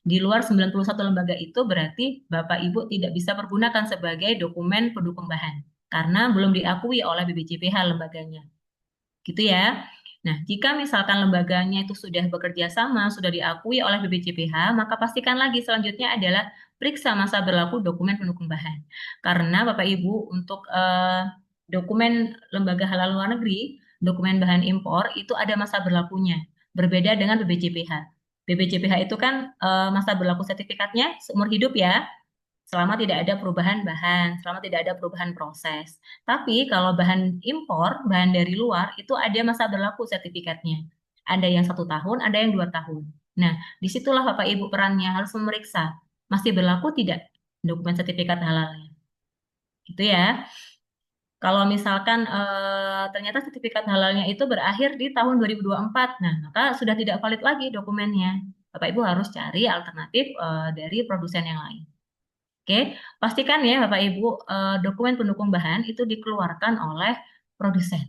Speaker 1: Di luar 91 lembaga itu berarti Bapak Ibu tidak bisa pergunakan sebagai dokumen pendukung bahan karena belum diakui oleh BPJPH lembaganya. Gitu ya. Nah, jika misalkan lembaganya itu sudah bekerja sama, sudah diakui oleh BPJPH, maka pastikan lagi selanjutnya adalah periksa masa berlaku dokumen pendukung bahan. Karena Bapak Ibu untuk dokumen lembaga halal luar negeri, dokumen bahan impor itu ada masa berlakunya, berbeda dengan BPJPH. BPJPH itu kan masa berlaku sertifikatnya seumur hidup ya, selama tidak ada perubahan bahan, selama tidak ada perubahan proses. Tapi kalau bahan impor, bahan dari luar, itu ada masa berlaku sertifikatnya. Ada yang 1 tahun, ada yang 2 tahun. Nah, disitulah Bapak Ibu perannya harus memeriksa, masih berlaku tidak dokumen sertifikat halalnya. Gitu ya. Kalau misalkan ternyata sertifikat halalnya itu berakhir di tahun 2024, nah maka sudah tidak valid lagi dokumennya. Bapak Ibu harus cari alternatif dari produsen yang lain. Oke, pastikan ya Bapak Ibu dokumen pendukung bahan itu dikeluarkan oleh produsen,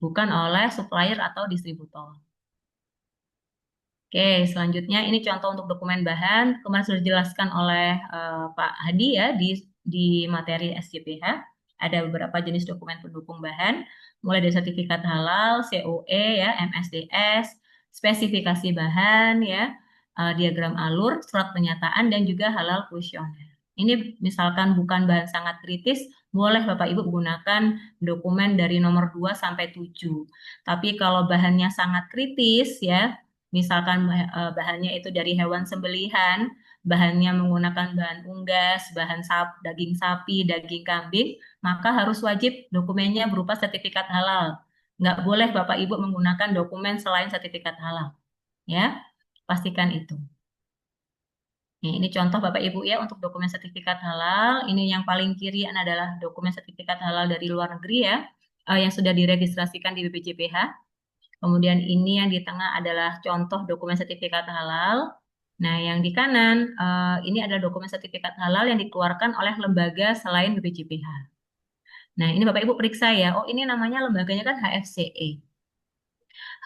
Speaker 1: bukan oleh supplier atau distributor. Oke, selanjutnya ini contoh untuk dokumen bahan. Kemarin sudah dijelaskan oleh Pak Hadi ya di materi SJPH. Ada beberapa jenis dokumen pendukung bahan, mulai dari sertifikat halal, COE ya, MSDS, spesifikasi bahan ya, diagram alur, surat pernyataan dan juga halal kuesioner. Ini misalkan bukan bahan sangat kritis, boleh Bapak Ibu gunakan dokumen dari nomor 2 sampai 7. Tapi kalau bahannya sangat kritis ya, misalkan bahannya itu dari hewan sembelihan, bahannya menggunakan bahan unggas, daging sapi, daging kambing, maka harus wajib dokumennya berupa sertifikat halal. Nggak boleh Bapak Ibu menggunakan dokumen selain sertifikat halal. Ya, pastikan itu. Ini contoh Bapak Ibu ya untuk dokumen sertifikat halal. Ini yang paling kiri adalah dokumen sertifikat halal dari luar negeri ya, yang sudah diregistrasikan di BPJPH. Kemudian ini yang di tengah adalah contoh dokumen sertifikat halal. Nah, yang di kanan ini adalah dokumen sertifikat halal yang dikeluarkan oleh lembaga selain BPJPH. Nah, ini Bapak Ibu periksa ya. Oh, ini namanya lembaganya kan HFCE.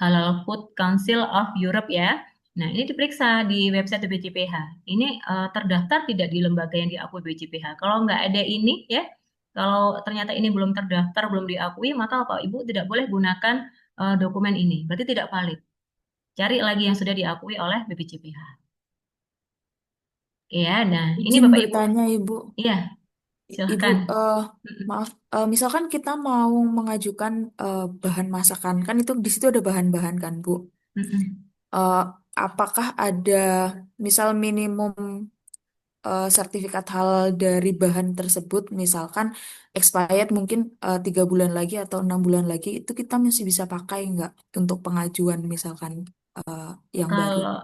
Speaker 1: Halal Food Council of Europe ya. Nah, ini diperiksa di website BPJPH. Ini terdaftar tidak di lembaga yang diakui BPJPH. Kalau nggak ada ini ya, kalau ternyata ini belum terdaftar, belum diakui, maka Bapak Ibu tidak boleh gunakan dokumen ini. Berarti tidak valid. Cari lagi yang sudah diakui oleh BPJPH. Ya, nah ini
Speaker 11: Izin
Speaker 1: Bapak Ibu.
Speaker 11: bertanya, Ibu.
Speaker 1: Iya,
Speaker 11: Ibu,
Speaker 1: silahkan.
Speaker 11: maaf, misalkan kita mau mengajukan bahan masakan, kan itu di situ ada bahan-bahan kan, Bu? Eh, apakah ada misal minimum sertifikat halal dari bahan tersebut, misalkan expired mungkin 3 bulan lagi atau 6 bulan lagi, itu kita masih bisa pakai nggak untuk pengajuan misalkan yang baru?
Speaker 1: Kalau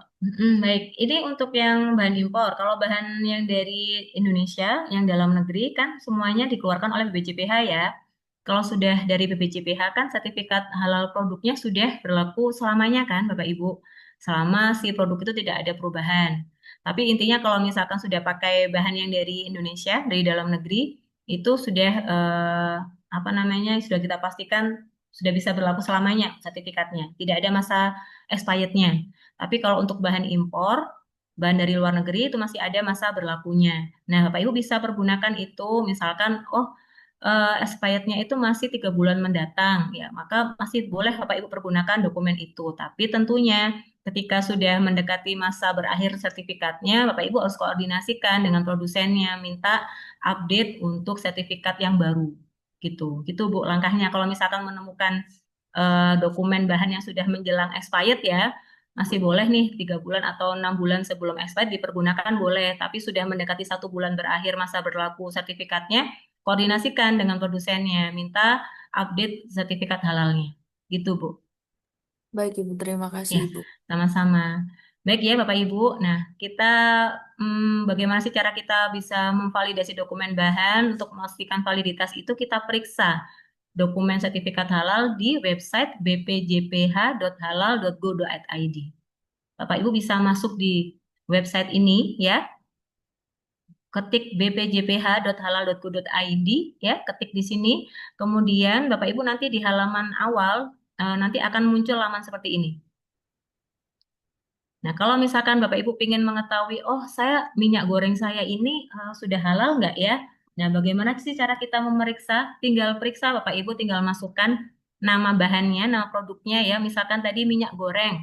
Speaker 1: baik, ini untuk yang bahan impor. Kalau bahan yang dari Indonesia, yang dalam negeri kan semuanya dikeluarkan oleh BPJPH ya. Kalau sudah dari BPJPH kan sertifikat halal produknya sudah berlaku selamanya kan, Bapak Ibu. Selama si produk itu tidak ada perubahan. Tapi intinya kalau misalkan sudah pakai bahan yang dari Indonesia, dari dalam negeri, itu sudah apa namanya, sudah kita pastikan sudah bisa berlaku selamanya sertifikatnya. Tidak ada masa expirednya. Tapi kalau untuk bahan impor, bahan dari luar negeri itu masih ada masa berlakunya. Nah, Bapak Ibu bisa pergunakan itu, misalkan, oh expirednya itu masih 3 bulan mendatang, ya maka masih boleh Bapak Ibu pergunakan dokumen itu. Tapi tentunya ketika sudah mendekati masa berakhir sertifikatnya, Bapak Ibu harus koordinasikan dengan produsennya, minta update untuk sertifikat yang baru, gitu. Gitu Bu langkahnya. Kalau misalkan menemukan dokumen bahan yang sudah menjelang expired ya, masih boleh nih 3 bulan atau 6 bulan sebelum expired dipergunakan boleh, tapi sudah mendekati 1 bulan berakhir masa berlaku sertifikatnya, koordinasikan dengan produsennya, minta update sertifikat halalnya, gitu Bu.
Speaker 11: Baik Ibu, terima kasih
Speaker 1: Ya,
Speaker 11: Ibu.
Speaker 1: sama-sama. Baik ya Bapak Ibu. Nah, kita bagaimana sih cara kita bisa memvalidasi dokumen bahan? Untuk memastikan validitas itu kita periksa dokumen sertifikat halal di website bpjph.halal.go.id. Bapak Ibu bisa masuk di website ini ya, ketik bpjph.halal.go.id ya, ketik di sini. Kemudian Bapak Ibu nanti di halaman awal nanti akan muncul laman seperti ini. Nah, kalau misalkan Bapak Ibu ingin mengetahui, oh saya minyak goreng saya ini sudah halal nggak ya? Nah, bagaimana sih cara kita memeriksa? Tinggal periksa Bapak Ibu, tinggal masukkan nama bahannya, nama produknya ya. Misalkan tadi minyak goreng.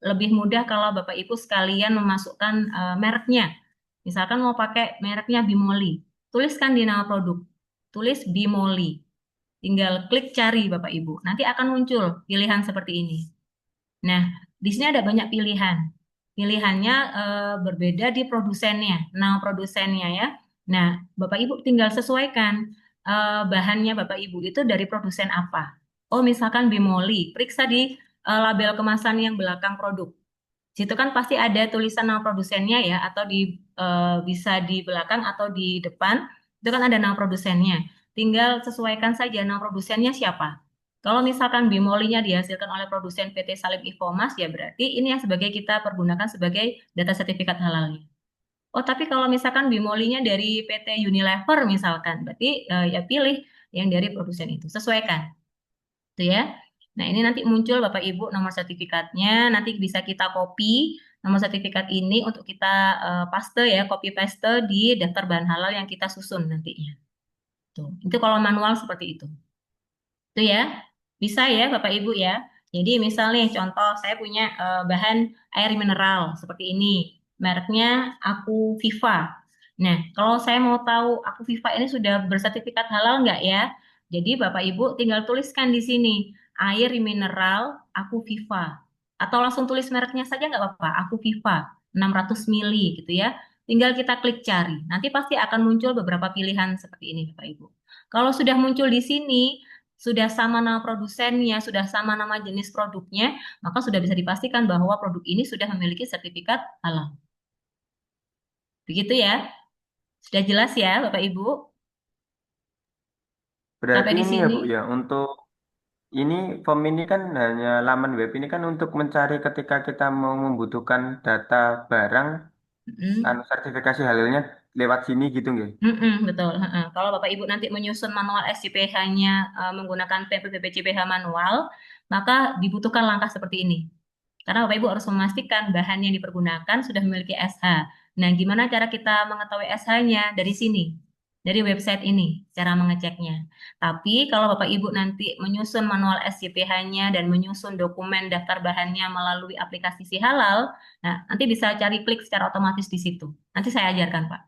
Speaker 1: Lebih mudah kalau Bapak Ibu sekalian memasukkan mereknya. Misalkan mau pakai mereknya Bimoli. Tuliskan di nama produk. Tulis Bimoli. Tinggal klik cari Bapak Ibu. Nanti akan muncul pilihan seperti ini. Nah, di sini ada banyak pilihan. Pilihannya berbeda di produsennya, nama produsennya ya. Nah, Bapak Ibu tinggal sesuaikan bahannya Bapak Ibu itu dari produsen apa. Oh, misalkan Bimoli, periksa di label kemasan yang belakang produk. Situ kan pasti ada tulisan nama produsennya ya, atau bisa di belakang atau di depan, itu kan ada nama produsennya. tinggal sesuaikan saja nama produsennya siapa. Kalau misalkan bimolinya dihasilkan oleh produsen PT Salim Infomas, ya berarti ini yang sebagai kita pergunakan sebagai data sertifikat halalnya. Oh, tapi kalau misalkan bimolinya dari PT Unilever misalkan, berarti ya pilih yang dari produsen itu. Sesuaikan. Gitu ya. Nah, ini nanti muncul Bapak Ibu nomor sertifikatnya, nanti bisa kita copy nomor sertifikat ini untuk kita paste ya, copy paste di daftar bahan halal yang kita susun nantinya. Tuh, itu kalau manual seperti itu. Itu ya. Bisa ya Bapak Ibu ya. Jadi misalnya contoh saya punya bahan air mineral seperti ini. Mereknya Aku Viva. Nah, kalau saya mau tahu Aku Viva ini sudah bersertifikat halal nggak ya? Jadi Bapak Ibu tinggal tuliskan di sini air mineral Aku Viva. Atau langsung tulis mereknya saja nggak apa-apa. Aku Viva 600 mili gitu ya. Tinggal kita klik cari. Nanti pasti akan muncul beberapa pilihan seperti ini Bapak Ibu. Kalau sudah muncul di sini, sudah sama nama produsennya, sudah sama nama jenis produknya, maka sudah bisa dipastikan bahwa produk ini sudah memiliki sertifikat halal. Begitu ya? Sudah jelas ya, Bapak Ibu?
Speaker 12: Berarti
Speaker 1: Sampai di
Speaker 12: ini ya
Speaker 1: sini?
Speaker 12: Bu ya, untuk ini form ini kan hanya laman web ini kan untuk mencari ketika kita mau membutuhkan data barang, sertifikasi halalnya lewat sini gitu nggih?
Speaker 1: Betul. Kalau Bapak Ibu nanti menyusun manual SCPH-nya menggunakan PPPCPH manual, maka dibutuhkan langkah seperti ini. Karena Bapak Ibu harus memastikan bahan yang dipergunakan sudah memiliki SH. Nah, gimana cara kita mengetahui SH-nya? Dari sini, dari website ini, cara mengeceknya. Tapi kalau Bapak Ibu nanti menyusun manual SCPH-nya dan menyusun dokumen daftar bahannya melalui aplikasi Si Halal, nah nanti bisa cari klik secara otomatis di situ. Nanti saya ajarkan, Pak.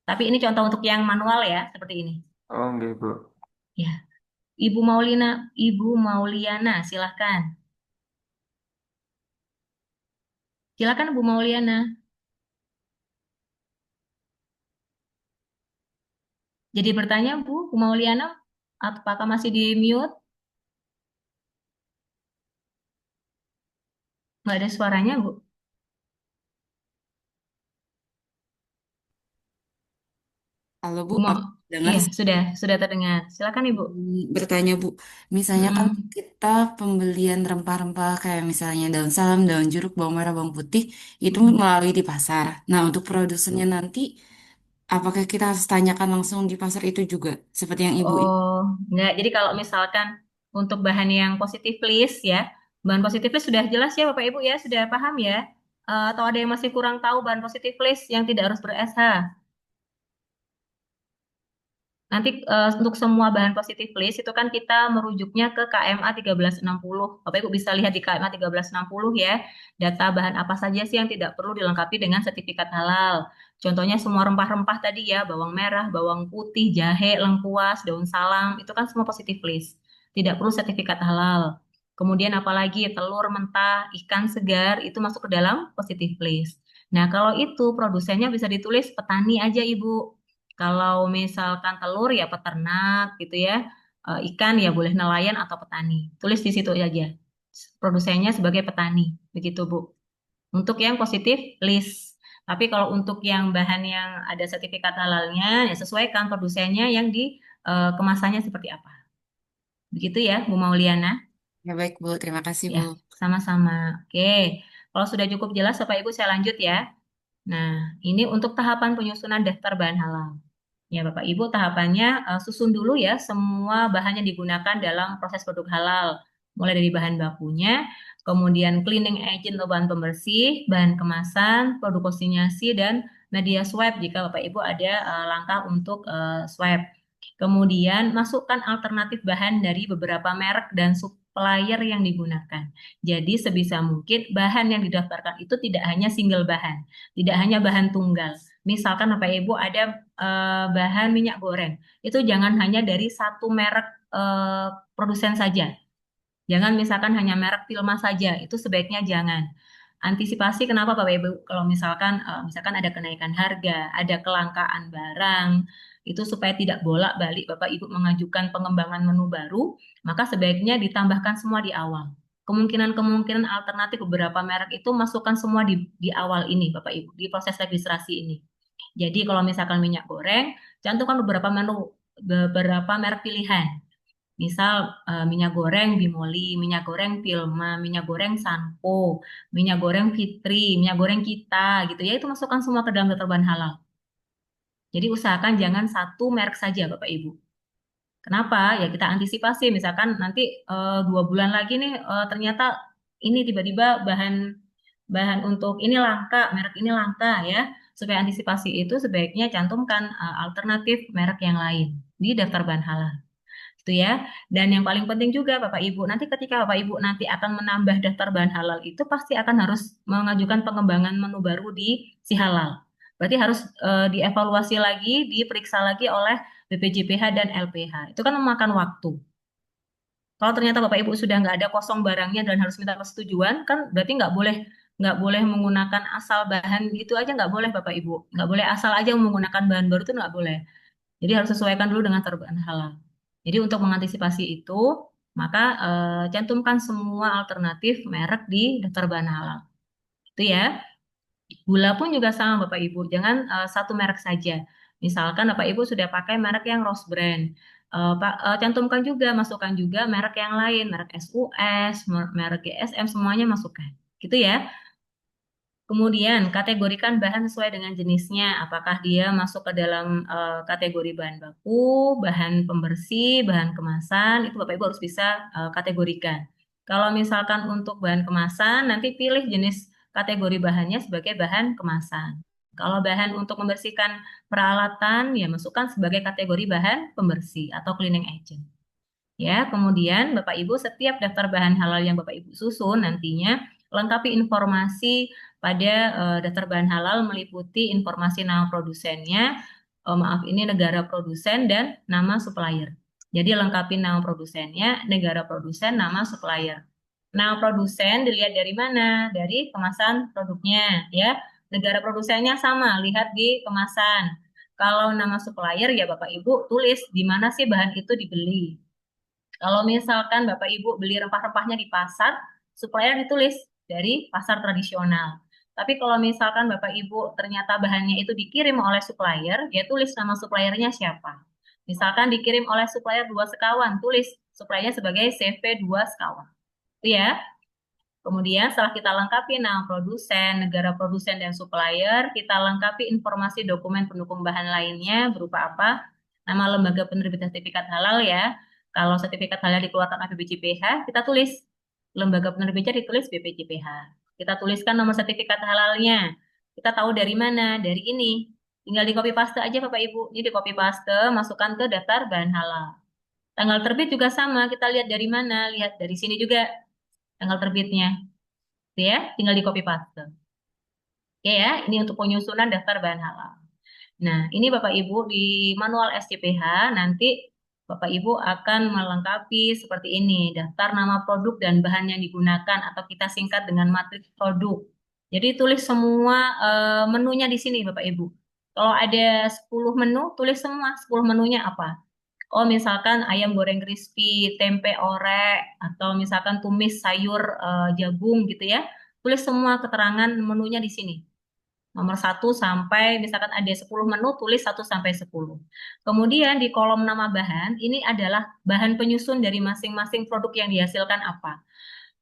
Speaker 1: Tapi ini contoh untuk yang manual ya, seperti ini.
Speaker 12: Oh, nggih, Bu.
Speaker 1: Ya. Ibu Mauliana, silahkan. Silakan Bu Mauliana. Jadi bertanya Bu Mauliana, apakah masih di mute? Nggak ada suaranya, Bu.
Speaker 14: Halo Bu,
Speaker 1: Bu Mau,
Speaker 14: aku dengar.
Speaker 1: iya sudah terdengar. Silakan Ibu.
Speaker 14: Bertanya Bu, misalnya kan kita pembelian rempah-rempah kayak misalnya daun salam, daun jeruk, bawang merah, bawang putih itu melalui di pasar. Nah untuk produsennya nanti, apakah kita harus tanyakan langsung di pasar itu juga seperti yang Ibu?
Speaker 1: Oh, enggak. Jadi kalau misalkan untuk bahan yang positif list ya, bahan positif list sudah jelas ya Bapak Ibu ya, sudah paham ya? Atau ada yang masih kurang tahu bahan positif list yang tidak harus ber-SH? Nanti untuk semua bahan positif list itu kan kita merujuknya ke KMA 1360. Bapak Ibu bisa lihat di KMA 1360 ya, data bahan apa saja sih yang tidak perlu dilengkapi dengan sertifikat halal. Contohnya semua rempah-rempah tadi ya, bawang merah, bawang putih, jahe, lengkuas, daun salam, itu kan semua positif list. Tidak perlu sertifikat halal. Kemudian apalagi telur mentah, ikan segar, itu masuk ke dalam positif list. Nah, kalau itu produsennya bisa ditulis petani aja Ibu. Kalau misalkan telur ya peternak gitu ya, ikan ya boleh nelayan atau petani. Tulis di situ aja. Produsennya sebagai petani, begitu Bu. Untuk yang positif list. Tapi kalau untuk yang bahan yang ada sertifikat halalnya, ya sesuaikan produsennya yang di kemasannya seperti apa. Begitu ya, Bu Mauliana.
Speaker 14: Ya baik Bu, terima kasih
Speaker 1: Ya,
Speaker 14: Bu.
Speaker 1: sama-sama. Oke, kalau sudah cukup jelas Bapak Ibu saya lanjut ya. Nah, ini untuk tahapan penyusunan daftar bahan halal. Ya, Bapak Ibu, tahapannya susun dulu ya semua bahan yang digunakan dalam proses produk halal. Mulai dari bahan bakunya, kemudian cleaning agent atau bahan pembersih, bahan kemasan, produk konsinyasi, dan media swab jika Bapak Ibu ada langkah untuk swab. Kemudian masukkan alternatif bahan dari beberapa merek dan supplier yang digunakan. Jadi sebisa mungkin bahan yang didaftarkan itu tidak hanya single bahan, tidak hanya bahan tunggal. Misalkan Bapak Ibu ada bahan minyak goreng, itu jangan hanya dari satu merek produsen saja. Jangan misalkan hanya merek Tilma saja, itu sebaiknya jangan. Antisipasi kenapa Bapak Ibu kalau misalkan ada kenaikan harga, ada kelangkaan barang, itu supaya tidak bolak-balik Bapak Ibu mengajukan pengembangan menu baru, maka sebaiknya ditambahkan semua di awal. Kemungkinan-kemungkinan alternatif beberapa merek itu masukkan semua di awal ini Bapak Ibu, di proses registrasi ini. Jadi kalau misalkan minyak goreng, cantumkan beberapa menu beberapa merek pilihan. Misal minyak goreng Bimoli, minyak goreng Pilma, minyak goreng Sanpo, minyak goreng Fitri, minyak goreng Kita gitu ya, itu masukkan semua ke dalam daftar bahan halal. Jadi usahakan jangan satu merek saja Bapak Ibu. Kenapa? Ya kita antisipasi, misalkan nanti 2 bulan lagi nih ternyata ini tiba-tiba bahan bahan untuk ini langka, merek ini langka ya. Supaya antisipasi itu sebaiknya cantumkan alternatif merek yang lain di daftar bahan halal. Itu ya. Dan yang paling penting juga Bapak Ibu, nanti ketika Bapak Ibu nanti akan menambah daftar bahan halal itu pasti akan harus mengajukan pengembangan menu baru di si halal. Berarti harus dievaluasi lagi, diperiksa lagi oleh BPJPH dan LPH. Itu kan memakan waktu. Kalau ternyata Bapak Ibu sudah nggak ada kosong barangnya dan harus minta persetujuan, kan berarti nggak boleh menggunakan asal bahan gitu aja, nggak boleh Bapak Ibu. Nggak boleh asal aja menggunakan bahan baru itu nggak boleh. Jadi harus sesuaikan dulu dengan terbahan halal. Jadi untuk mengantisipasi itu, maka cantumkan semua alternatif merek di daftar bahan halal. Itu ya. Gula pun juga sama Bapak Ibu, jangan satu merek saja. Misalkan Bapak Ibu sudah pakai merek yang Rose Brand, cantumkan juga, masukkan juga merek yang lain, merek SUS, merek GSM, semuanya masukkan. Gitu ya. Kemudian kategorikan bahan sesuai dengan jenisnya, apakah dia masuk ke dalam kategori bahan baku, bahan pembersih, bahan kemasan, itu Bapak Ibu harus bisa kategorikan. Kalau misalkan untuk bahan kemasan, nanti pilih jenis kategori bahannya sebagai bahan kemasan. Kalau bahan untuk membersihkan peralatan, ya masukkan sebagai kategori bahan pembersih atau cleaning agent. Ya, kemudian Bapak Ibu setiap daftar bahan halal yang Bapak Ibu susun nantinya lengkapi informasi pada daftar bahan halal meliputi informasi nama produsennya, maaf ini negara produsen dan nama supplier. Jadi lengkapi nama produsennya, negara produsen, nama supplier. Nama produsen dilihat dari mana? Dari kemasan produknya, ya. Negara produsennya sama, lihat di kemasan. Kalau nama supplier ya Bapak Ibu tulis di mana sih bahan itu dibeli. Kalau misalkan Bapak Ibu beli rempah-rempahnya di pasar, supplier ditulis dari pasar tradisional. Tapi kalau misalkan Bapak Ibu ternyata bahannya itu dikirim oleh supplier, ya tulis nama suppliernya siapa. Misalkan dikirim oleh supplier 2 sekawan, tulis suppliernya sebagai CV 2 sekawan. Itu ya. Kemudian setelah kita lengkapi nama produsen, negara produsen, dan supplier, kita lengkapi informasi dokumen pendukung bahan lainnya berupa apa? Nama lembaga penerbit sertifikat halal ya. Kalau sertifikat halal dikeluarkan oleh BPJPH, kita tulis lembaga penerbitnya ditulis BPJPH. Kita tuliskan nomor sertifikat halalnya. Kita tahu dari mana? Dari ini. Tinggal di copy paste aja Bapak Ibu. Ini di copy paste, masukkan ke daftar bahan halal. Tanggal terbit juga sama, kita lihat dari mana? Lihat dari sini juga tanggal terbitnya. Gitu ya, tinggal di copy paste. Oke ya, ini untuk penyusunan daftar bahan halal. Nah, ini Bapak Ibu di manual SCPH nanti Bapak Ibu akan melengkapi seperti ini, daftar nama produk dan bahan yang digunakan atau kita singkat dengan matriks produk. Jadi tulis semua menunya di sini Bapak Ibu. Kalau ada 10 menu, tulis semua 10 menunya apa. Oh, misalkan ayam goreng crispy, tempe orek, atau misalkan tumis sayur jagung gitu ya. Tulis semua keterangan menunya di sini. Nomor 1 sampai misalkan ada 10 menu, tulis 1 sampai 10. Kemudian di kolom nama bahan, ini adalah bahan penyusun dari masing-masing produk yang dihasilkan apa.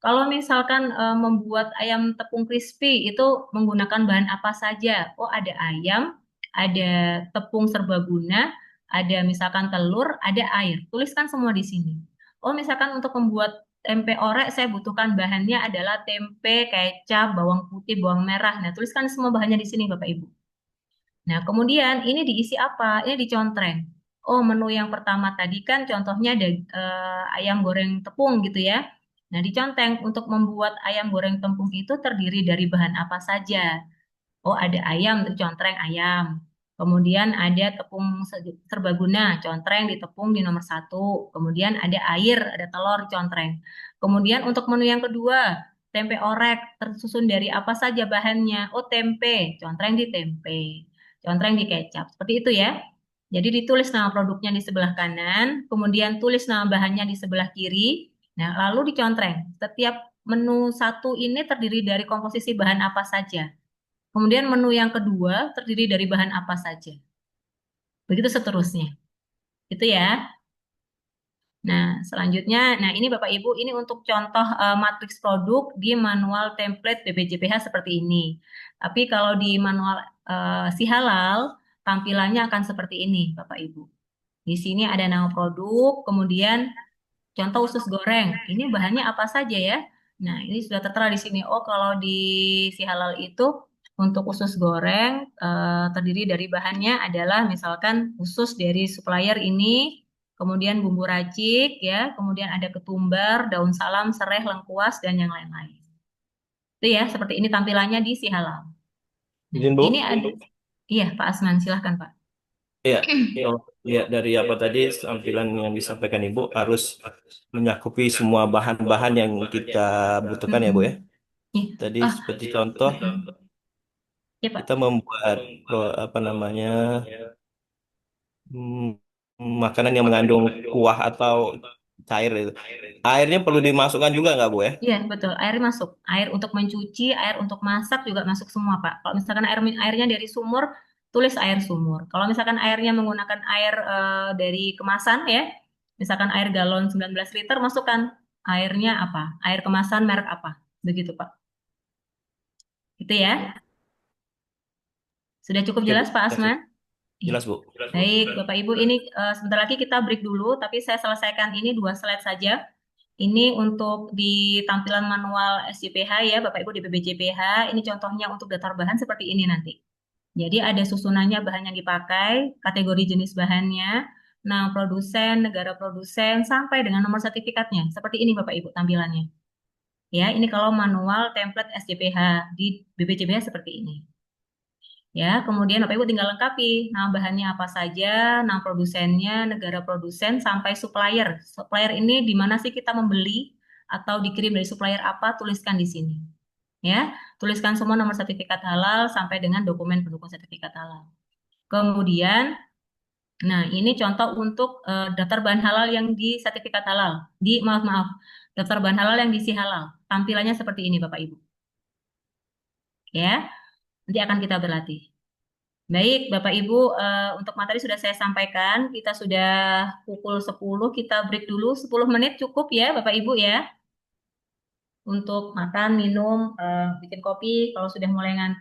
Speaker 1: Kalau misalkan membuat ayam tepung crispy itu menggunakan bahan apa saja? Oh, ada ayam, ada tepung serbaguna, ada misalkan telur, ada air. Tuliskan semua di sini. Oh, misalkan untuk membuat tempe orek saya butuhkan bahannya adalah tempe, kecap, bawang putih, bawang merah. Nah, tuliskan semua bahannya di sini Bapak Ibu. Nah, kemudian ini diisi apa? Ini dicontreng. Oh, menu yang pertama tadi kan contohnya ada ayam goreng tepung gitu ya. Nah, diconteng untuk membuat ayam goreng tepung itu terdiri dari bahan apa saja. Oh, ada ayam, dicontreng ayam. Kemudian ada tepung serbaguna, contreng ditepung di nomor 1. Kemudian ada air, ada telur, contreng. Kemudian untuk menu yang kedua, tempe orek, tersusun dari apa saja bahannya. Oh, tempe, contreng di tempe, contreng di kecap. Seperti itu ya. Jadi ditulis nama produknya di sebelah kanan, kemudian tulis nama bahannya di sebelah kiri. Nah, lalu dicontreng. Setiap menu 1 ini terdiri dari komposisi bahan apa saja. Kemudian menu yang kedua terdiri dari bahan apa saja. Begitu seterusnya. Itu ya. Nah, selanjutnya, nah ini Bapak Ibu, ini untuk contoh matriks produk di manual template BPJPH seperti ini. Tapi kalau di manual si halal, tampilannya akan seperti ini, Bapak Ibu. Di sini ada nama produk, kemudian contoh usus goreng. Ini bahannya apa saja ya? Nah, ini sudah tertera di sini. Oh, kalau di si halal itu untuk usus goreng terdiri dari bahannya adalah misalkan usus dari supplier ini, kemudian bumbu racik ya, kemudian ada ketumbar, daun salam, serai, lengkuas dan yang lain-lain. Itu ya, seperti ini tampilannya di si halal.
Speaker 3: Izin Bu?
Speaker 1: Ini ada, iya Pak Asman, silahkan Pak.
Speaker 3: Iya, kalau lihat dari apa tadi tampilan yang disampaikan Ibu harus menyakupi semua bahan-bahan yang kita butuhkan ya Bu ya.
Speaker 1: Iya.
Speaker 3: Tadi seperti contoh
Speaker 1: Ya, Pak.
Speaker 3: kita membuat apa namanya makanan yang mengandung kuah atau cair itu. Airnya perlu dimasukkan juga nggak Bu ya?
Speaker 1: Iya, betul. Air masuk. Air untuk mencuci, air untuk masak juga masuk semua, Pak. Kalau misalkan airnya dari sumur, tulis air sumur. Kalau misalkan airnya menggunakan air dari kemasan ya, misalkan air galon 19 liter, masukkan airnya apa? Air kemasan merek apa? Begitu, Pak. Gitu ya. Sudah cukup
Speaker 3: Oke,
Speaker 1: jelas,
Speaker 3: Bu.
Speaker 1: Pak
Speaker 3: Terima kasih.
Speaker 1: Asman?
Speaker 3: Jelas Bu.
Speaker 1: Baik, Bapak Ibu, ini sebentar lagi kita break dulu, tapi saya selesaikan ini 2 slide saja. Ini untuk di tampilan manual SJPH ya, Bapak Ibu di BPJPH. Ini contohnya untuk daftar bahan seperti ini nanti. Jadi ada susunannya bahan yang dipakai, kategori jenis bahannya, nama produsen, negara produsen, sampai dengan nomor sertifikatnya. Seperti ini Bapak Ibu tampilannya. Ya, ini kalau manual template SJPH di BPJPH seperti ini. Ya, kemudian Bapak Ibu tinggal lengkapi nama bahannya apa saja, nama produsennya, negara produsen, sampai supplier. Supplier ini di mana sih kita membeli atau dikirim dari supplier apa, tuliskan di sini. Ya, tuliskan semua nomor sertifikat halal sampai dengan dokumen pendukung sertifikat halal. Kemudian, nah ini contoh untuk daftar bahan halal yang di sertifikat halal. Maaf, daftar bahan halal yang diisi halal. Tampilannya seperti ini Bapak Ibu. Ya, nanti akan kita berlatih. Baik, Bapak Ibu, untuk materi sudah saya sampaikan. Kita sudah pukul 10, kita break dulu 10 menit cukup ya, Bapak Ibu ya. Untuk makan, minum, bikin kopi kalau sudah mulai ngantuk.